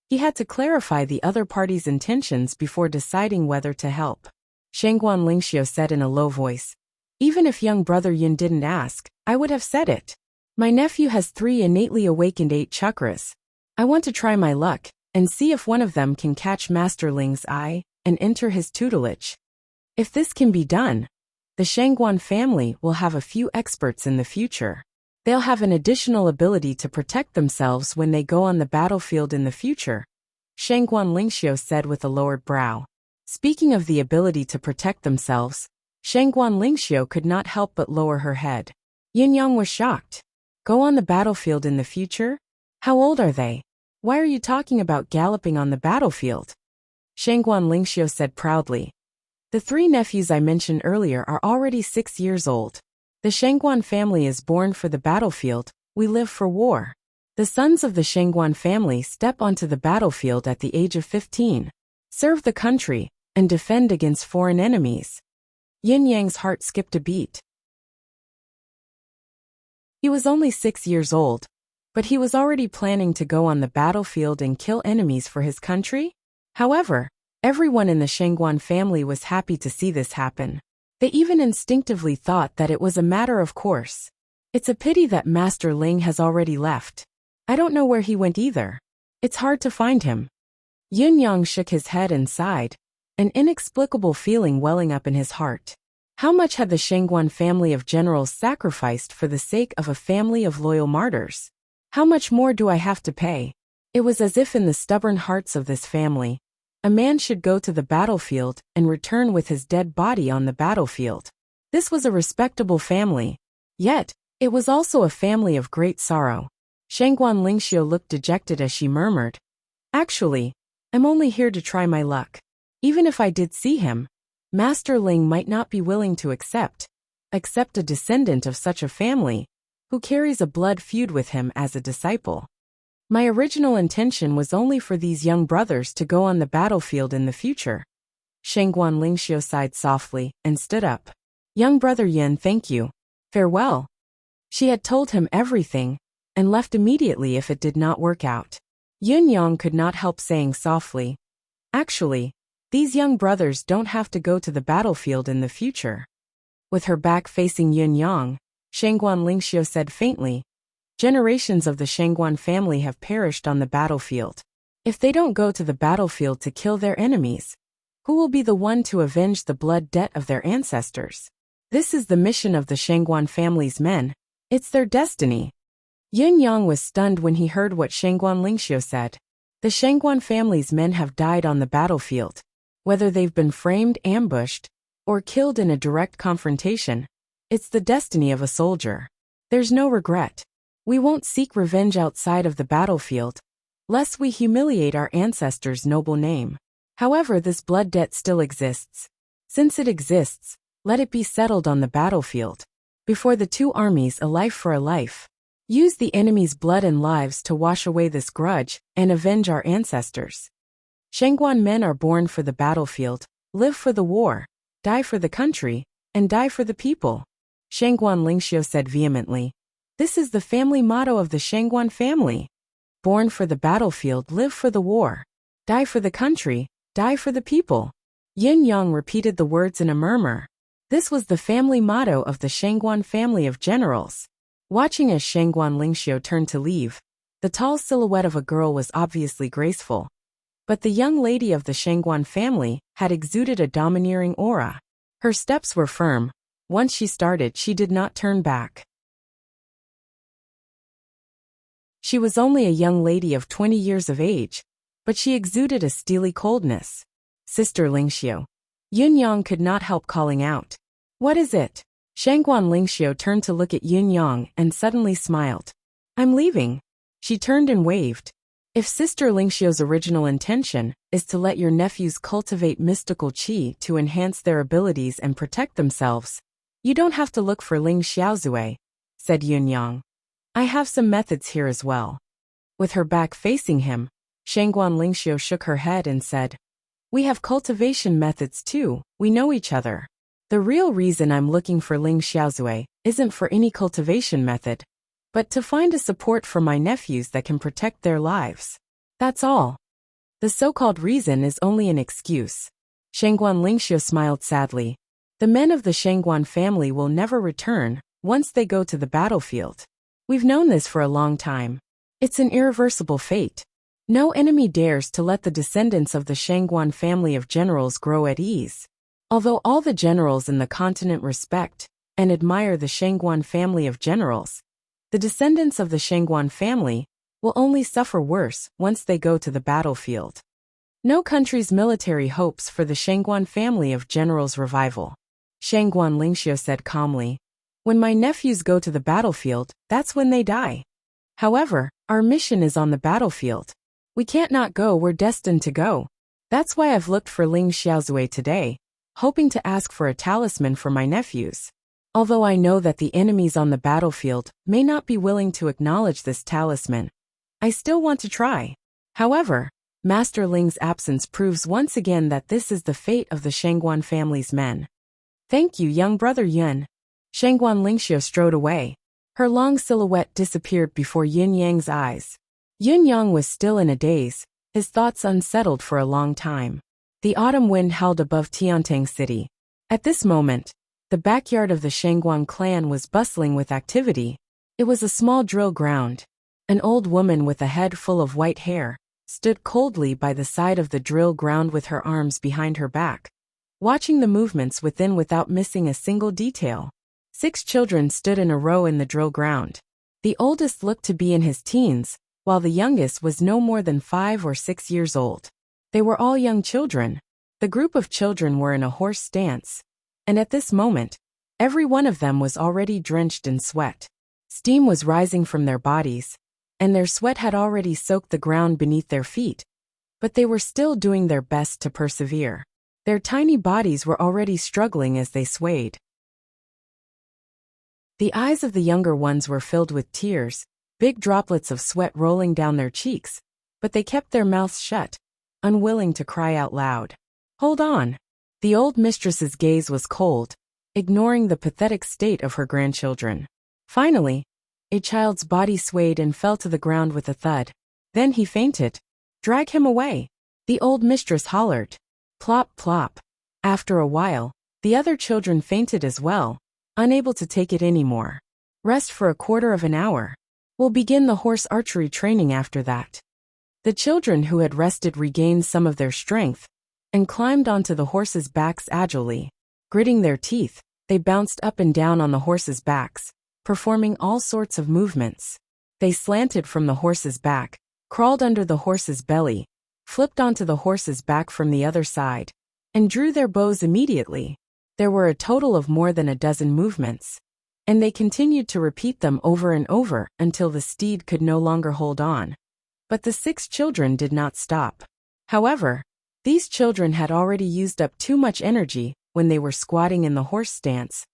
he had to clarify the other party's intentions before deciding whether to help. Shangguan Lingxiu said in a low voice, "Even if young brother Yin didn't ask, I would have said it. My nephew has 3 innately awakened 8 chakras. I want to try my luck and see if one of them can catch Master Ling's eye and enter his tutelage. If this can be done, the Shangguan family will have a few experts in the future. They'll have an additional ability to protect themselves when they go on the battlefield in the future," Shangguan Lingxiu said with a lowered brow. Speaking of the ability to protect themselves, Shangguan Lingxiu could not help but lower her head. Yin Yang was shocked. "Go on the battlefield in the future? How old are they? Why are you talking about galloping on the battlefield?" Shangguan Lingxiu said proudly, "The 3 nephews I mentioned earlier are already 6 years old. The Shangguan family is born for the battlefield, we live for war. The sons of the Shangguan family step onto the battlefield at the age of 15, serve the country, and defend against foreign enemies." Yin Yang's heart skipped a beat. He was only 6 years old, but he was already planning to go on the battlefield and kill enemies for his country? However, everyone in the Shangguan family was happy to see this happen. They even instinctively thought that it was a matter of course. "It's a pity that Master Ling has already left. I don't know where he went either. It's hard to find him." Yin Yang shook his head and sighed, an inexplicable feeling welling up in his heart. How much had the Shangguan family of generals sacrificed for the sake of a family of loyal martyrs? How much more do I have to pay? It was as if in the stubborn hearts of this family, a man should go to the battlefield and return with his dead body on the battlefield. This was a respectable family, yet it was also a family of great sorrow. Shangguan Lingxiu looked dejected as she murmured, "Actually, I'm only here to try my luck. Even if I did see him, Master Ling might not be willing to accept a descendant of such a family, who carries a blood feud with him as a disciple. My original intention was only for these young brothers to go on the battlefield in the future." Shangguan Lingxiu sighed softly and stood up. "Young brother Yin, thank you. Farewell." She had told him everything, and left immediately if it did not work out. Yun Yang could not help saying softly, "Actually, these young brothers don't have to go to the battlefield in the future." With her back facing Yun Yang, Shangguan Lingxiu said faintly, "Generations of the Shangguan family have perished on the battlefield. If they don't go to the battlefield to kill their enemies, who will be the one to avenge the blood debt of their ancestors? This is the mission of the Shangguan family's men. It's their destiny." Yun Yang was stunned when he heard what Shangguan Lingxiu said. The Shangguan family's men have died on the battlefield. Whether they've been framed, ambushed, or killed in a direct confrontation, it's the destiny of a soldier. There's no regret. We won't seek revenge outside of the battlefield, lest we humiliate our ancestors' noble name. However, this blood debt still exists. Since it exists, let it be settled on the battlefield. Before the two armies, a life for a life. Use the enemy's blood and lives to wash away this grudge and avenge our ancestors. Shangguan men are born for the battlefield, live for the war, die for the country, and die for the people. Shangguan Lingxiu said vehemently. This is the family motto of the Shangguan family. Born for the battlefield, live for the war, die for the country, die for the people. Yin Yang repeated the words in a murmur. This was the family motto of the Shangguan family of generals. Watching as Shangguan Lingxiu turned to leave, the tall silhouette of a girl was obviously graceful. But the young lady of the Shangguan family had exuded a domineering aura. Her steps were firm. Once she started, she did not turn back. She was only a young lady of 20 years of age, but she exuded a steely coldness. Sister Lingxiu. Yun Yang could not help calling out. What is it? Shangguan Lingxiu turned to look at Yun Yang and suddenly smiled. I'm leaving. She turned and waved. If Sister Lingxiu's original intention is to let your nephews cultivate mystical qi to enhance their abilities and protect themselves, you don't have to look for Ling Xiaozue, said Yun Yang. I have some methods here as well. With her back facing him, Shangguan Lingxiu shook her head and said, We have cultivation methods too, we know each other. The real reason I'm looking for Ling Xiaozue isn't for any cultivation method, but to find a support for my nephews that can protect their lives. That's all. The so-called reason is only an excuse. Shangguan Lingxiu smiled sadly. The men of the Shangguan family will never return once they go to the battlefield. We've known this for a long time. It's an irreversible fate. No enemy dares to let the descendants of the Shangguan family of generals grow at ease. Although all the generals in the continent respect and admire the Shangguan family of generals, the descendants of the Shangguan family will only suffer worse once they go to the battlefield. No country's military hopes for the Shangguan family of generals' revival. Shangguan Lingxiu said calmly, When my nephews go to the battlefield, that's when they die. However, our mission is on the battlefield. We can't not go, we're destined to go. That's why I've looked for Ling Xiaozue today, hoping to ask for a talisman for my nephews. Although I know that the enemies on the battlefield may not be willing to acknowledge this talisman, I still want to try. However, Master Ling's absence proves once again that this is the fate of the Shangguan family's men. Thank you, young brother Yun. Shangguan Lingxiu strode away. Her long silhouette disappeared before Yin Yang's eyes. Yun Yang was still in a daze, his thoughts unsettled for a long time. The autumn wind howled above Tiantang City. At this moment, the backyard of the Shangguan clan was bustling with activity. It was a small drill ground. An old woman with a head full of white hair stood coldly by the side of the drill ground with her arms behind her back, watching the movements within without missing a single detail. 6 children stood in a row in the drill ground. The oldest looked to be in his teens, while the youngest was no more than 5 or 6 years old. They were all young children. The group of children were in a horse stance, and at this moment, every one of them was already drenched in sweat. Steam was rising from their bodies, and their sweat had already soaked the ground beneath their feet, but they were still doing their best to persevere. Their tiny bodies were already struggling as they swayed. The eyes of the younger ones were filled with tears, big droplets of sweat rolling down their cheeks, but they kept their mouths shut, unwilling to cry out loud. Hold on. The old mistress's gaze was cold, ignoring the pathetic state of her grandchildren. Finally, a child's body swayed and fell to the ground with a thud. Then he fainted. Drag him away, the old mistress hollered. Plop, plop. After a while, the other children fainted as well, unable to take it anymore. Rest for a quarter of an hour. We'll begin the horse archery training after that. The children who had rested regained some of their strength and climbed onto the horses' backs agilely. Gritting their teeth, they bounced up and down on the horses' backs, performing all sorts of movements. They slanted from the horse's back, crawled under the horse's belly, flipped onto the horse's back from the other side, and drew their bows immediately. There were a total of more than a dozen movements, and they continued to repeat them over and over until the steed could no longer hold on. But the 6 children did not stop. However, these children had already used up too much energy when they were squatting in the horse stance.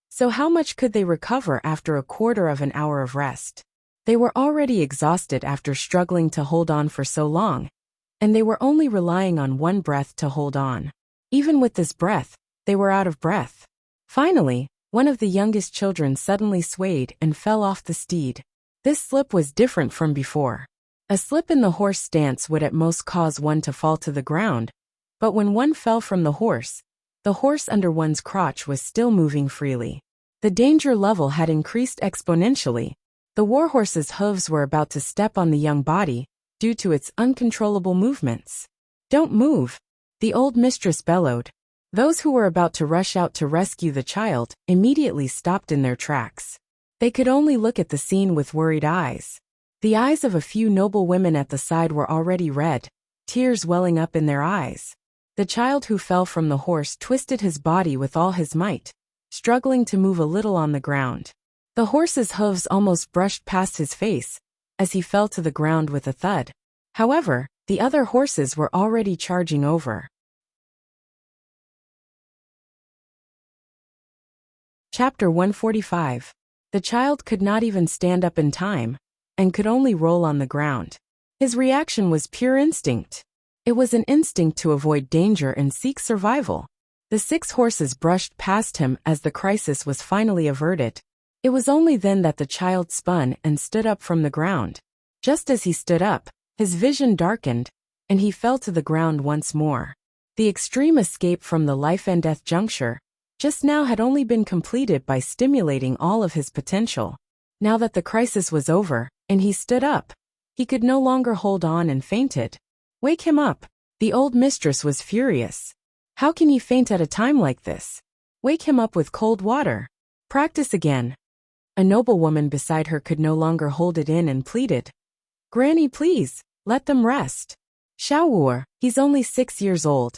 So how much could they recover after a quarter of an hour of rest? They were already exhausted after struggling to hold on for so long, and they were only relying on one breath to hold on. Even with this breath, they were out of breath. Finally, one of the youngest children suddenly swayed and fell off the steed. This slip was different from before. A slip in the horse stance would at most cause one to fall to the ground, but when one fell from the horse under one's crotch was still moving freely. The danger level had increased exponentially. The warhorse's hooves were about to step on the young body due to its uncontrollable movements. Don't move, the old mistress bellowed. Those who were about to rush out to rescue the child immediately stopped in their tracks. They could only look at the scene with worried eyes. The eyes of a few noble women at the side were already red, tears welling up in their eyes. The child who fell from the horse twisted his body with all his might, struggling to move a little on the ground. The horse's hooves almost brushed past his face as he fell to the ground with a thud. However, the other horses were already charging over. Chapter 145. The child could not even stand up in time, and could only roll on the ground. His reaction was pure instinct. It was an instinct to avoid danger and seek survival. The 6 horses brushed past him as the crisis was finally averted. It was only then that the child spun and stood up from the ground. Just as he stood up, his vision darkened, and he fell to the ground once more. The extreme escape from the life-and-death juncture just now had only been completed by stimulating all of his potential. Now that the crisis was over, and he stood up, he could no longer hold on and fainted. Wake him up. The old mistress was furious. How can he faint at a time like this? Wake him up with cold water. Practice again. A noblewoman beside her could no longer hold it in and pleaded. Granny, please, let them rest. Xiaowuer, he's only 6 years old.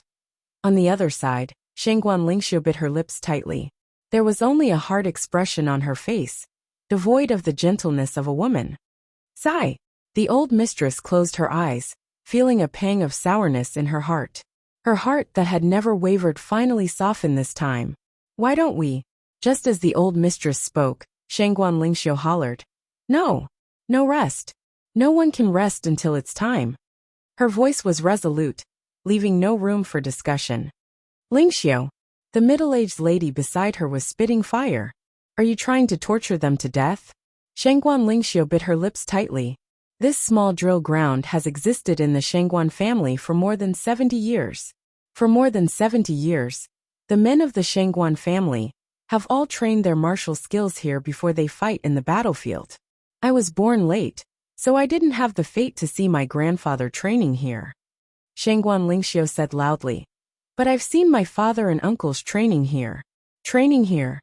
On the other side, Shangguan Lingxiu bit her lips tightly. There was only a hard expression on her face, devoid of the gentleness of a woman. Sigh. The old mistress closed her eyes, feeling a pang of sourness in her heart. Her heart that had never wavered finally softened this time. Why don't we? Just as the old mistress spoke, Shangguan Lingxiu hollered. No. No rest. No one can rest until it's time. Her voice was resolute, leaving no room for discussion. Lingxiu. The middle-aged lady beside her was spitting fire. Are you trying to torture them to death? Shangguan Lingxiu bit her lips tightly. This small drill ground has existed in the Shangguan family for more than 70 years. For more than 70 years, the men of the Shangguan family have all trained their martial skills here before they fight in the battlefield. I was born late, so I didn't have the fate to see my grandfather training here. Shangguan Lingxiu said loudly. But I've seen my father and uncles training here. Training here.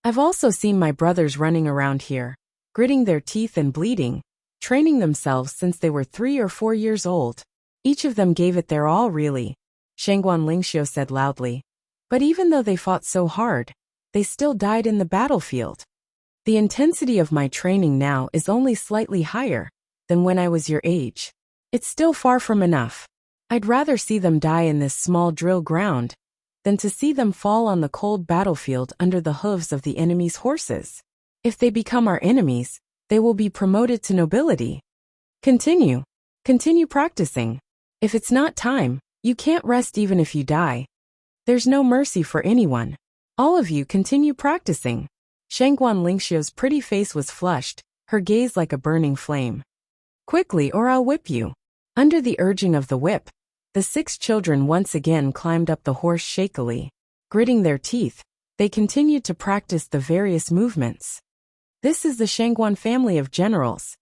I've also seen my brothers running around here, gritting their teeth and bleeding, training themselves since they were 3 or 4 years old. Each of them gave it their all really, Shangguan Lingxiu said loudly. But even though they fought so hard, they still died in the battlefield. The intensity of my training now is only slightly higher than when I was your age. It's still far from enough. I'd rather see them die in this small drill ground than to see them fall on the cold battlefield under the hooves of the enemy's horses. If they become our enemies, they will be promoted to nobility. Continue practicing. If it's not time, you can't rest even if you die. There's no mercy for anyone. All of you continue practicing. Shangguan Lingxiu's pretty face was flushed, her gaze like a burning flame. Quickly or I'll whip you." Under the urging of the whip, the 6 children once again climbed up the horse shakily. Gritting their teeth, they continued to practice the various movements. "This is the Shangguan family of generals,"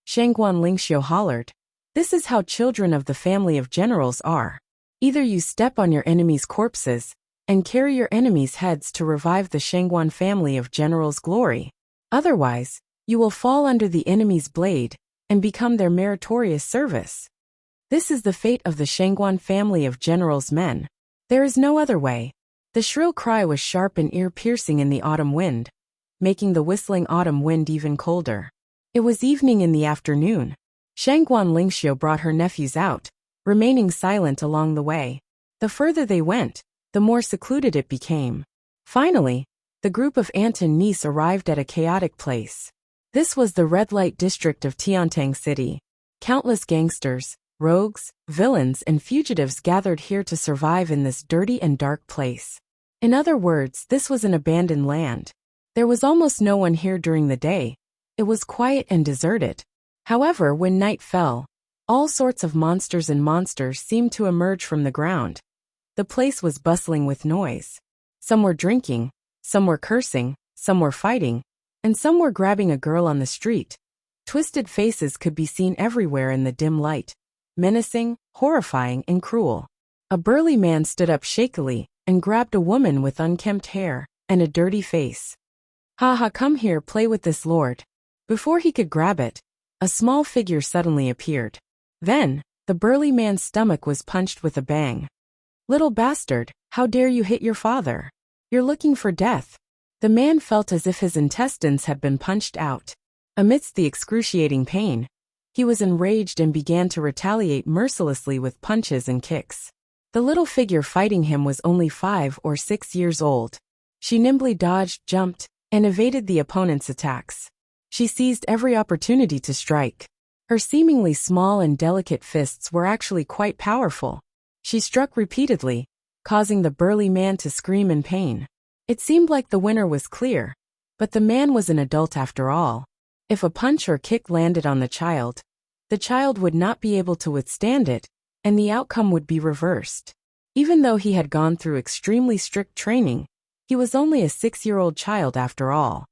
Shangguan Lingxiu hollered. "This is how children of the family of generals are. Either you step on your enemies' corpses and carry your enemies' heads to revive the Shangguan family of generals' glory. Otherwise, you will fall under the enemy's blade and become their meritorious service. This is the fate of the Shangguan family of generals' men. There is no other way." The shrill cry was sharp and ear-piercing in the autumn wind, making the whistling autumn wind even colder. It was evening in the afternoon. Shangguan Lingxiu brought her nephews out, remaining silent along the way. The further they went, the more secluded it became. Finally, the group of aunt and niece arrived at a chaotic place. This was the red light district of Tiantang City. Countless gangsters, rogues, villains, and fugitives gathered here to survive in this dirty and dark place. In other words, this was an abandoned land. There was almost no one here during the day. It was quiet and deserted. However, when night fell, all sorts of monsters seemed to emerge from the ground. The place was bustling with noise. Some were drinking, some were cursing, some were fighting, and some were grabbing a girl on the street. Twisted faces could be seen everywhere in the dim light, menacing, horrifying, and cruel. A burly man stood up shakily and grabbed a woman with unkempt hair and a dirty face. "Ha ha, come here, play with this lord." Before he could grab it, a small figure suddenly appeared. Then, the burly man's stomach was punched with a bang. "Little bastard, how dare you hit your father? You're looking for death." The man felt as if his intestines had been punched out. Amidst the excruciating pain, he was enraged and began to retaliate mercilessly with punches and kicks. The little figure fighting him was only 5 or 6 years old. She nimbly dodged, jumped, and evaded the opponent's attacks. She seized every opportunity to strike. Her seemingly small and delicate fists were actually quite powerful. She struck repeatedly, causing the burly man to scream in pain. It seemed like the winner was clear, but the man was an adult after all. If a punch or kick landed on the child would not be able to withstand it, and the outcome would be reversed. Even though he had gone through extremely strict training, he was only a 6-year-old child after all.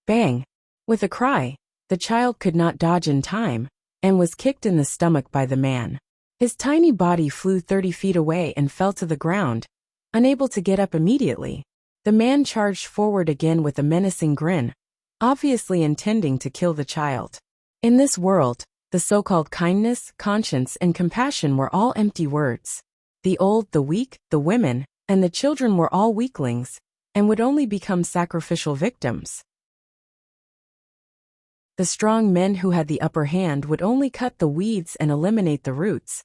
Bang! With a cry, the child could not dodge in time, and was kicked in the stomach by the man. His tiny body flew 30 feet away and fell to the ground, unable to get up immediately. The man charged forward again with a menacing grin, obviously intending to kill the child. In this world, the so-called kindness, conscience, and compassion were all empty words. The old, the weak, the women, and the children were all weaklings, and would only become sacrificial victims. The strong men who had the upper hand would only cut the weeds and eliminate the roots,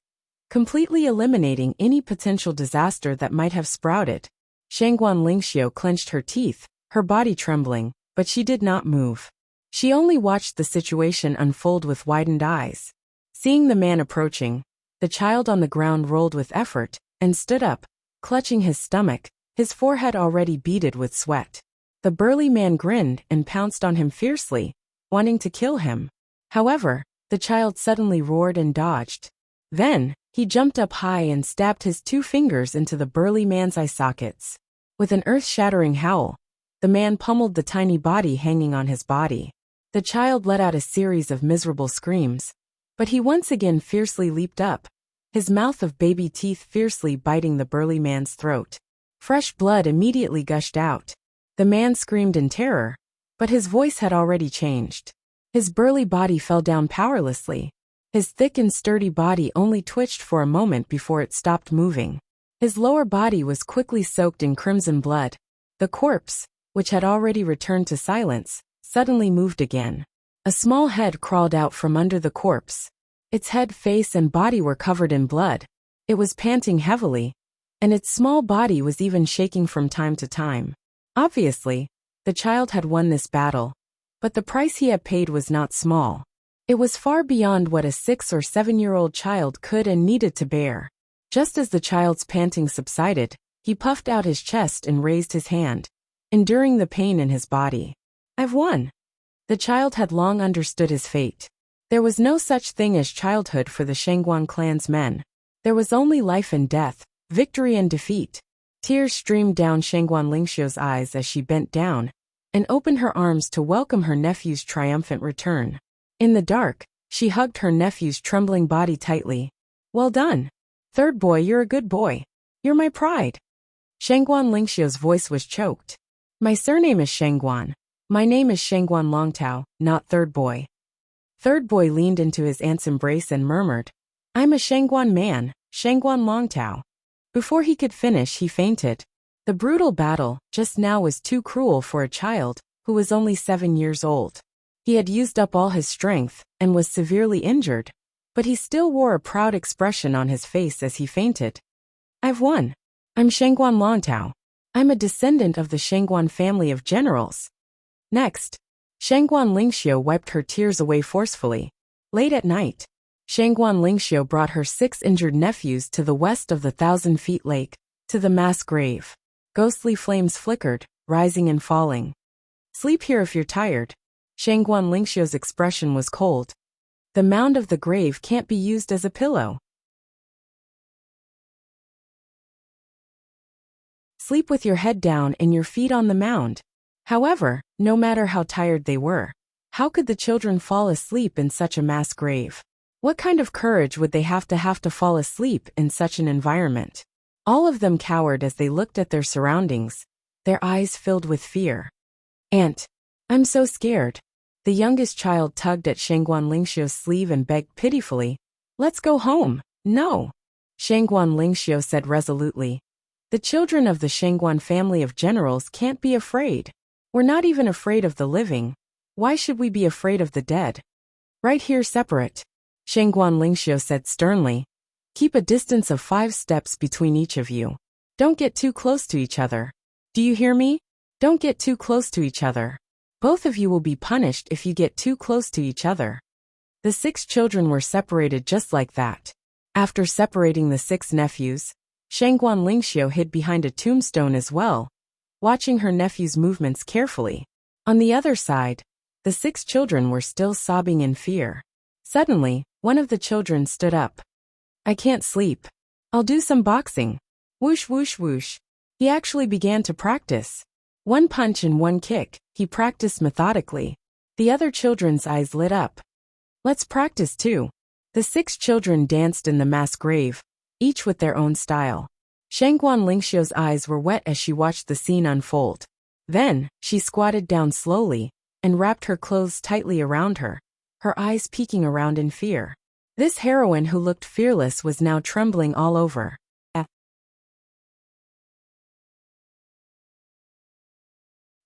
completely eliminating any potential disaster that might have sprouted. Shangguan Lingxiu clenched her teeth, her body trembling, but she did not move. She only watched the situation unfold with widened eyes. Seeing the man approaching, the child on the ground rolled with effort and stood up, clutching his stomach, his forehead already beaded with sweat. The burly man grinned and pounced on him fiercely, wanting to kill him. However, the child suddenly roared and dodged. Then, he jumped up high and stabbed his 2 fingers into the burly man's eye sockets. With an earth-shattering howl, the man pummeled the tiny body hanging on his body. The child let out a series of miserable screams, but he once again fiercely leaped up, his mouth of baby teeth fiercely biting the burly man's throat. Fresh blood immediately gushed out. The man screamed in terror, but his voice had already changed. His burly body fell down powerlessly. His thick and sturdy body only twitched for a moment before it stopped moving. His lower body was quickly soaked in crimson blood. The corpse, which had already returned to silence, suddenly moved again. A small head crawled out from under the corpse. Its head, face, and body were covered in blood. It was panting heavily, and its small body was even shaking from time to time. Obviously, the child had won this battle, but the price he had paid was not small. It was far beyond what a 6 or 7-year-old child could and needed to bear. Just as the child's panting subsided, he puffed out his chest and raised his hand, enduring the pain in his body. "I've won." The child had long understood his fate. There was no such thing as childhood for the Shangguan clan's men. There was only life and death, victory and defeat. Tears streamed down Shangguan Lingxiu's eyes as she bent down and opened her arms to welcome her nephew's triumphant return. In the dark, she hugged her nephew's trembling body tightly. "Well done. Third boy, you're a good boy. You're my pride." Shangguan Lingxiu's voice was choked. "My surname is Shangguan. My name is Shangguan Longtao, not third boy." Third boy leaned into his aunt's embrace and murmured, "I'm a Shangguan man, Shangguan Longtao." Before he could finish, he fainted. The brutal battle just now was too cruel for a child who was only 7 years old. He had used up all his strength and was severely injured, but he still wore a proud expression on his face as he fainted. "I've won. I'm Shangguan Longtao. I'm a descendant of the Shangguan family of generals." Next, Shangguan Lingxiu wiped her tears away forcefully. Late at night, Shangguan Lingxiu brought her 6 injured nephews to the west of the 1,000-feet lake, to the mass grave. Ghostly flames flickered, rising and falling. "Sleep here if you're tired." Shangguan Lingxiu's expression was cold. "The mound of the grave can't be used as a pillow. Sleep with your head down and your feet on the mound." However, no matter how tired they were, how could the children fall asleep in such a mass grave? What kind of courage would they have to fall asleep in such an environment? All of them cowered as they looked at their surroundings, their eyes filled with fear. "Aunt, I'm so scared." The youngest child tugged at Shangguan Lingxiu's sleeve and begged pitifully, "Let's go home." "No," Shangguan Lingxiu said resolutely. "The children of the Shangguan family of generals can't be afraid. We're not even afraid of the living. Why should we be afraid of the dead? Right here separate," Shangguan Lingxiu said sternly. "Keep a distance of 5 steps between each of you. Don't get too close to each other. Do you hear me? Don't get too close to each other. Both of you will be punished if you get too close to each other." The 6 children were separated just like that. After separating the 6 nephews, Shangguan Lingxiu hid behind a tombstone as well, watching her nephew's movements carefully. On the other side, the 6 children were still sobbing in fear. Suddenly, one of the children stood up. "I can't sleep. I'll do some boxing." Whoosh whoosh whoosh. He actually began to practice. 1 punch and 1 kick, he practiced methodically. The other children's eyes lit up. "Let's practice too." The 6 children danced in the mass grave, each with their own style. Shangguan Lingxiu's eyes were wet as she watched the scene unfold. Then, she squatted down slowly and wrapped her clothes tightly around her, her eyes peeking around in fear. This heroine who looked fearless was now trembling all over.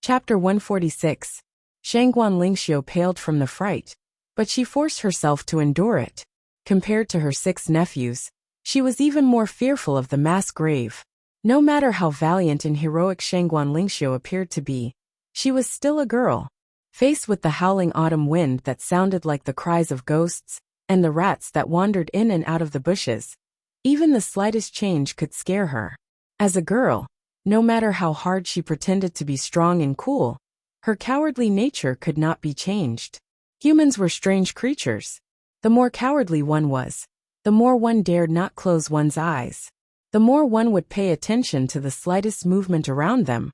Chapter 146. Shangguan Lingxiu paled from the fright, but she forced herself to endure it. Compared to her 6 nephews, she was even more fearful of the mass grave. No matter how valiant and heroic Shangguan Lingxiu appeared to be, she was still a girl. Faced with the howling autumn wind that sounded like the cries of ghosts, and the rats that wandered in and out of the bushes, even the slightest change could scare her. As a girl, no matter how hard she pretended to be strong and cool, her cowardly nature could not be changed. Humans were strange creatures. The more cowardly one was, the more one dared not close one's eyes. The more one would pay attention to the slightest movement around them,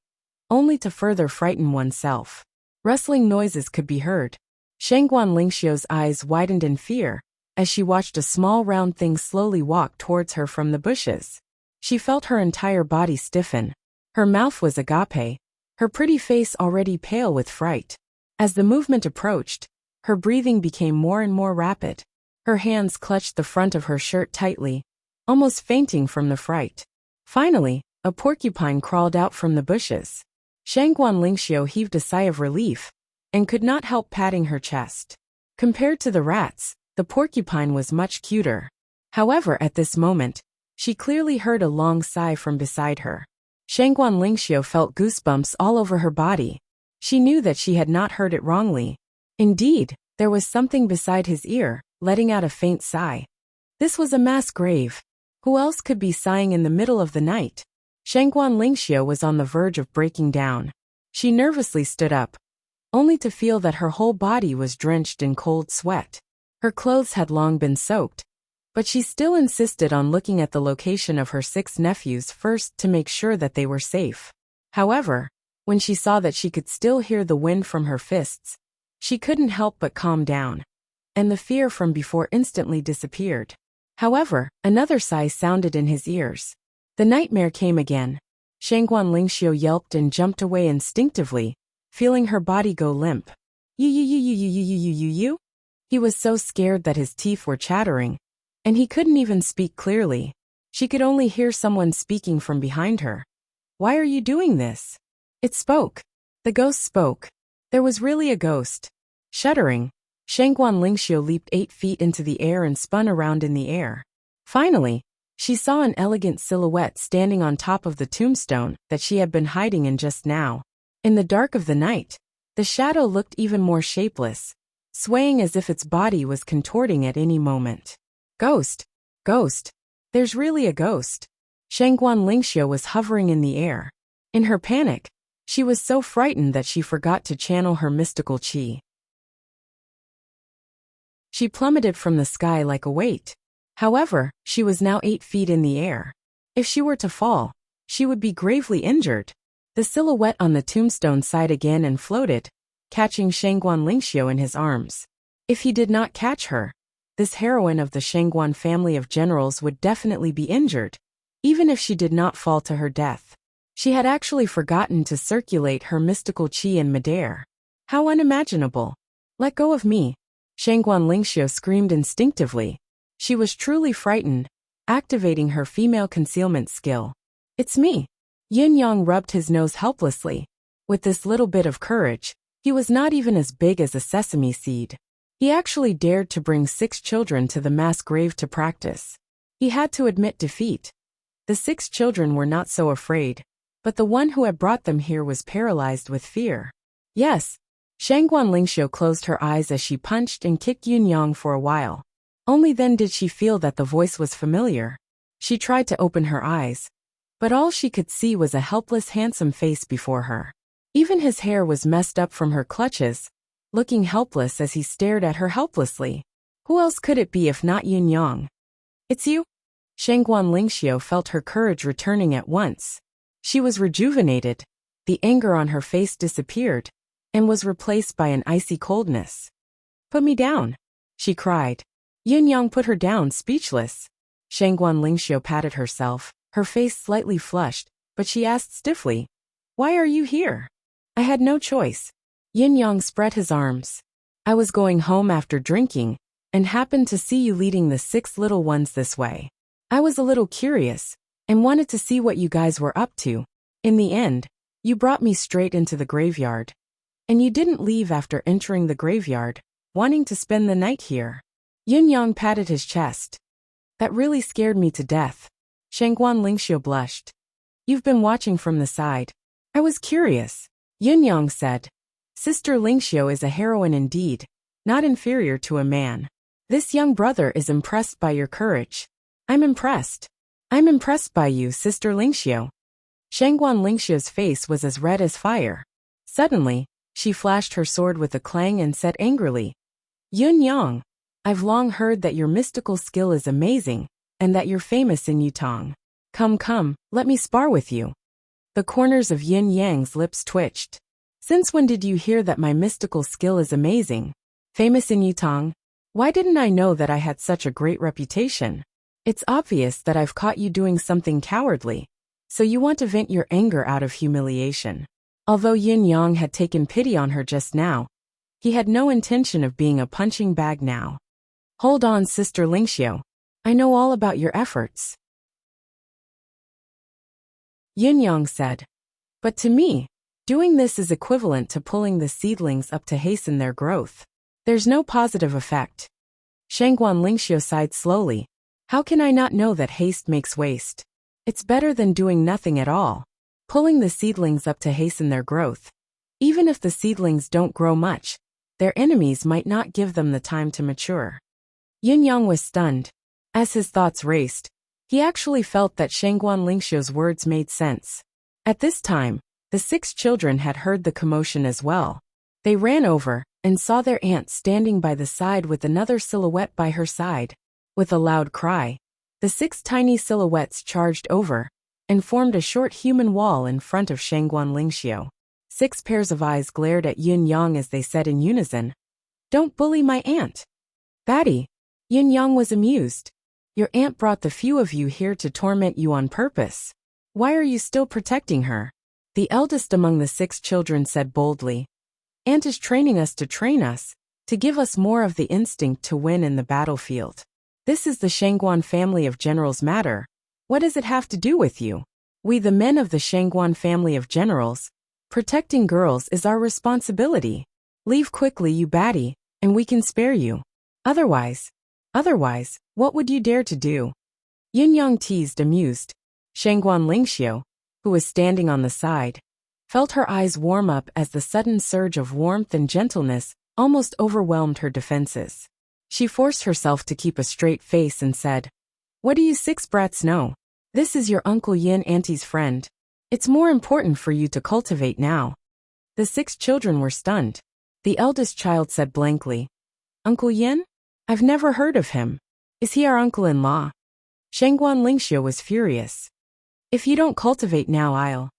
only to further frighten oneself. Rustling noises could be heard. Shangguan Lingxiu's eyes widened in fear as she watched a small round thing slowly walk towards her from the bushes. She felt her entire body stiffen. Her mouth was agape, her pretty face already pale with fright. As the movement approached, her breathing became more and more rapid. Her hands clutched the front of her shirt tightly, almost fainting from the fright. Finally, a porcupine crawled out from the bushes. Shangguan Lingxiu heaved a sigh of relief and could not help patting her chest. Compared to the rats, the porcupine was much cuter. However, at this moment, she clearly heard a long sigh from beside her. Shangguan Lingxiu felt goosebumps all over her body. She knew that she had not heard it wrongly. Indeed, there was something beside his ear, letting out a faint sigh. This was a mass grave. Who else could be sighing in the middle of the night? Shangguan Lingxiu was on the verge of breaking down. She nervously stood up. only to feel that her whole body was drenched in cold sweat. Her clothes had long been soaked, but she still insisted on looking at the location of her 6 nephews first to make sure that they were safe. However, when she saw that she could still hear the wind from her fists, she couldn't help but calm down, and the fear from before instantly disappeared. However, another sigh sounded in his ears. The nightmare came again. Shangguan Lingxiu yelped and jumped away instinctively, feeling her body go limp. You. He was so scared that his teeth were chattering, and he couldn't even speak clearly. She could only hear someone speaking from behind her. Why are you doing this? It spoke. The ghost spoke. There was really a ghost. Shuddering, Shangguan Lingxiu leaped 8 feet into the air and spun around in the air. Finally, she saw an elegant silhouette standing on top of the tombstone that she had been hiding in just now. In the dark of the night, the shadow looked even more shapeless, swaying as if its body was contorting at any moment. Ghost! Ghost! There's really a ghost! Shangguan Lingxiu was hovering in the air. In her panic, she was so frightened that she forgot to channel her mystical qi. She plummeted from the sky like a weight. However, she was now 8 feet in the air. If she were to fall, she would be gravely injured. The silhouette on the tombstone sighed again and floated, catching Shangguan Lingxiu in his arms. If he did not catch her, this heroine of the Shangguan family of generals would definitely be injured, even if she did not fall to her death. She had actually forgotten to circulate her mystical qi in midair. How unimaginable! Let go of me! Shangguan Lingxiu screamed instinctively. She was truly frightened, activating her female concealment skill. It's me. Yin Yang rubbed his nose helplessly. With this little bit of courage, he was not even as big as a sesame seed. He actually dared to bring 6 children to the mass grave to practice. He had to admit defeat. The 6 children were not so afraid, but the one who had brought them here was paralyzed with fear. Yes. Shangguan Lingxiu closed her eyes as she punched and kicked Yin Yang for a while. Only then did she feel that the voice was familiar. She tried to open her eyes, but all she could see was a helpless, handsome face before her. Even his hair was messed up from her clutches, looking helpless as he stared at her helplessly. Who else could it be if not Yin Yang? It's you? Shangguan Lingxiu felt her courage returning at once. She was rejuvenated. The anger on her face disappeared, and was replaced by an icy coldness. Put me down, she cried. Yin Yang put her down, speechless. Shangguan Lingxiu patted herself, her face slightly flushed, but she asked stiffly, "Why are you here?" "I had no choice." Yin Yang spread his arms. "I was going home after drinking, and happened to see you leading the 6 little ones this way. I was a little curious, and wanted to see what you guys were up to. In the end, you brought me straight into the graveyard. And you didn't leave after entering the graveyard, wanting to spend the night here." Yin Yang patted his chest. "That really scared me to death." Shangguan Lingxiu blushed. "You've been watching from the side." "I was curious," Yin Yang said. "Sister Lingxiu is a heroine indeed, not inferior to a man. This young brother is impressed by your courage." "I'm impressed. I'm impressed by you, Sister Lingxiu." Shangguan Lingxiu's face was as red as fire. Suddenly, she flashed her sword with a clang and said angrily, "Yin Yang, I've long heard that your mystical skill is amazing, and that you're famous in Yutong. Come, let me spar with you." The corners of Yin Yang's lips twitched. "Since when did you hear that my mystical skill is amazing? Famous in Yutong? Why didn't I know that I had such a great reputation? It's obvious that I've caught you doing something cowardly, so you want to vent your anger out of humiliation." Although Yin Yang had taken pity on her just now, he had no intention of being a punching bag now. "Hold on, Sister Lingxiu. I know all about your efforts," Yin Yang said. "But to me, doing this is equivalent to pulling the seedlings up to hasten their growth. There's no positive effect." Shangguan Lingxiu sighed slowly. "How can I not know that haste makes waste? It's better than doing nothing at all. Pulling the seedlings up to hasten their growth. Even if the seedlings don't grow much, their enemies might not give them the time to mature." Yin Yang was stunned. As his thoughts raced, he actually felt that Shangguan Lingxiu's words made sense. At this time, the 6 children had heard the commotion as well. They ran over and saw their aunt standing by the side with another silhouette by her side. With a loud cry, the 6 tiny silhouettes charged over and formed a short human wall in front of Shangguan Lingxiu. 6 pairs of eyes glared at Yun Yang as they said in unison, "Don't bully my aunt." "Batty," Yun Yang was amused. "Your aunt brought the few of you here to torment you on purpose. Why are you still protecting her?" The eldest among the 6 children said boldly, "Aunt is training us, to give us more of the instinct to win in the battlefield. This is the Shangguan family of generals matter. What does it have to do with you? We the men of the Shangguan family of generals, protecting girls is our responsibility. Leave quickly, you Batty, and we can spare you. Otherwise, what would you dare to do?" Yun Yang teased, amused. Shangguan Lingxiu, who was standing on the side, felt her eyes warm up as the sudden surge of warmth and gentleness almost overwhelmed her defenses. She forced herself to keep a straight face and said, "What do you 6 brats know? This is your Uncle Yin, Auntie's friend. It's more important for you to cultivate now." The 6 children were stunned. The eldest child said blankly, "Uncle Yin? I've never heard of him. Is he our uncle-in-law?" Shangguan Lingxiu was furious. "If you don't cultivate now, I'll..."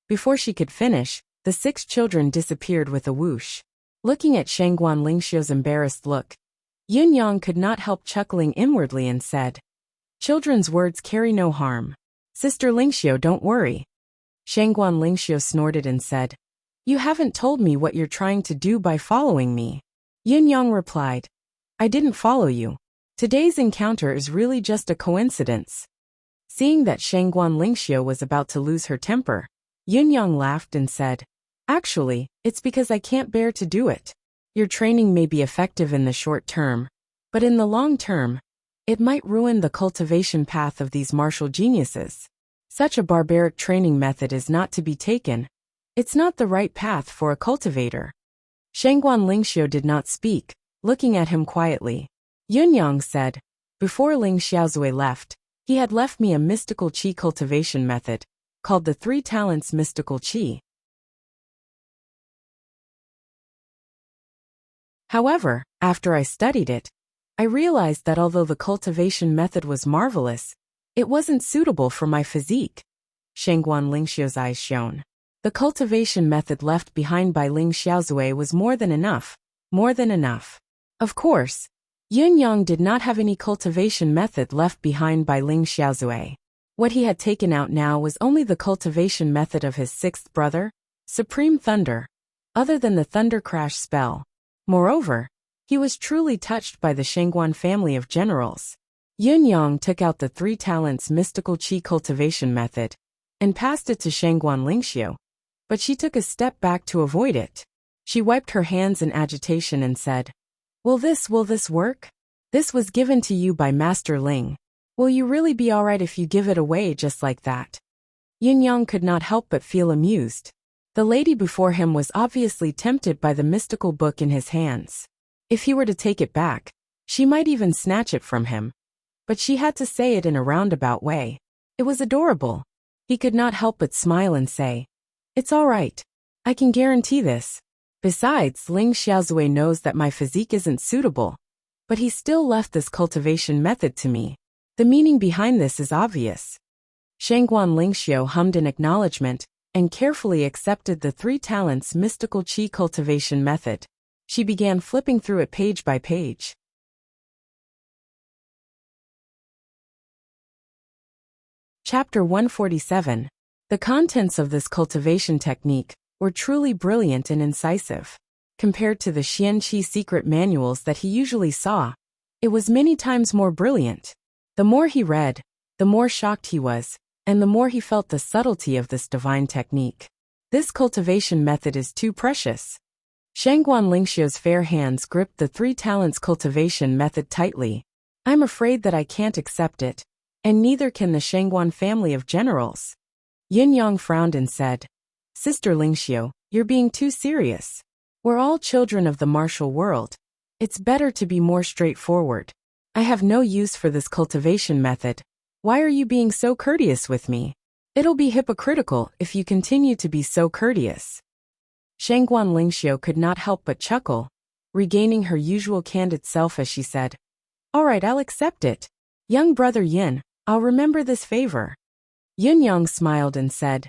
Before she could finish, the 6 children disappeared with a whoosh. Looking at Shangguan Lingxiu's embarrassed look, Yun Yang could not help chuckling inwardly and said, "Children's words carry no harm. Sister Lingxiu, don't worry." Shangguan Lingxiu snorted and said, "You haven't told me what you're trying to do by following me." Yun Yang replied, "I didn't follow you. Today's encounter is really just a coincidence." Seeing that Shangguan Lingxiu was about to lose her temper, Yun Yang laughed and said, "Actually, it's because I can't bear to do it. Your training may be effective in the short term, but in the long term, it might ruin the cultivation path of these martial geniuses. Such a barbaric training method is not to be taken. It's not the right path for a cultivator." Shangguan Lingxiu did not speak, looking at him quietly. Yun Yang said, "Before Ling Xiaozui left, he had left me a mystical qi cultivation method, called the 3 Talents Mystical Qi. However, after I studied it, I realized that although the cultivation method was marvelous, it wasn't suitable for my physique." Shangguan Lingxiu's eyes shone. The cultivation method left behind by Ling Xiaozui was more than enough. Of course, Yun Yang did not have any cultivation method left behind by Ling Xiaozui. What he had taken out now was only the cultivation method of his 6th brother, Supreme Thunder, other than the Thunder Crash spell. Moreover, he was truly touched by the Shangguan family of generals. Yun Yang took out the 3 Talents Mystical Qi cultivation method and passed it to Shangguan Lingxiu, but she took a step back to avoid it. She wiped her hands in agitation and said, Will this work? This was given to you by Master Ling. Will you really be alright if you give it away just like that?" Yun Yang could not help but feel amused. The lady before him was obviously tempted by the mystical book in his hands. If he were to take it back, she might even snatch it from him. But she had to say it in a roundabout way. It was adorable. He could not help but smile and say, "It's all right. I can guarantee this. Besides, Ling Xiaozui knows that my physique isn't suitable. But he still left this cultivation method to me. The meaning behind this is obvious." Shangguan Lingxiu hummed in acknowledgement and carefully accepted the 3 Talents Mystical Qi cultivation method. She began flipping through it page by page. Chapter 147. The contents of this cultivation technique were truly brilliant and incisive. Compared to the Xian Qi secret manuals that he usually saw, it was many times more brilliant. The more he read, the more shocked he was, and the more he felt the subtlety of this divine technique. This cultivation method is too precious. Shangguan Lingxiu's fair hands gripped the 3 Talents cultivation method tightly. "I'm afraid that I can't accept it, and neither can the Shangguan family of generals." Yun Yang frowned and said, "Sister Lingxiu, you're being too serious. We're all children of the martial world. It's better to be more straightforward. I have no use for this cultivation method. Why are you being so courteous with me? It'll be hypocritical if you continue to be so courteous." Shangguan Lingxiu could not help but chuckle, regaining her usual candid self as she said, "All right, I'll accept it. Young brother Yin, I'll remember this favor." Yun Yang smiled and said,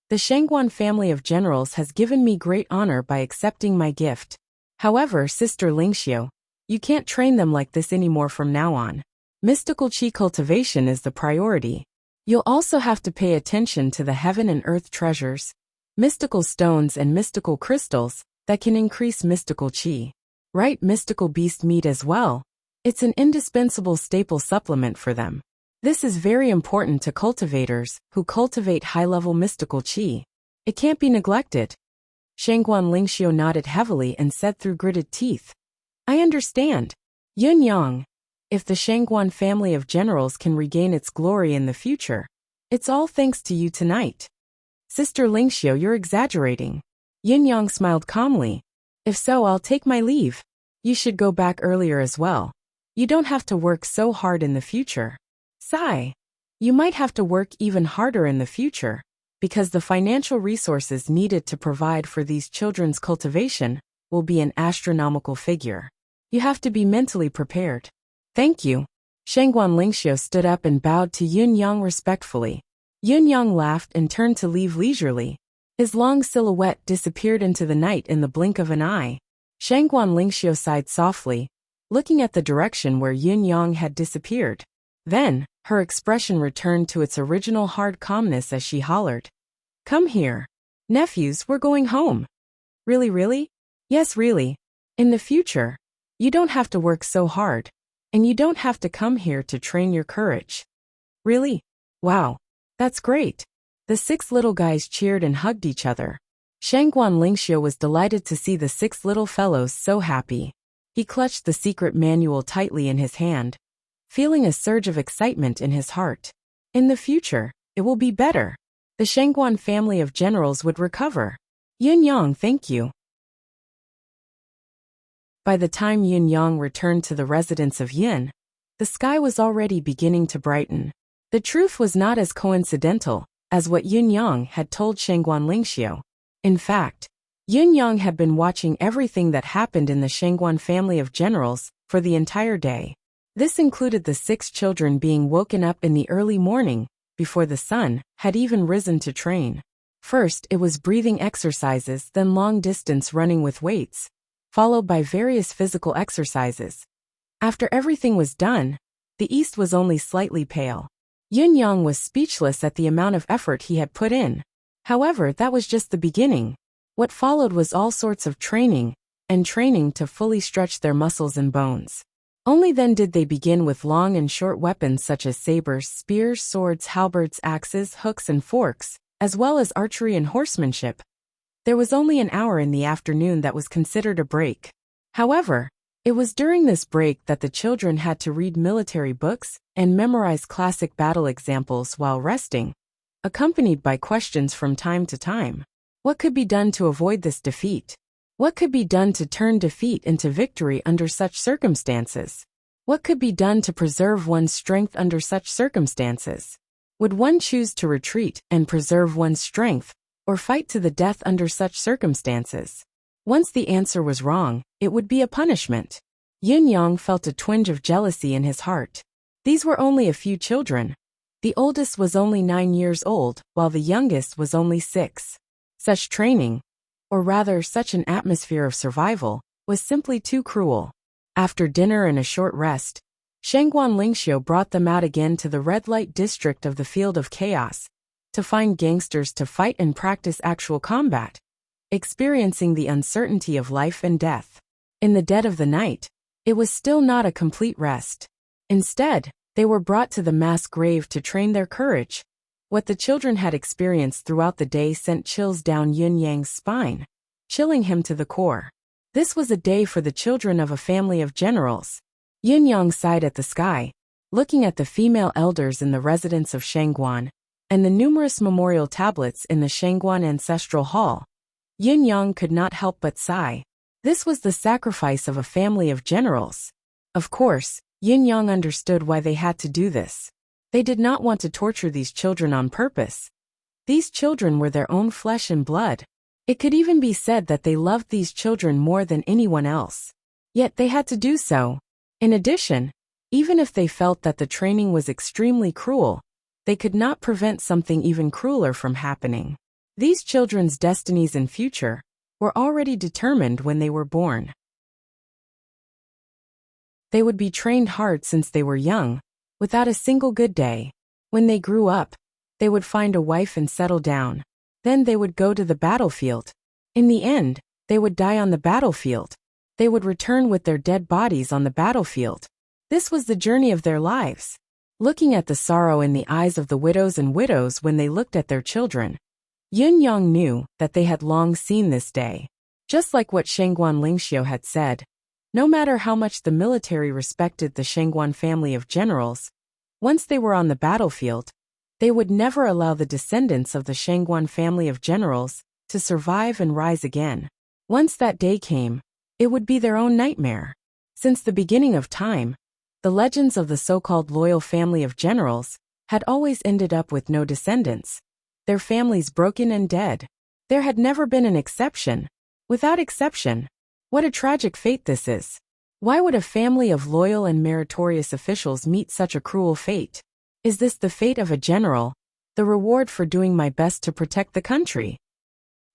"The Shangguan family of generals has given me great honor by accepting my gift. However, Sister Lingxiu, you can't train them like this anymore from now on. Mystical qi cultivation is the priority. You'll also have to pay attention to the heaven and earth treasures, mystical stones and mystical crystals that can increase mystical qi. Right, mystical beast meat as well. It's an indispensable staple supplement for them. This is very important to cultivators who cultivate high-level mystical qi. It can't be neglected." Shangguan Lingxiu nodded heavily and said through gritted teeth, "I understand. Yun Yang, if the Shangguan family of generals can regain its glory in the future, it's all thanks to you tonight." "Sister Lingxiu, you're exaggerating." Yun Yang smiled calmly. "If so, I'll take my leave. You should go back earlier as well. You don't have to work so hard in the future." Sigh. "You might have to work even harder in the future, because the financial resources needed to provide for these children's cultivation will be an astronomical figure. You have to be mentally prepared." "Thank you." Shangguan Lingxiu stood up and bowed to Yun Yang respectfully. Yun Yang laughed and turned to leave leisurely. His long silhouette disappeared into the night in the blink of an eye. Shangguan Lingxiu sighed softly, looking at the direction where Yun Yang had disappeared. Then, her expression returned to its original hard calmness as she hollered, "Come here. Nephews, we're going home." "Really, really?" "Yes, really. In the future, you don't have to work so hard, and you don't have to come here to train your courage." "Really? Wow. That's great." The 6 little guys cheered and hugged each other. Shangguan Lingxiu was delighted to see the 6 little fellows so happy. He clutched the secret manual tightly in his hand, feeling a surge of excitement in his heart. In the future, it will be better. The Shangguan family of generals would recover. "Yun Yang, thank you." By the time Yun Yang returned to the residence of Yin, the sky was already beginning to brighten. The truth was not as coincidental as what Yun Yang had told Shangguan Lingxiu. In fact, Yun Yang had been watching everything that happened in the Shangguan family of generals for the entire day. This included the 6 children being woken up in the early morning, before the sun had even risen to train. First, it was breathing exercises, then long-distance running with weights, followed by various physical exercises. After everything was done, the east was only slightly pale. Yun Yang was speechless at the amount of effort he had put in. However, that was just the beginning. What followed was all sorts of training, and training to fully stretch their muscles and bones. Only then did they begin with long and short weapons such as sabers, spears, swords, halberds, axes, hooks and forks, as well as archery and horsemanship. There was only an hour in the afternoon that was considered a break. However, it was during this break that the children had to read military books and memorize classic battle examples while resting, accompanied by questions from time to time. What could be done to avoid this defeat? What could be done to turn defeat into victory under such circumstances? What could be done to preserve one's strength under such circumstances? Would one choose to retreat and preserve one's strength, or fight to the death under such circumstances? Once the answer was wrong, it would be a punishment. Yun Yang felt a twinge of jealousy in his heart. These were only a few children. The oldest was only 9 years old, while the youngest was only 6. Such training, or rather such an atmosphere of survival, was simply too cruel. After dinner and a short rest, Shangguan Lingxiu brought them out again to the red light district of the Field of Chaos, to find gangsters to fight and practice actual combat, experiencing the uncertainty of life and death. In the dead of the night, it was still not a complete rest. Instead, they were brought to the mass grave to train their courage. What the children had experienced throughout the day sent chills down Yun Yang's spine, chilling him to the core. This was a day for the children of a family of generals. Yun Yang sighed at the sky, looking at the female elders in the residence of Shangguan, and the numerous memorial tablets in the Shangguan Ancestral Hall. Yun Yang could not help but sigh. This was the sacrifice of a family of generals. Of course, Yun Yang understood why they had to do this. They did not want to torture these children on purpose. These children were their own flesh and blood. It could even be said that they loved these children more than anyone else. Yet they had to do so. In addition, even if they felt that the training was extremely cruel, they could not prevent something even crueler from happening. These children's destinies and future were already determined when they were born. They would be trained hard since they were young, without a single good day. When they grew up, they would find a wife and settle down. Then they would go to the battlefield. In the end, they would die on the battlefield. They would return with their dead bodies on the battlefield. This was the journey of their lives. Looking at the sorrow in the eyes of the widows and widows when they looked at their children, Yun Yang knew that they had long seen this day. Just like what Shangguan Lingxiu had said, no matter how much the military respected the Shangguan family of generals, once they were on the battlefield, they would never allow the descendants of the Shangguan family of generals to survive and rise again. Once that day came, it would be their own nightmare. Since the beginning of time, the legends of the so-called loyal family of generals had always ended up with no descendants, their families broken and dead. There had never been an exception. Without exception, what a tragic fate this is. Why would a family of loyal and meritorious officials meet such a cruel fate? Is this the fate of a general, the reward for doing my best to protect the country?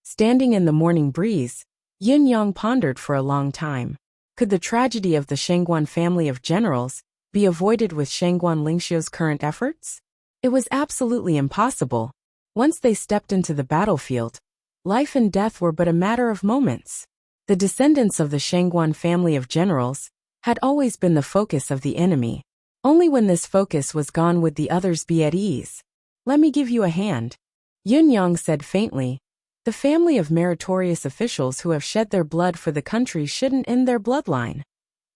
Standing in the morning breeze, Yin Yang pondered for a long time. Could the tragedy of the Shangguan family of generals be avoided with Shangguan Lingxiu's current efforts? It was absolutely impossible. Once they stepped into the battlefield, life and death were but a matter of moments. The descendants of the Shangguan family of generals had always been the focus of the enemy. Only when this focus was gone would the others be at ease. Let me give you a hand, Yun Yang said faintly. The family of meritorious officials who have shed their blood for the country shouldn't end their bloodline.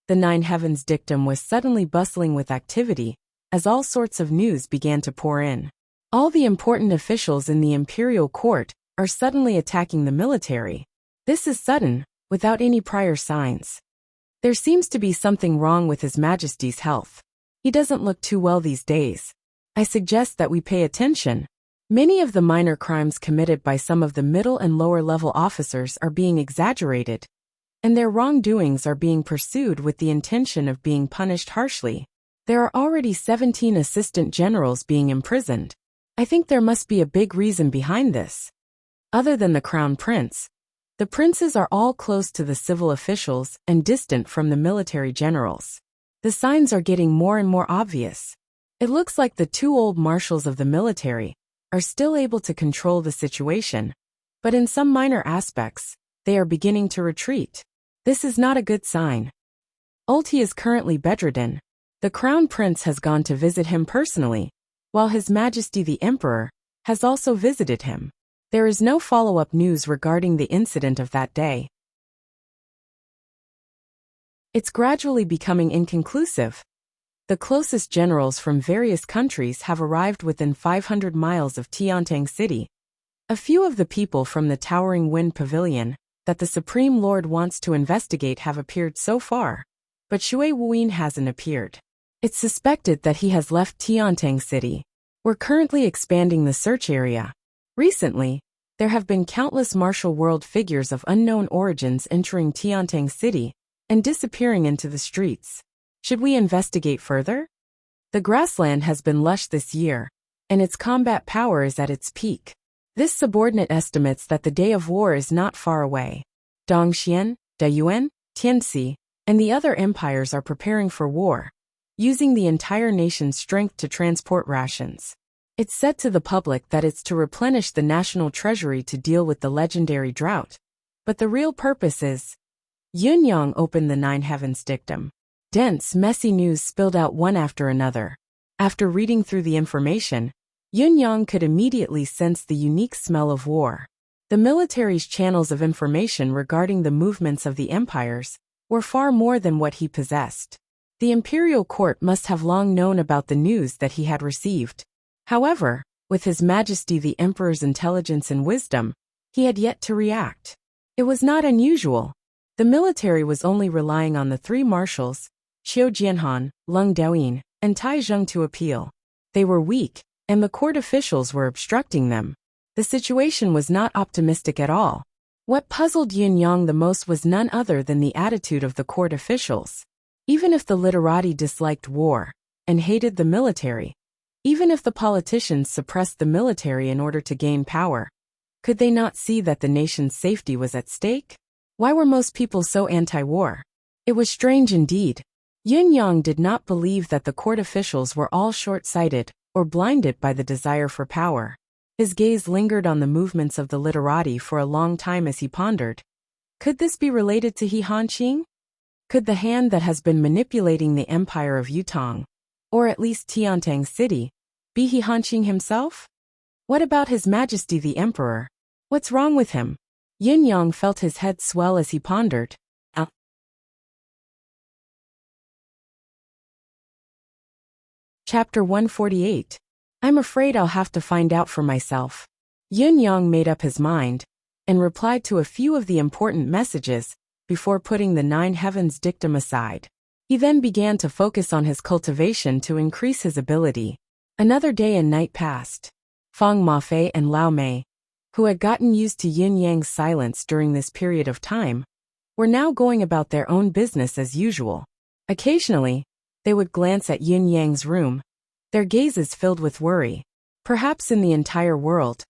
The Nine Heavens dictum was suddenly bustling with activity, as all sorts of news began to pour in. All the important officials in the imperial court are suddenly attacking the military. This is sudden, without any prior signs. There seems to be something wrong with His Majesty's health. He doesn't look too well these days. I suggest that we pay attention. Many of the minor crimes committed by some of the middle and lower level officers are being exaggerated, and their wrongdoings are being pursued with the intention of being punished harshly. There are already 17 assistant generals being imprisoned. I think there must be a big reason behind this. Other than the crown prince, the princes are all close to the civil officials and distant from the military generals. The signs are getting more and more obvious. It looks like the two old marshals of the military are still able to control the situation, but in some minor aspects, they are beginning to retreat. This is not a good sign. Ulti is currently bedridden. The crown prince has gone to visit him personally, while His Majesty the Emperor has also visited him. There is no follow-up news regarding the incident of that day. It's gradually becoming inconclusive. The closest generals from various countries have arrived within 500 miles of Tiantang City. A few of the people from the Towering Wind Pavilion that the Supreme Lord wants to investigate have appeared so far, but Shui Wuyin hasn't appeared. It's suspected that he has left Tiantang City. We're currently expanding the search area. Recently, there have been countless martial world figures of unknown origins entering Tiantang City and disappearing into the streets. Should we investigate further? The grassland has been lush this year, and its combat power is at its peak. This subordinate estimates that the day of war is not far away. Dongxian, Dayuan, Tianxi, and the other empires are preparing for war, using the entire nation's strength to transport rations. It's said to the public that it's to replenish the national treasury to deal with the legendary drought. But the real purpose is... Yun Yang opened the Nine Heavens dictum. Dense, messy news spilled out one after another. After reading through the information, Yun Yang could immediately sense the unique smell of war. The military's channels of information regarding the movements of the empires were far more than what he possessed. The imperial court must have long known about the news that he had received. However, with His Majesty the Emperor's intelligence and wisdom, he had yet to react. It was not unusual. The military was only relying on the three marshals, Qiu Jianhan, Leng Daoyin, and Tai Zheng to appeal. They were weak, and the court officials were obstructing them. The situation was not optimistic at all. What puzzled Yun Yang the most was none other than the attitude of the court officials. Even if the literati disliked war and hated the military, even if the politicians suppressed the military in order to gain power, could they not see that the nation's safety was at stake? Why were most people so anti-war? It was strange indeed. Yun Yang did not believe that the court officials were all short-sighted or blinded by the desire for power. His gaze lingered on the movements of the literati for a long time as he pondered. Could this be related to He Hanqing? Could the hand that has been manipulating the empire of Yutong, or at least Tiantang City, be He Hanqing himself? What about His Majesty the Emperor? What's wrong with him? Yun Yang felt his head swell as he pondered. Chapter 148. I'm afraid I'll have to find out for myself. Yun Yang made up his mind and replied to a few of the important messages before putting the 9 heavens dictum aside. He then began to focus on his cultivation to increase his ability. Another day and night passed. Fang Mafei and Lao Mei, who had gotten used to Yun Yang's silence during this period of time, were now going about their own business as usual. Occasionally, they would glance at Yun Yang's room, their gazes filled with worry. Perhaps in the entire world,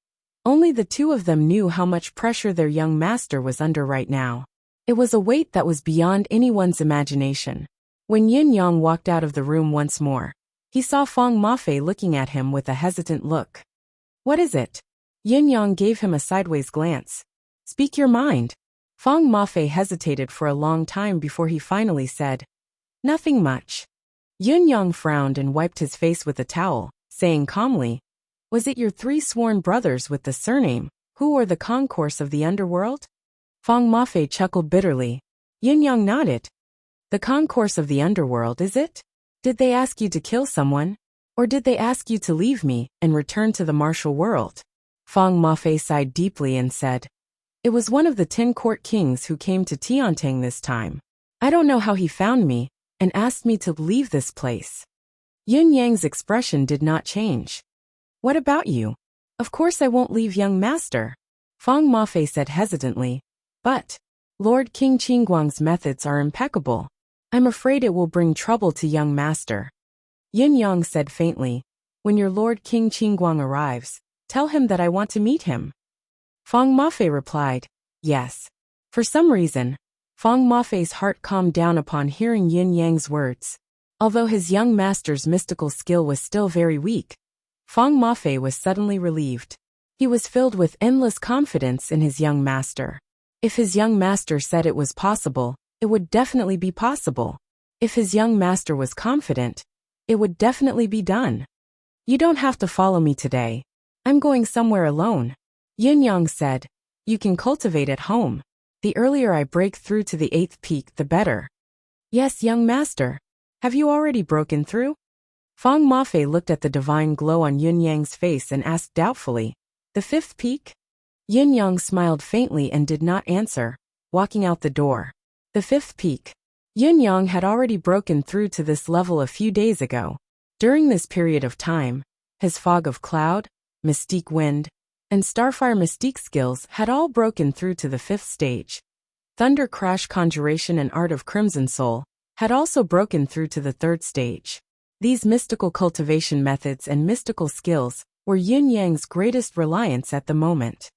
only the two of them knew how much pressure their young master was under right now. It was a weight that was beyond anyone's imagination. When Yun Yang walked out of the room once more, he saw Fang Mafei looking at him with a hesitant look. What is it? Yun Yang gave him a sideways glance. Speak your mind. Fang Mafei hesitated for a long time before he finally said, Nothing much. Yun Yang frowned and wiped his face with a towel, saying calmly, Was it your 3 sworn brothers with the surname, who were the concourse of the underworld? Fang Mafei chuckled bitterly. Yun Yang nodded. The concourse of the underworld, is it? Did they ask you to kill someone? Or did they ask you to leave me and return to the martial world? Fang Mafei sighed deeply and said, It was one of the 10 court kings who came to Tiantang this time. I don't know how he found me and asked me to leave this place. Yun Yang's expression did not change. What about you? Of course I won't leave young master. Fang Mafei said hesitantly. But Lord King Qingguang's methods are impeccable. I'm afraid it will bring trouble to young master. Yun Yang said faintly, When your Lord King Qingguang arrives, tell him that I want to meet him. Fang Mafei replied, Yes. For some reason, Fang Mafei's heart calmed down upon hearing Yun Yang's words. Although his young master's mystical skill was still very weak, Fang Mafei was suddenly relieved. He was filled with endless confidence in his young master. If his young master said it was possible, it would definitely be possible. If his young master was confident, it would definitely be done. You don't have to follow me today. I'm going somewhere alone. Yun Yang said, You can cultivate at home. The earlier I break through to the 8th peak, the better. Yes, young master. Have you already broken through? Fang Mafei looked at the divine glow on Yun Yang's face and asked doubtfully, The 5th peak? Yun Yang smiled faintly and did not answer, walking out the door. The 5th peak. Yun Yang had already broken through to this level a few days ago. During this period of time, his fog of cloud, mystique wind, and starfire mystique skills had all broken through to the 5th stage. Thunder crash conjuration and art of crimson soul had also broken through to the 3rd stage. These mystical cultivation methods and mystical skills were Yun Yang's greatest reliance at the moment.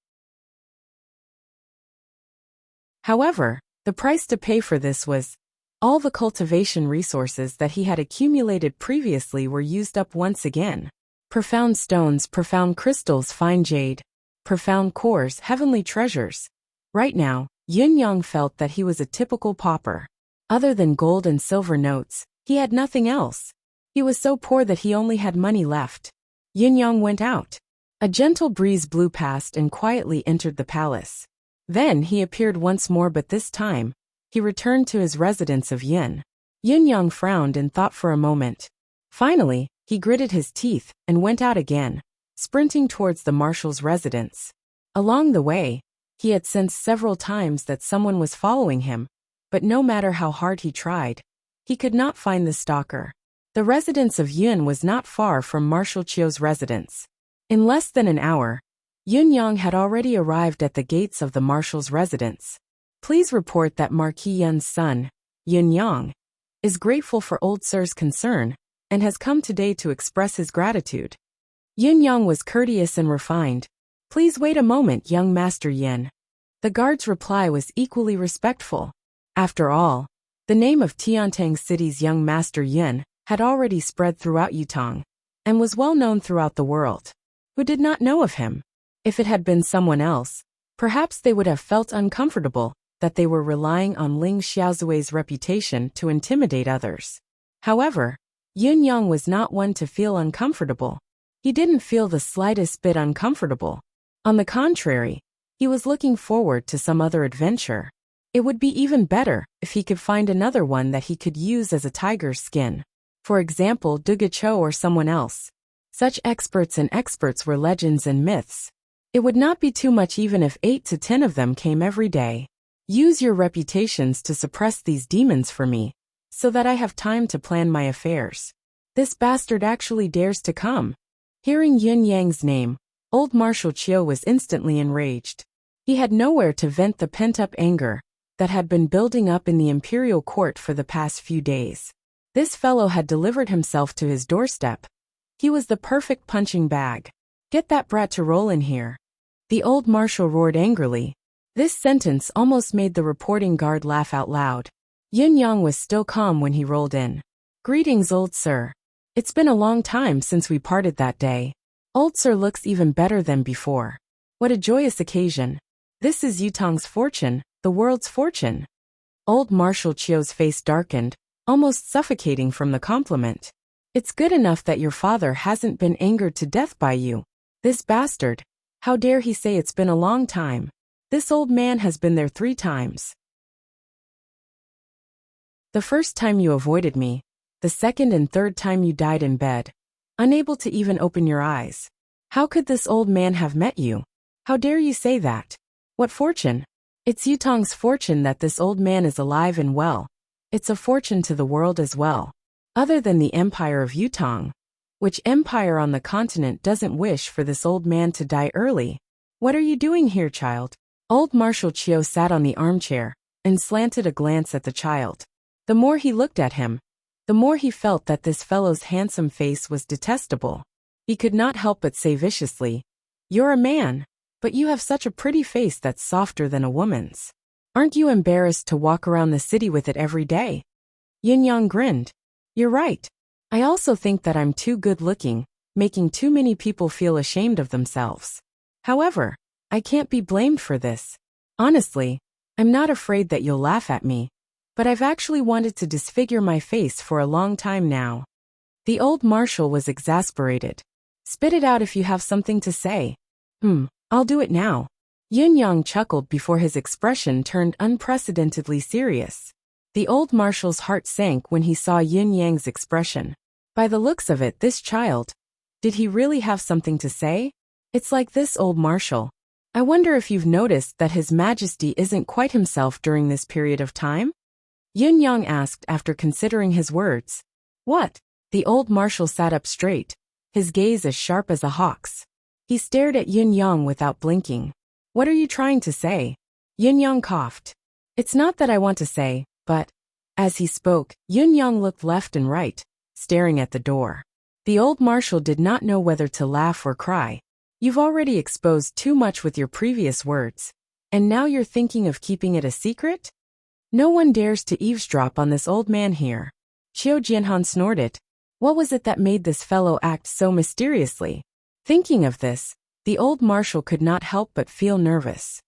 However, the price to pay for this was all the cultivation resources that he had accumulated previously were used up once again. Profound stones, profound crystals, fine jade, profound cores, heavenly treasures. Right now, Yun Yang felt that he was a typical pauper. Other than gold and silver notes, he had nothing else. He was so poor that he only had money left. Yun Yang went out. A gentle breeze blew past and quietly entered the palace. Then he appeared once more, but this time, he returned to his residence of Yin. Yun Yang frowned and thought for a moment. Finally, he gritted his teeth and went out again, sprinting towards the marshal's residence. Along the way, he had sensed several times that someone was following him, but no matter how hard he tried, he could not find the stalker. The residence of Yun was not far from Marshal Qiu's residence. In less than an hour, Yun Yang had already arrived at the gates of the marshal's residence. Please report that Marquis Yun's son, Yun Yang, is grateful for old sir's concern and has come today to express his gratitude. Yun Yang was courteous and refined. Please wait a moment, young Master Yin. The guard's reply was equally respectful. After all, the name of Tiantang City's young Master Yin had already spread throughout Yutong and was well known throughout the world. Who did not know of him? If it had been someone else, perhaps they would have felt uncomfortable that they were relying on Ling Xiaozui's reputation to intimidate others. However, Yun Yang was not one to feel uncomfortable. He didn't feel the slightest bit uncomfortable. On the contrary, he was looking forward to some other adventure. It would be even better if he could find another one that he could use as a tiger's skin. For example, Duga Cho or someone else. Such experts were legends and myths. It would not be too much even if 8 to 10 of them came every day. Use your reputations to suppress these demons for me, so that I have time to plan my affairs. This bastard actually dares to come. Hearing Yun Yang's name, old Marshal Chiu was instantly enraged. He had nowhere to vent the pent-up anger that had been building up in the imperial court for the past few days. This fellow had delivered himself to his doorstep. He was the perfect punching bag. Get that brat to roll in here. The old marshal roared angrily. This sentence almost made the reporting guard laugh out loud. Yun Yang was still calm when he rolled in. Greetings, old sir. It's been a long time since we parted that day. Old sir looks even better than before. What a joyous occasion. This is Yutong's fortune, the world's fortune. Old Marshal Chiu's face darkened, almost suffocating from the compliment. It's good enough that your father hasn't been angered to death by you. This bastard. How dare he say it's been a long time. This old man has been there 3 times. The first time you avoided me, the second and third time you died in bed, unable to even open your eyes. How could this old man have met you? How dare you say that? What fortune? It's Yutong's fortune that this old man is alive and well. It's a fortune to the world as well. Other than the empire of Yutong. Which empire on the continent doesn't wish for this old man to die early? What are you doing here, child? Old Marshal Chiu sat on the armchair and slanted a glance at the child. The more he looked at him, the more he felt that this fellow's handsome face was detestable. He could not help but say viciously, "You're a man, but you have such a pretty face that's softer than a woman's. Aren't you embarrassed to walk around the city with it every day?" Yin Yang grinned. "You're right. I also think that I'm too good looking, making too many people feel ashamed of themselves. However, I can't be blamed for this. Honestly, I'm not afraid that you'll laugh at me, but I've actually wanted to disfigure my face for a long time now." The old marshal was exasperated. "Spit it out if you have something to say." I'll do it now." Yun Yang chuckled before his expression turned unprecedentedly serious. The old marshal's heart sank when he saw Yun Yang's expression. By the looks of it, this child, did he really have something to say? It's like this old marshal. I wonder if you've noticed that His Majesty isn't quite himself during this period of time? Yun Yang asked after considering his words. What? The old marshal sat up straight, his gaze as sharp as a hawk's. He stared at Yun Yang without blinking. What are you trying to say? Yun Yang coughed. It's not that I want to say, but... As he spoke, Yun Yang looked left and right, staring at the door. The old marshal did not know whether to laugh or cry. You've already exposed too much with your previous words, and now you're thinking of keeping it a secret? No one dares to eavesdrop on this old man here. Qiu Jianhan snorted. What was it that made this fellow act so mysteriously? Thinking of this, the old marshal could not help but feel nervous.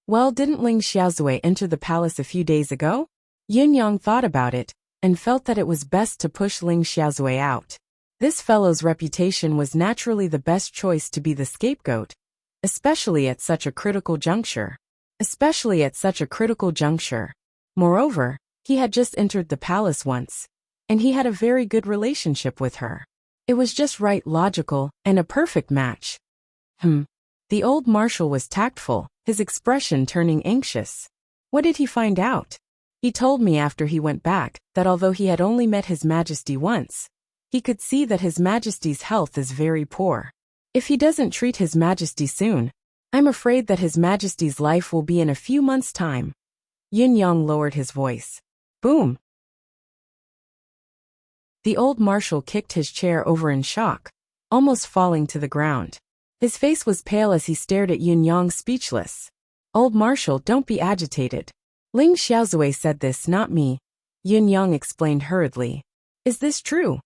Well, didn't Ling Xiaozui enter the palace a few days ago? Yun Yang thought about it, and felt that it was best to push Ling Xiaozui out. This fellow's reputation was naturally the best choice to be the scapegoat, especially at such a critical juncture. Moreover, he had just entered the palace once, and he had a very good relationship with her. It was just right, logical, and a perfect match. The old marshal was tactful, his expression turning anxious. What did he find out? He told me after he went back that although he had only met His Majesty once, he could see that His Majesty's health is very poor. If he doesn't treat His Majesty soon, I'm afraid that His Majesty's life will be in a few months' time. Yun Yang lowered his voice. Boom! The old marshal kicked his chair over in shock, almost falling to the ground. His face was pale as he stared at Yun Yang, speechless. Old marshal, don't be agitated. Ling Xiaozui said this, not me. Yun Yang explained hurriedly. Is this true?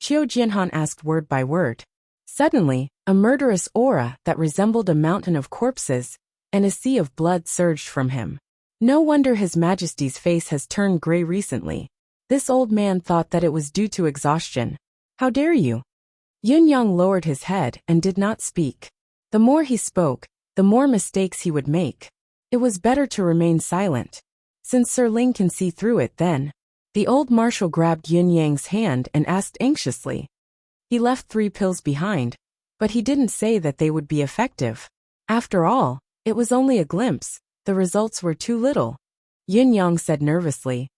Qiu Jianhan asked word by word. Suddenly, a murderous aura that resembled a mountain of corpses and a sea of blood surged from him. No wonder His Majesty's face has turned gray recently. This old man thought that it was due to exhaustion. How dare you? Yun Yang lowered his head and did not speak. The more he spoke, the more mistakes he would make. It was better to remain silent. Since Sir Ling can see through it then. The old marshal grabbed Yun Yang's hand and asked anxiously. He left 3 pills behind, but he didn't say that they would be effective. After all, it was only a glimpse, the results were too little. Yun Yang said nervously.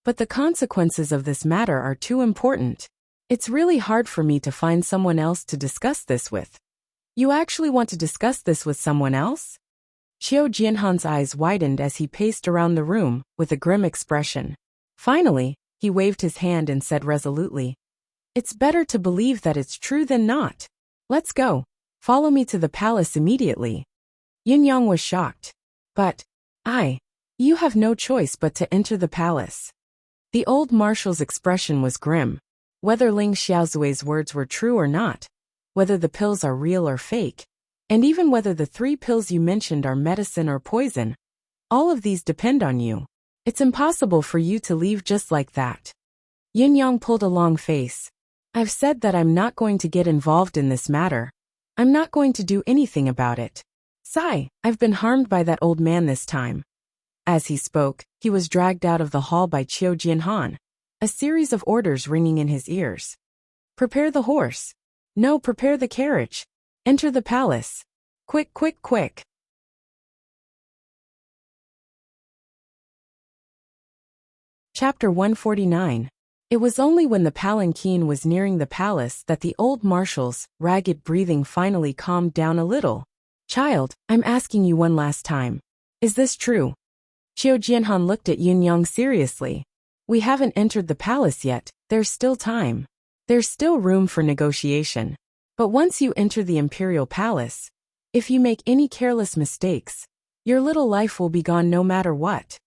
But the consequences of this matter are too important. It's really hard for me to find someone else to discuss this with. You actually want to discuss this with someone else? Qiu Jianhan's eyes widened as he paced around the room with a grim expression. Finally, he waved his hand and said resolutely, It's better to believe that it's true than not. Let's go. Follow me to the palace immediately. Yun Yang was shocked. But, you have no choice but to enter the palace. The old marshal's expression was grim. Whether Ling Xiaozui's words were true or not, whether the pills are real or fake, and even whether the 3 pills you mentioned are medicine or poison, all of these depend on you. It's impossible for you to leave just like that. Yun Yang pulled a long face. I've said that I'm not going to get involved in this matter. I'm not going to do anything about it. Sigh, I've been harmed by that old man this time. As he spoke, he was dragged out of the hall by Qiu Jianhan, a series of orders ringing in his ears. Prepare the horse. No, prepare the carriage. Enter the palace. Quick, quick, quick. Chapter 149. It was only when the palanquin was nearing the palace that the old marshal's ragged breathing finally calmed down a little. Child, I'm asking you one last time. Is this true? Qiu Jianhan looked at Yun Yang seriously. We haven't entered the palace yet, there's still time. There's still room for negotiation. But once you enter the imperial palace, if you make any careless mistakes, your little life will be gone no matter what.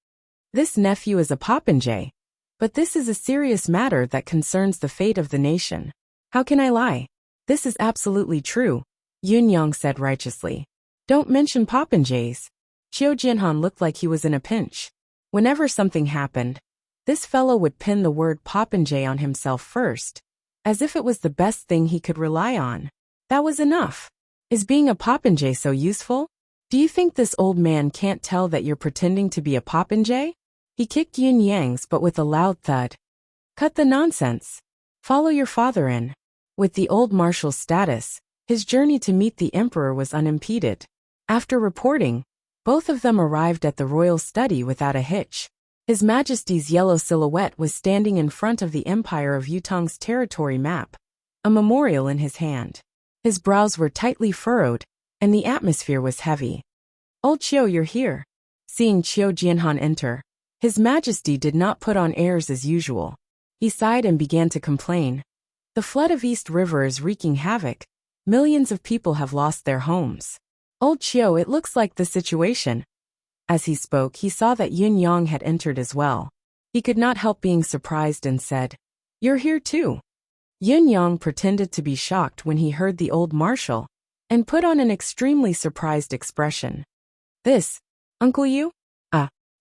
This nephew is a popinjay. But this is a serious matter that concerns the fate of the nation. How can I lie? This is absolutely true, Yun Yang said righteously. Don't mention popinjays. Qiu Jianhan looked like he was in a pinch. Whenever something happened, this fellow would pin the word popinjay on himself first, as if it was the best thing he could rely on. That was enough. Is being a popinjay so useful? Do you think this old man can't tell that you're pretending to be a popinjay? He kicked Yun Yang's but with a loud thud. Cut the nonsense. Follow your father in. With the old marshal's status, his journey to meet the emperor was unimpeded. After reporting, both of them arrived at the royal study without a hitch. His Majesty's yellow silhouette was standing in front of the Empire of Yutong's territory map, a memorial in his hand. His brows were tightly furrowed, and the atmosphere was heavy. Old Qiu, you're here. Seeing Qiu Jianhan enter, His Majesty did not put on airs as usual. He sighed and began to complain. The flood of East River is wreaking havoc. Millions of people have lost their homes. Old Qiu, it looks like the situation. As he spoke, he saw that Yun Yang had entered as well. He could not help being surprised and said, You're here too. Yun Yang pretended to be shocked when he heard the old marshal, and put on an extremely surprised expression. This, Uncle Yu?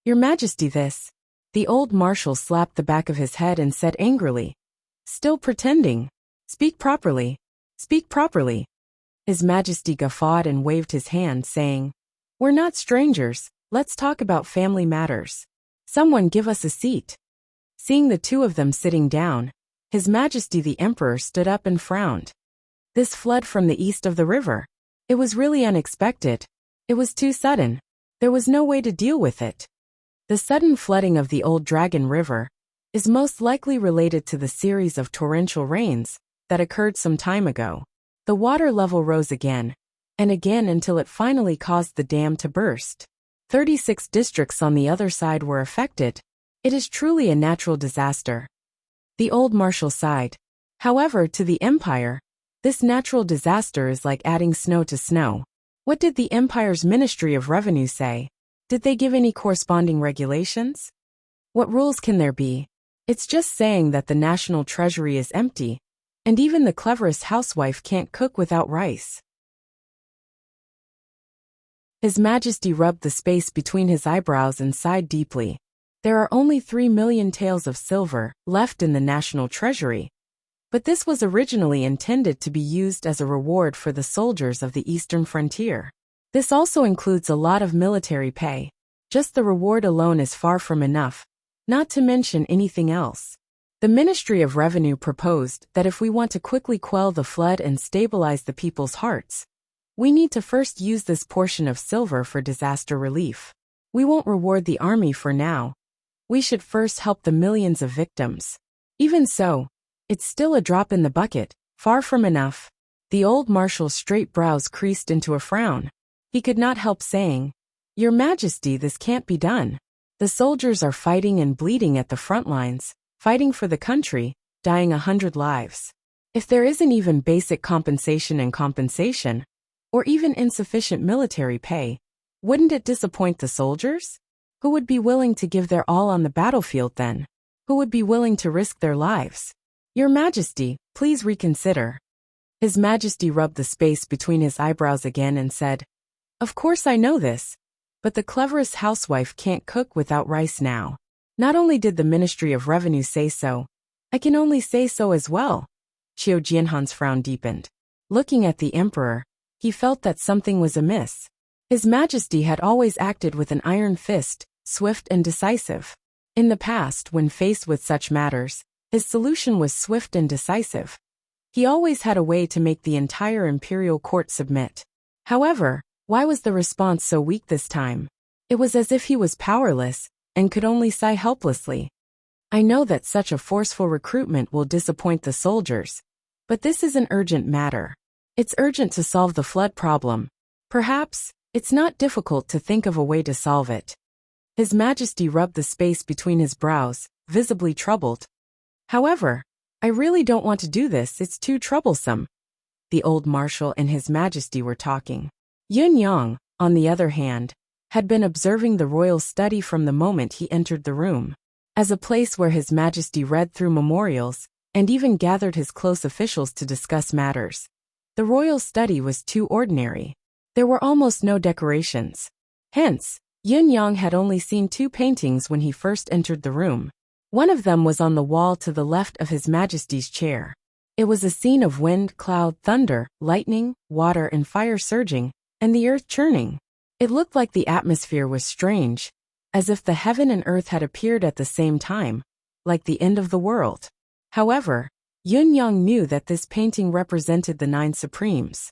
Your Majesty, this. The old marshal slapped the back of his head and said angrily, Still pretending. Speak properly. Speak properly. His Majesty guffawed and waved his hand, saying, We're not strangers, let's talk about family matters. Someone give us a seat. Seeing the two of them sitting down, His Majesty the Emperor stood up and frowned. This flood from the east of the river. It was really unexpected. It was too sudden. There was no way to deal with it. The sudden flooding of the old Dragon River is most likely related to the series of torrential rains that occurred some time ago. The water level rose again, and again until it finally caused the dam to burst. 36 districts on the other side were affected. It is truly a natural disaster. The old marshal sighed. However, to the empire, this natural disaster is like adding snow to snow. What did the empire's Ministry of Revenue say? Did they give any corresponding regulations? What rules can there be? It's just saying that the national treasury is empty, and even the cleverest housewife can't cook without rice. His Majesty rubbed the space between his eyebrows and sighed deeply. There are only 3 million taels of silver left in the national treasury. But this was originally intended to be used as a reward for the soldiers of the eastern frontier. This also includes a lot of military pay. Just the reward alone is far from enough, not to mention anything else. The Ministry of Revenue proposed that if we want to quickly quell the flood and stabilize the people's hearts, we need to first use this portion of silver for disaster relief. We won't reward the army for now. We should first help the millions of victims. Even so, it's still a drop in the bucket, far from enough. The old marshal's straight brows creased into a frown. He could not help saying, "Your Majesty, this can't be done. The soldiers are fighting and bleeding at the front lines, fighting for the country, dying 100 lives. If there isn't even basic compensation and compensation, or even insufficient military pay, wouldn't it disappoint the soldiers? Who would be willing to give their all on the battlefield then? Who would be willing to risk their lives? Your Majesty, please reconsider." His Majesty rubbed the space between his eyebrows again and said, "Of course I know this, but the cleverest housewife can't cook without rice now. Not only did the Ministry of Revenue say so, I can only say so as well." Qiu Jianhan's frown deepened. Looking at the emperor, he felt that something was amiss. His Majesty had always acted with an iron fist, swift and decisive. In the past, when faced with such matters, his solution was swift and decisive. He always had a way to make the entire imperial court submit. However, why was the response so weak this time? It was as if he was powerless and could only sigh helplessly. "I know that such a forceful recruitment will disappoint the soldiers, but this is an urgent matter. It's urgent to solve the flood problem. Perhaps, it's not difficult to think of a way to solve it." His Majesty rubbed the space between his brows, visibly troubled. "However, I really don't want to do this, it's too troublesome." The old marshal and his Majesty were talking. Yun Yang, on the other hand, had been observing the royal study from the moment he entered the room. As a place where his Majesty read through memorials, and even gathered his close officials to discuss matters, the royal study was too ordinary. There were almost no decorations. Hence, Yun Yang had only seen 2 paintings when he first entered the room. One of them was on the wall to the left of His Majesty's chair. It was a scene of wind, cloud, thunder, lightning, water and fire surging, and the earth churning. It looked like the atmosphere was strange, as if the heaven and earth had appeared at the same time, like the end of the world. However, Yun Yang knew that this painting represented the 9 Supremes.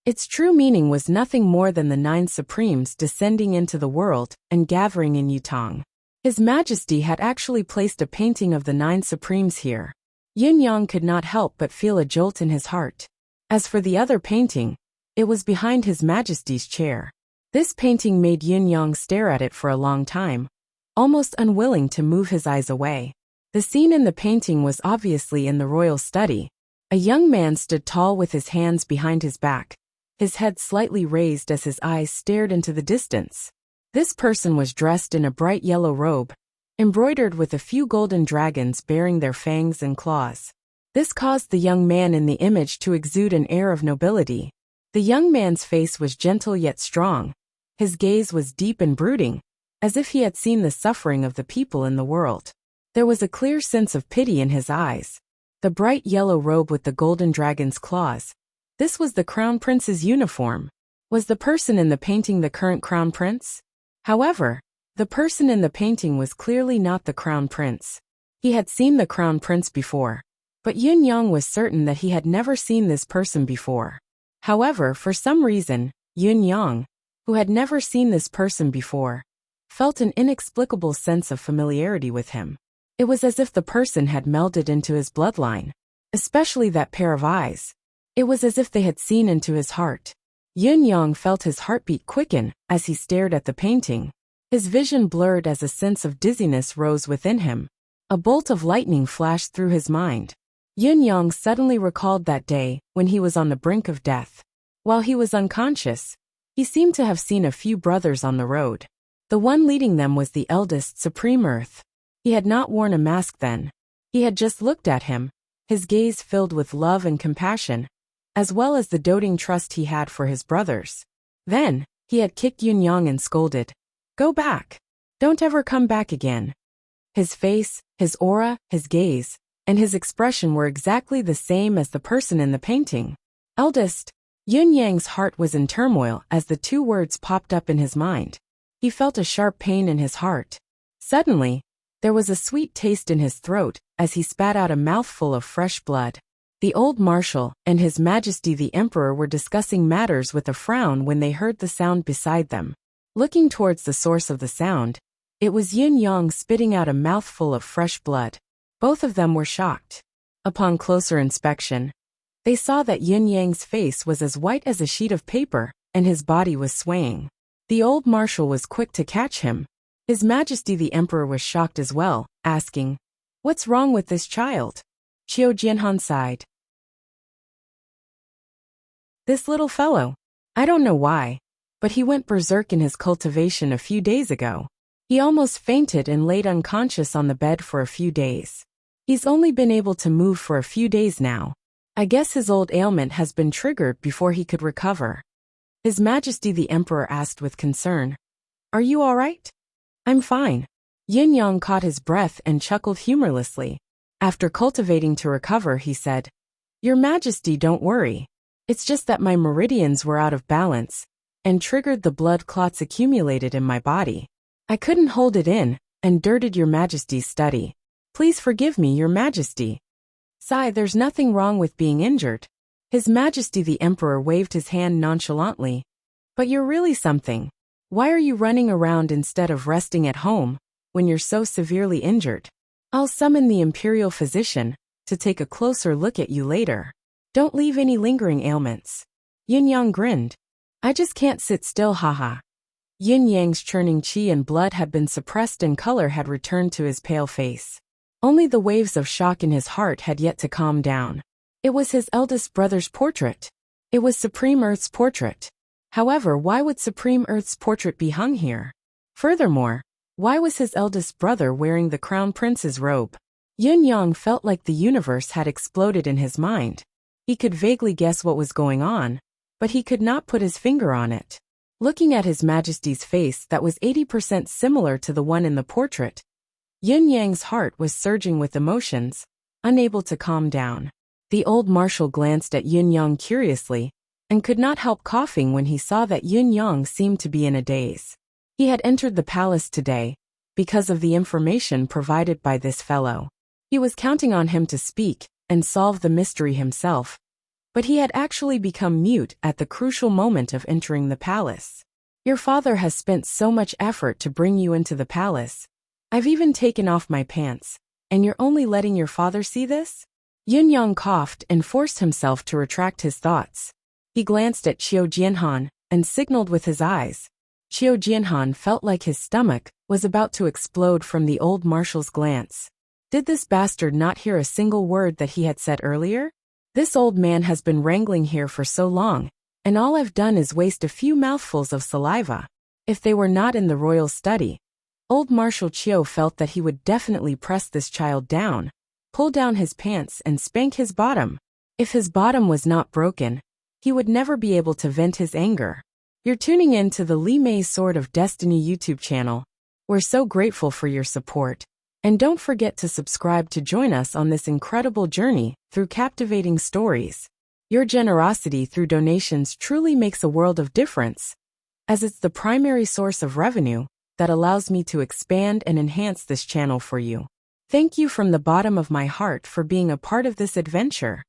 Its true meaning was nothing more than the 9 Supremes descending into the world and gathering in Yutong. His Majesty had actually placed a painting of the 9 Supremes here. Yun Yang could not help but feel a jolt in his heart. As for the other painting, it was behind His Majesty's chair. This painting made Yun Yang stare at it for a long time, almost unwilling to move his eyes away. The scene in the painting was obviously in the royal study. A young man stood tall with his hands behind his back, his head slightly raised as his eyes stared into the distance. This person was dressed in a bright yellow robe, embroidered with a few golden dragons bearing their fangs and claws. This caused the young man in the image to exude an air of nobility. The young man's face was gentle yet strong. His gaze was deep and brooding, as if he had seen the suffering of the people in the world. There was a clear sense of pity in his eyes. The bright yellow robe with the golden dragon's claws. This was the crown prince's uniform. Was the person in the painting the current crown prince? However, the person in the painting was clearly not the crown prince. He had seen the crown prince before, but Yun Yang was certain that he had never seen this person before. However, for some reason, Yun Yang, who had never seen this person before, felt an inexplicable sense of familiarity with him. It was as if the person had melded into his bloodline, especially that pair of eyes. It was as if they had seen into his heart. Yun Yang felt his heartbeat quicken as he stared at the painting. His vision blurred as a sense of dizziness rose within him. A bolt of lightning flashed through his mind. Yun Yang suddenly recalled that day when he was on the brink of death. While he was unconscious, he seemed to have seen a few brothers on the road. The one leading them was the eldest, Supreme Earth. He had not worn a mask then. He had just looked at him, his gaze filled with love and compassion, as well as the doting trust he had for his brothers. Then, he had kicked Yun Yang and scolded, "Go back. Don't ever come back again." His face, his aura, his gaze, and his expression were exactly the same as the person in the painting. Eldest. Yun Yang's heart was in turmoil as the two words popped up in his mind. He felt a sharp pain in his heart. Suddenly, there was a sweet taste in his throat as he spat out a mouthful of fresh blood. The old marshal and His Majesty the Emperor were discussing matters with a frown when they heard the sound beside them. Looking towards the source of the sound, it was Yun Yang spitting out a mouthful of fresh blood. Both of them were shocked. Upon closer inspection, they saw that Yun Yang's face was as white as a sheet of paper, and his body was swaying. The old marshal was quick to catch him. His Majesty the Emperor was shocked as well, asking, "What's wrong with this child?" Qiu Jianhan sighed. "This little fellow. I don't know why, but he went berserk in his cultivation a few days ago. He almost fainted and laid unconscious on the bed for a few days. He's only been able to move for a few days now. I guess his old ailment has been triggered before he could recover." His Majesty the Emperor asked with concern, "Are you all right?" "I'm fine." Yun Yang caught his breath and chuckled humorlessly. After cultivating to recover, he said, "Your Majesty, don't worry. It's just that my meridians were out of balance and triggered the blood clots accumulated in my body. I couldn't hold it in and dirtied Your Majesty's study. Please forgive me, Your Majesty." "Sigh, there's nothing wrong with being injured." His Majesty the Emperor waved his hand nonchalantly. "But you're really something. Why are you running around instead of resting at home when you're so severely injured? I'll summon the Imperial Physician to take a closer look at you later. Don't leave any lingering ailments." Yun Yang grinned. "I just can't sit still, haha." Yun Yang's churning qi and blood had been suppressed and color had returned to his pale face. Only the waves of shock in his heart had yet to calm down. It was his eldest brother's portrait. It was Supreme Earth's portrait. However, why would Supreme Earth's portrait be hung here? Furthermore, why was his eldest brother wearing the Crown Prince's robe? Yun Yang felt like the universe had exploded in his mind. He could vaguely guess what was going on, but he could not put his finger on it. Looking at His Majesty's face that was 80% similar to the one in the portrait, Yun Yang's heart was surging with emotions, unable to calm down. The old marshal glanced at Yun Yang curiously, and could not help coughing when he saw that Yun Yang seemed to be in a daze. He had entered the palace today, because of the information provided by this fellow. He was counting on him to speak and solve the mystery himself, but he had actually become mute at the crucial moment of entering the palace. "Your father has spent so much effort to bring you into the palace. I've even taken off my pants, and you're only letting your father see this?" Yun Yang coughed and forced himself to retract his thoughts. He glanced at Qiu Jianhan and signaled with his eyes. Qiu Jianhan felt like his stomach was about to explode from the old marshal's glance. Did this bastard not hear a single word that he had said earlier? This old man has been wrangling here for so long, and all I've done is waste a few mouthfuls of saliva. If they were not in the royal study, old Marshal Qiu felt that he would definitely press this child down, pull down his pants and spank his bottom. If his bottom was not broken, he would never be able to vent his anger. You're tuning in to the Li Mei Sword of Destiny YouTube channel. We're so grateful for your support. And don't forget to subscribe to join us on this incredible journey through captivating stories. Your generosity through donations truly makes a world of difference, as it's the primary source of revenue that allows me to expand and enhance this channel for you. Thank you from the bottom of my heart for being a part of this adventure.